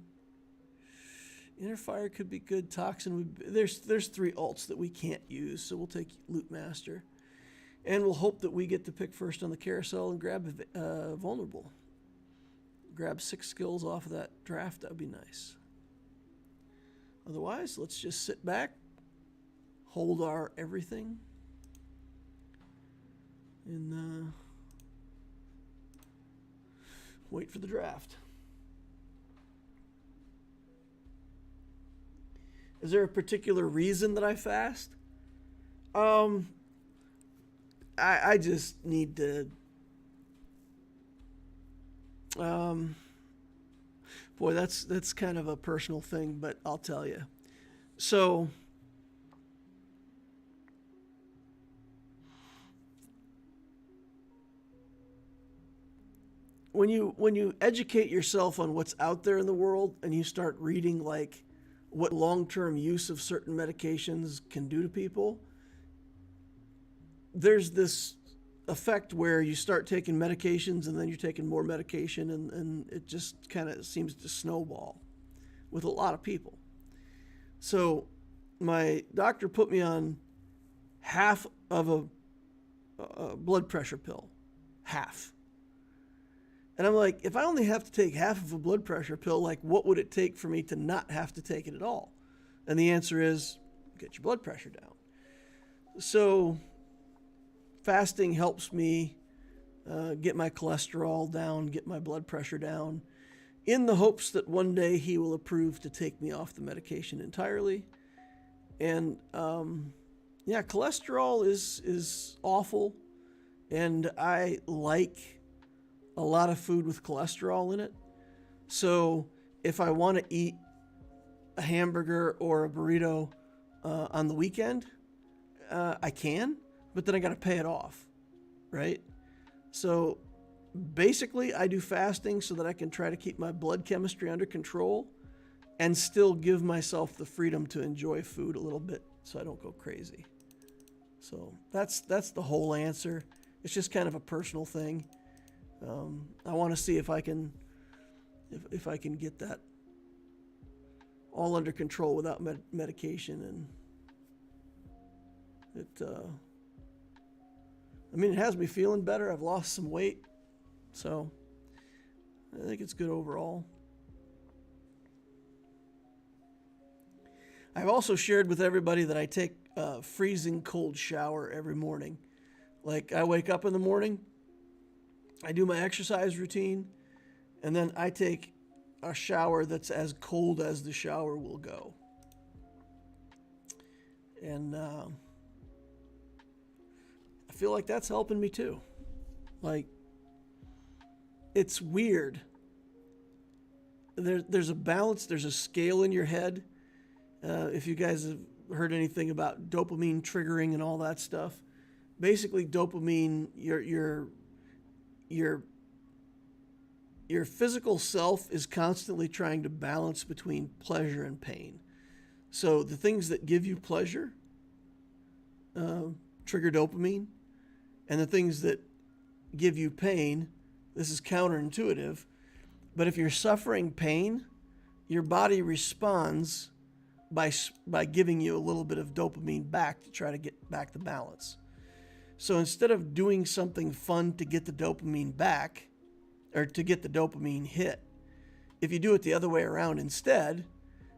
Speaker 1: inner fire could be good. Toxin would be, there's 3 alts that we can't use, so we'll take Loot Master. And we'll hope that we get to pick first on the carousel and grab vulnerable. Grab 6 skills off of that draft, that would be nice. Otherwise, let's just sit back, hold our everything, and wait for the draft. Is there a particular reason that I fast? I just need to, boy, that's kind of a personal thing, but I'll tell you. So when you educate yourself on what's out there in the world and you start reading like what long-term use of certain medications can do to people, there's this effect where you start taking medications and then you're taking more medication and it just kind of seems to snowball with a lot of people. So my doctor put me on half of a blood pressure pill. Half. And I'm like, if I only have to take half of a blood pressure pill, like what would it take for me to not have to take it at all? And the answer is get your blood pressure down. So fasting helps me get my cholesterol down, get my blood pressure down, in the hopes that one day he will approve to take me off the medication entirely. And yeah, cholesterol is awful, and I like a lot of food with cholesterol in it. So if I want to eat a hamburger or a burrito on the weekend, I can, but then I got to pay it off, right? So basically I do fasting so that I can try to keep my blood chemistry under control and still give myself the freedom to enjoy food a little bit so I don't go crazy. So that's the whole answer. It's just kind of a personal thing. I want to see if I can get that all under control without medication, and it has me feeling better. I've lost some weight, so I think it's good overall. I've also shared with everybody that I take a freezing cold shower every morning. Like I wake up in the morning, I do my exercise routine, and then I take a shower that's as cold as the shower will go. And I feel like that's helping me too. Like, it's weird. There's a balance, there's a scale in your head. If you guys have heard anything about dopamine triggering and all that stuff, basically dopamine, your physical self is constantly trying to balance between pleasure and pain. So the things that give you pleasure trigger dopamine, and the things that give you pain, this is counterintuitive, but if you're suffering pain, your body responds by giving you a little bit of dopamine back to try to get back the balance. So instead of doing something fun to get the dopamine back, or to get the dopamine hit, if you do it the other way around instead,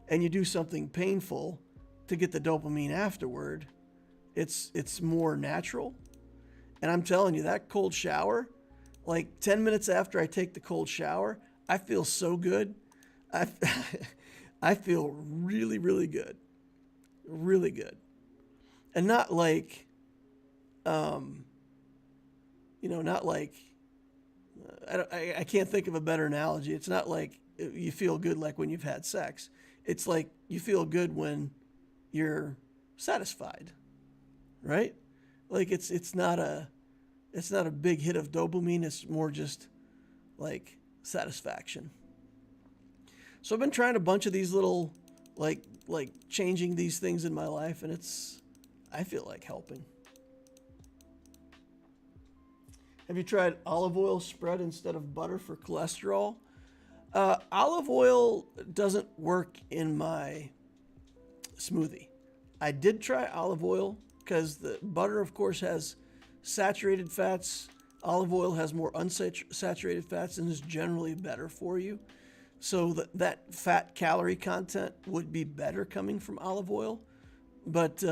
Speaker 1: and you do something painful to get the dopamine afterward, it's more natural. And I'm telling you, that cold shower, like 10 minutes after I take the cold shower, I feel so good. I, I feel really, really good. Really good. And not like, not like, I can't think of a better analogy. It's not like you feel good like when you've had sex. It's like you feel good when you're satisfied, right? Like it's not a big hit of dopamine. It's more just like satisfaction. So I've been trying a bunch of these little like changing these things in my life, and I feel like helping. Have you tried olive oil spread instead of butter for cholesterol? Olive oil doesn't work in my smoothie. I did try olive oil because the butter, of course, has saturated fats. Olive oil has more unsaturated fats and is generally better for you. So that fat calorie content would be better coming from olive oil, but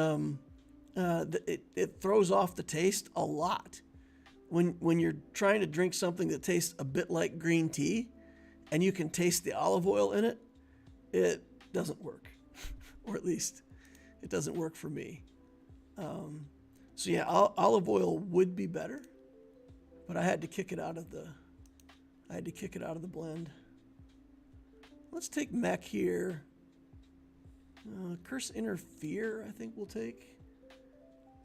Speaker 1: it throws off the taste a lot. When you're trying to drink something that tastes a bit like green tea and you can taste the olive oil in it, it doesn't work. Or at least it doesn't work for me. So yeah, olive oil would be better, but I had to kick it out of the blend. Let's take mech here. Curse Interfere, I think we'll take.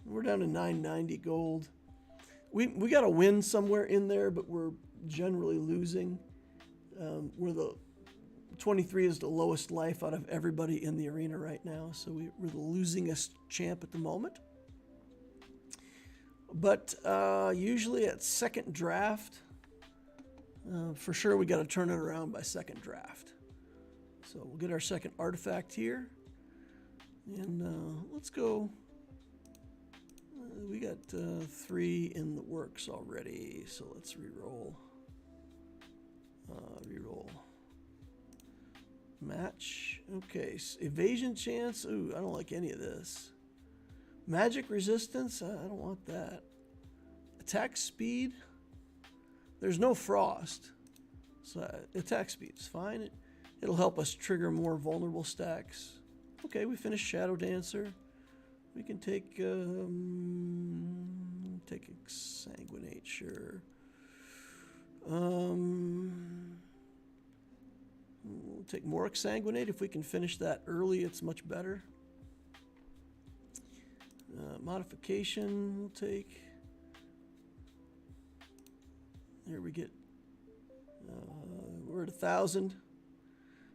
Speaker 1: We're down to 990 gold. We got a win somewhere in there, but we're generally losing. We're the 23 is the lowest life out of everybody in the arena right now, so we're the losingest champ at the moment. But usually at second draft, for sure we got to turn it around by second draft. So we'll get our second artifact here, and let's go. We got 3 in the works already, so let's reroll. Reroll. Match. Okay, so evasion chance. Ooh, I don't like any of this. Magic resistance. I don't want that. Attack speed. There's no frost, so attack speed is fine. It'll help us trigger more vulnerable stacks. Okay, we finished Shadow Dancer. We can take Exsanguinate, sure. We'll take more Exsanguinate. If we can finish that early, it's much better. Modification we'll take. Here we get, we're at 1,000.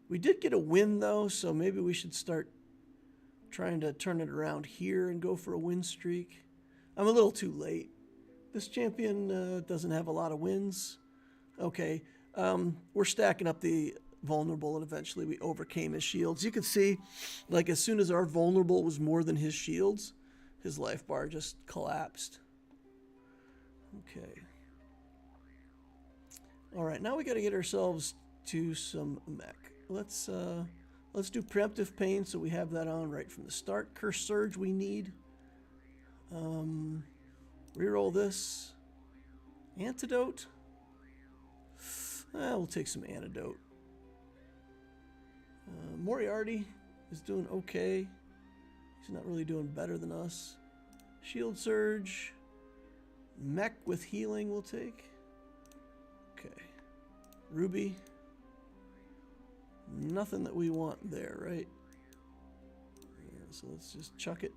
Speaker 1: We did get a win though, so maybe we should start trying to turn it around here and go for a win streak. I'm a little too late. This champion doesn't have a lot of wins. Okay, we're stacking up the vulnerable, and eventually we overcame his shields. You can see, like, as soon as our vulnerable was more than his shields, his life bar just collapsed. Okay. All right, now we got to get ourselves to some mech. Let's do preemptive pain, so we have that on right from the start. Curse Surge we need. Reroll this. Antidote. We'll take some antidote. Moriarty is doing okay. He's not really doing better than us. Shield Surge. Mech with healing we'll take. Okay. Ruby. Nothing that we want there, right? Yeah, so let's just chuck it.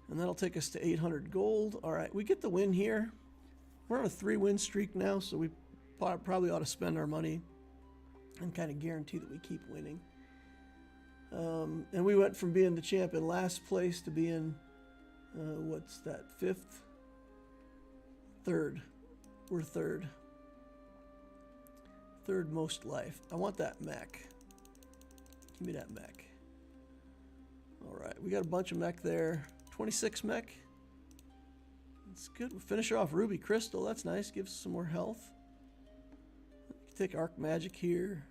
Speaker 1: And that'll take us to 800 gold. All right, we get the win here. We're on a 3-win streak now, so we probably ought to spend our money and kind of guarantee that we keep winning. And we went from being the champ in last place to being, what's that, 5th? 3rd. We're 3rd. 3rd most life. I want that mech. Give me that mech. All right, we got a bunch of mech there. 26 mech. That's good. We'll finish her off Ruby Crystal. That's nice. Gives us some more health. Take Arc Magic here.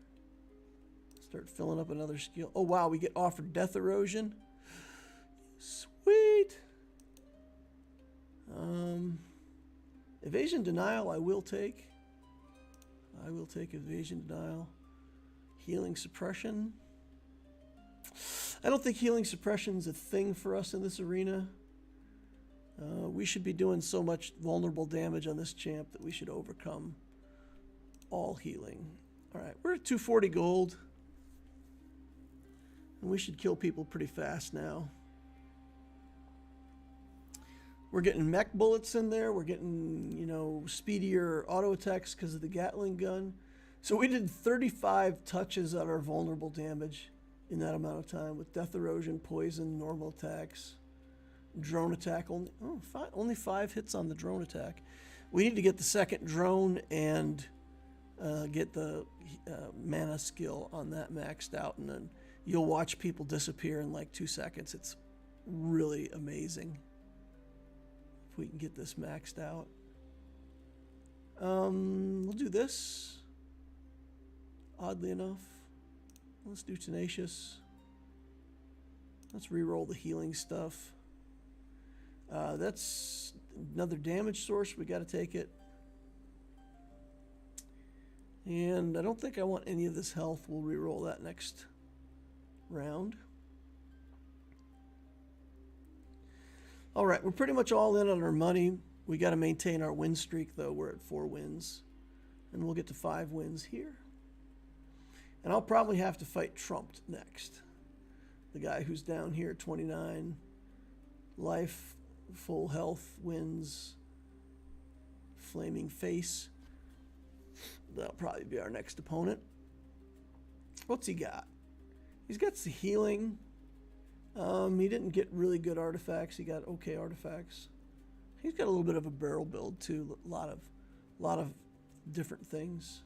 Speaker 1: Start filling up another skill. Oh, wow. We get offered Death Erosion. Sweet. Evasion denial I will take. I will take evasion denial. Healing suppression. I don't think healing suppression is a thing for us in this arena. We should be doing so much vulnerable damage on this champ that we should overcome all healing. All right, we're at 240 gold. And we should kill people pretty fast now. We're getting mech bullets in there. We're getting, you know, speedier auto attacks because of the Gatling gun. So we did 35 touches on our vulnerable damage in that amount of time with death erosion, poison, normal attacks, drone attack. Only 5 hits on the drone attack. We need to get the second drone and get the mana skill on that maxed out, and then you'll watch people disappear in like 2 seconds. It's really amazing if we can get this maxed out. We'll do this. Oddly enough, let's do Tenacious. Let's re-roll the healing stuff. That's another damage source. We got to take it. And I don't think I want any of this health. We'll re-roll that next round. All right, we're pretty much all in on our money. We got to maintain our win streak, though. We're at 4 wins. And we'll get to 5 wins here. And I'll probably have to fight Trumped next. The guy who's down here, 29 life, full health, wins, flaming face. That'll probably be our next opponent. What's he got? He's got some healing. He didn't get really good artifacts. He got okay artifacts. He's got a little bit of a barrel build too. A lot of different things.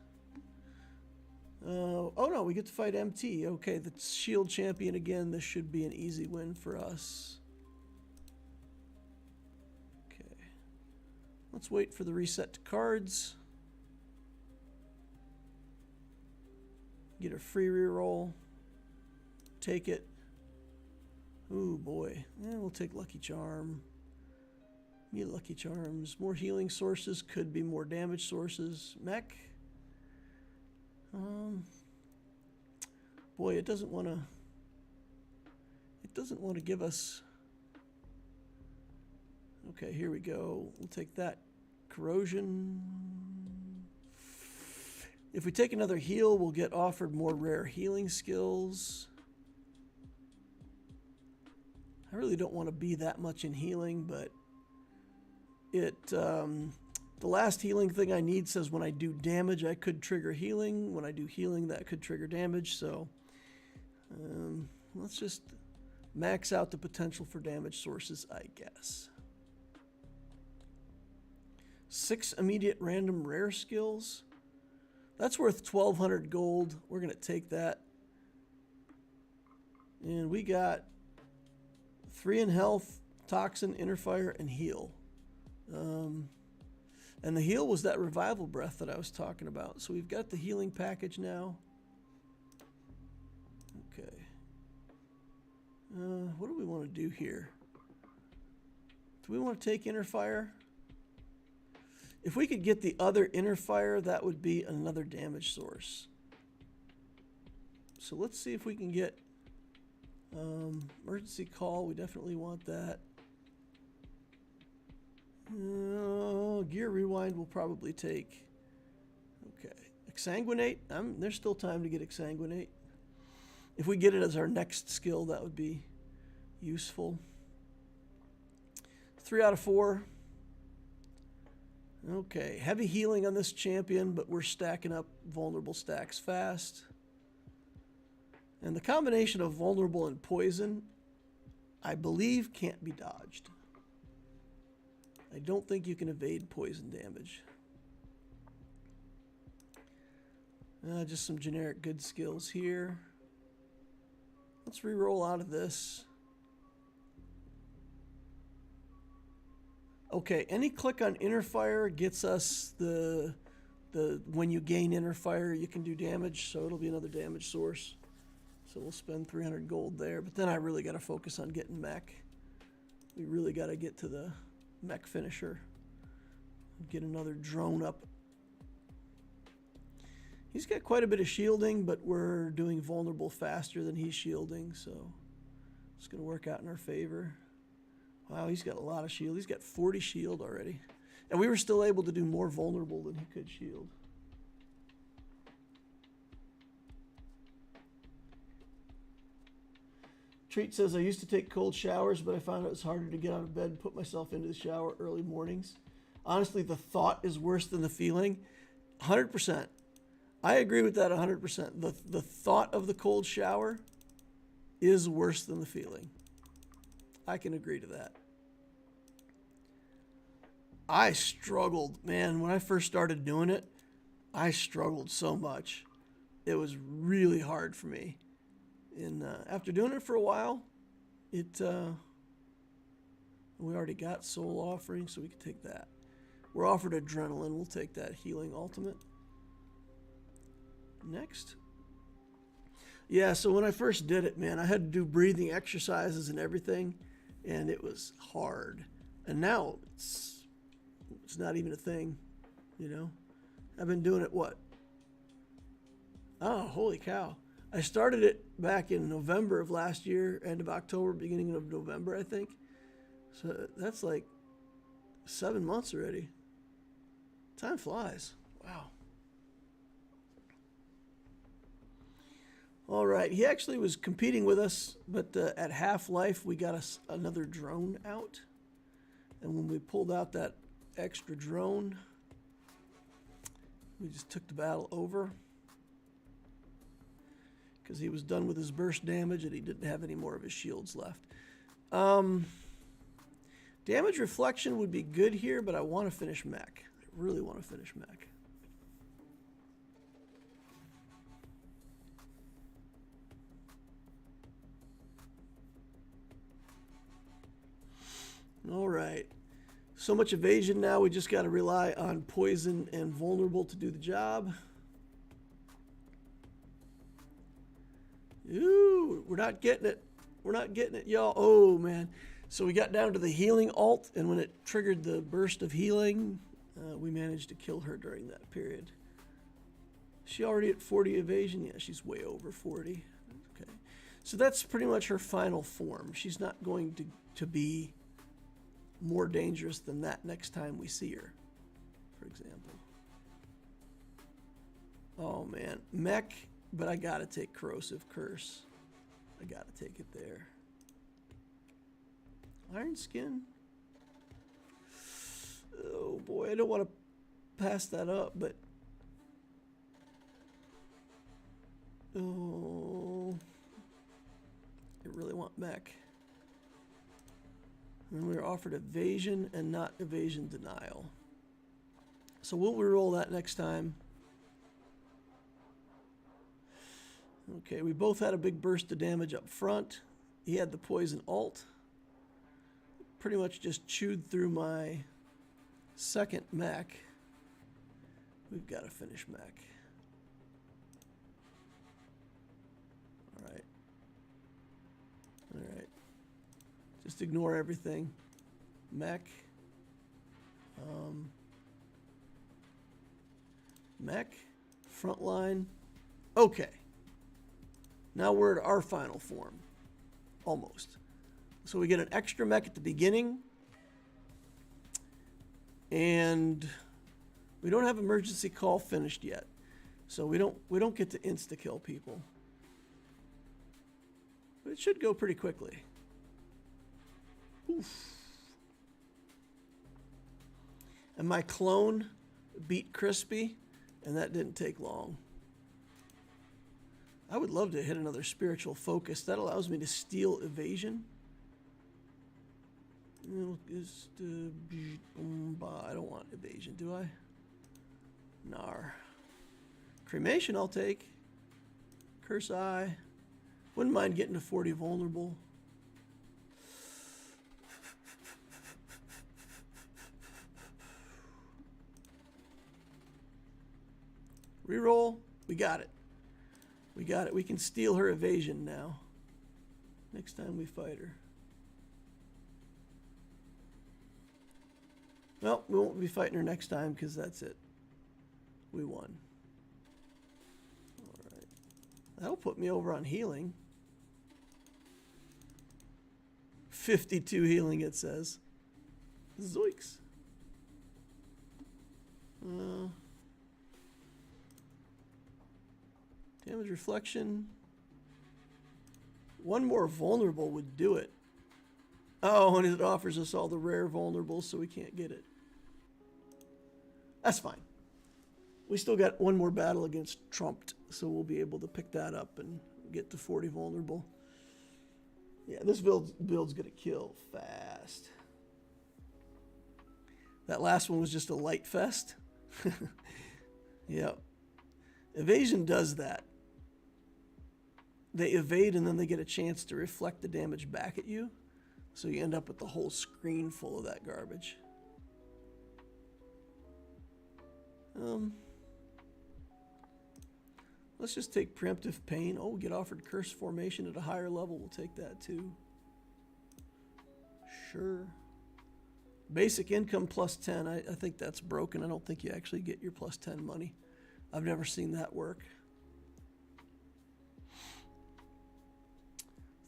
Speaker 1: Oh no, we get to fight MT. Okay, the shield champion again. This should be an easy win for us. Okay, let's wait for the reset to cards. Get a free reroll. Take it. Ooh boy, we'll take Lucky Charm. Need Lucky Charms. More healing sources, could be more damage sources. Mech. Boy, it doesn't want to give us. Okay, here we go. We'll take that. Corrosion. If we take another heal, we'll get offered more rare healing skills. I really don't want to be that much in healing, but the last healing thing I need says when I do damage, I could trigger healing. When I do healing, that could trigger damage. So let's just max out the potential for damage sources, I guess. 6 immediate random rare skills. That's worth 1,200 gold. We're going to take that. And we got 3 in health, toxin, inner fire, and heal. And the heal was that revival breath that I was talking about. So we've got the healing package now. Okay. What do we want to do here? Do we want to take inner fire? If we could get the other inner fire, that would be another damage source. So let's see if we can get emergency call. We definitely want that. Gear rewind will probably take. Okay. Exsanguinate. There's still time to get exsanguinate. If we get it as our next skill, that would be useful. 3 out of 4. Okay. Heavy healing on this champion, but we're stacking up vulnerable stacks fast. And the combination of vulnerable and poison, I believe, can't be dodged. I don't think you can evade poison damage. Just some generic good skills here. Let's re-roll out of this. Okay, any click on inner fire gets us the when you gain inner fire, you can do damage, so it'll be another damage source. So we'll spend 300 gold there, but then I really got to focus on getting mech. We really got to get to the mech finisher. Get another drone up. He's got quite a bit of shielding, but we're doing vulnerable faster than he's shielding, so it's going to work out in our favor. Wow, he's got a lot of shield. He's got 40 shield already. And we were still able to do more vulnerable than he could shield. Treat says, I used to take cold showers, but I found it was harder to get out of bed and put myself into the shower early mornings. Honestly, the thought is worse than the feeling. 100%. I agree with that 100%. The thought of the cold shower is worse than the feeling. I can agree to that. I struggled, man. When I first started doing it, I struggled so much. It was really hard for me. And after doing it for a while, we already got soul offering, so we can take that. We're offered adrenaline. We'll take that healing ultimate. Next. Yeah, so when I first did it, man, I had to do breathing exercises and everything, and it was hard. And now it's not even a thing, you know. I've been doing it, what? Oh, holy cow. I started it back in November of last year, end of October, beginning of November, I think. So that's like 7 months already. Time flies. Wow. All right. He actually was competing with us, but at Half-Life, we got us another drone out. And when we pulled out that extra drone, we just took the battle over. Because he was done with his burst damage and he didn't have any more of his shields left. Damage reflection would be good here, but I want to finish mech. I really want to finish mech. All right. So much evasion now, we just got to rely on poison and vulnerable to do the job. Ooh, we're not getting it. We're not getting it, y'all. Oh, man. So we got down to the healing alt, and when it triggered the burst of healing, we managed to kill her during that period. Is she already at 40 evasion? Yeah, she's way over 40. Okay. So that's pretty much her final form. She's not going to be more dangerous than that next time we see her, for example. Oh, man. Mech. But I gotta take Corrosive Curse. I gotta take it there. Iron Skin. Oh boy, I don't want to pass that up, but oh, I really want mech. And we were offered evasion and not evasion denial. So we'll reroll that next time. Okay, we both had a big burst of damage up front. He had the poison alt. Pretty much just chewed through my second mech. We've got to finish mech. All right. All right. Just ignore everything. Mech. Mech. Frontline. Okay. Now we're at our final form. Almost. So we get an extra mech at the beginning. And we don't have emergency call finished yet. So we don't get to insta-kill people. But it should go pretty quickly. Oof. And my clone beat Crispy, and that didn't take long. I would love to hit another spiritual focus. That allows me to steal evasion. I don't want evasion, do I? Nar. Cremation I'll take. Curse Eye. Wouldn't mind getting to 40 vulnerable. Reroll. We got it. We got it. We can steal her evasion now. Next time we fight her. Well, we won't be fighting her next time because that's it. We won. All right. That'll put me over on healing. 52 healing, it says. Zoinks. Damage reflection. One more vulnerable would do it. Oh, and it offers us all the rare vulnerables, so we can't get it. That's fine. We still got one more battle against Trumped, so we'll be able to pick that up and get to 40 vulnerable. Yeah, this build's going to kill fast. That last one was just a light fest. Yep. Evasion does that. They evade and then they get a chance to reflect the damage back at you. So you end up with the whole screen full of that garbage. Let's just take Preemptive Pain. Oh, get offered Curse Formation at a higher level. We'll take that too. Sure. Basic income plus 10. I think that's broken. I don't think you actually get your plus 10 money. I've never seen that work.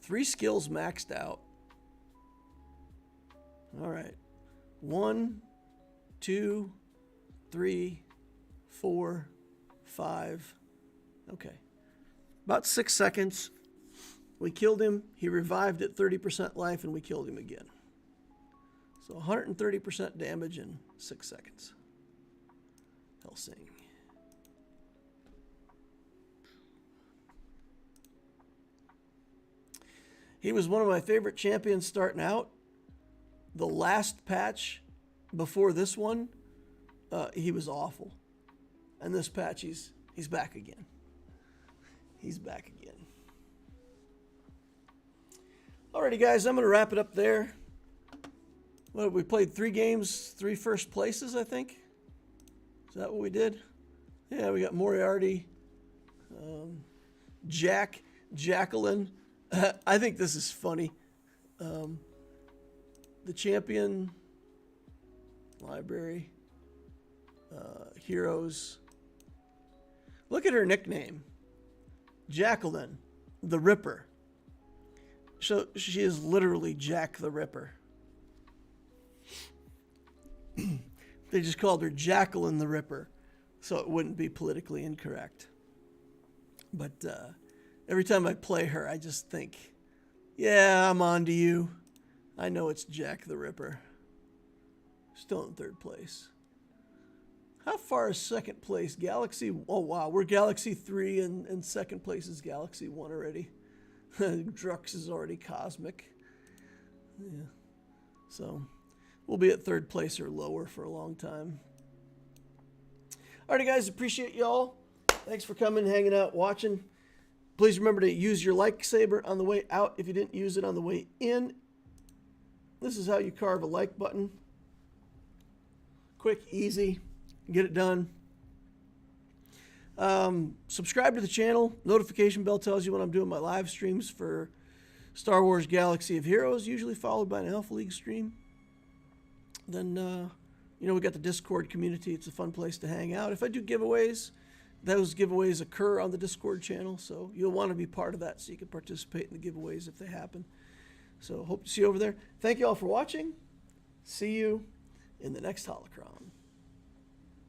Speaker 1: 3 skills maxed out. All right. 1, 2, 3, 4, 5. Okay. About 6 seconds. We killed him. He revived at 30% life, and we killed him again. So 130% damage in 6 seconds. Helsing. He was one of my favorite champions starting out. The last patch before this one, he was awful. And this patch, he's back again. He's back again. Alrighty, guys, I'm going to wrap it up there. Well, we played 3 games, 3 first places, I think. Is that what we did? Yeah, we got Moriarty, Jacqueline. I think this is funny. The champion, library, heroes. Look at her nickname. Jacqueline, the Ripper. So she is literally Jack the Ripper. They just called her Jacqueline the Ripper, so it wouldn't be politically incorrect. But every time I play her, I just think, yeah, I'm on to you. I know it's Jack the Ripper. Still in 3rd place. How far is 2nd place? Galaxy, oh wow, we're Galaxy 3 and 2nd place is Galaxy 1 already. Drux is already Cosmic. Yeah. So we'll be at 3rd place or lower for a long time. Alrighty, guys, appreciate y'all. Thanks for coming, hanging out, watching. Please remember to use your like saber on the way out if you didn't use it on the way in. This is how you carve a like button. Quick, easy, get it done. Subscribe to the channel. Notification bell tells you when I'm doing my live streams for Star Wars Galaxy of Heroes, usually followed by an Alpha League stream. Then, you know, we got the Discord community. It's a fun place to hang out. If I do giveaways, those giveaways occur on the Discord channel, so you'll want to be part of that so you can participate in the giveaways if they happen. So hope to see you over there. Thank you all for watching. See you in the next Holocron.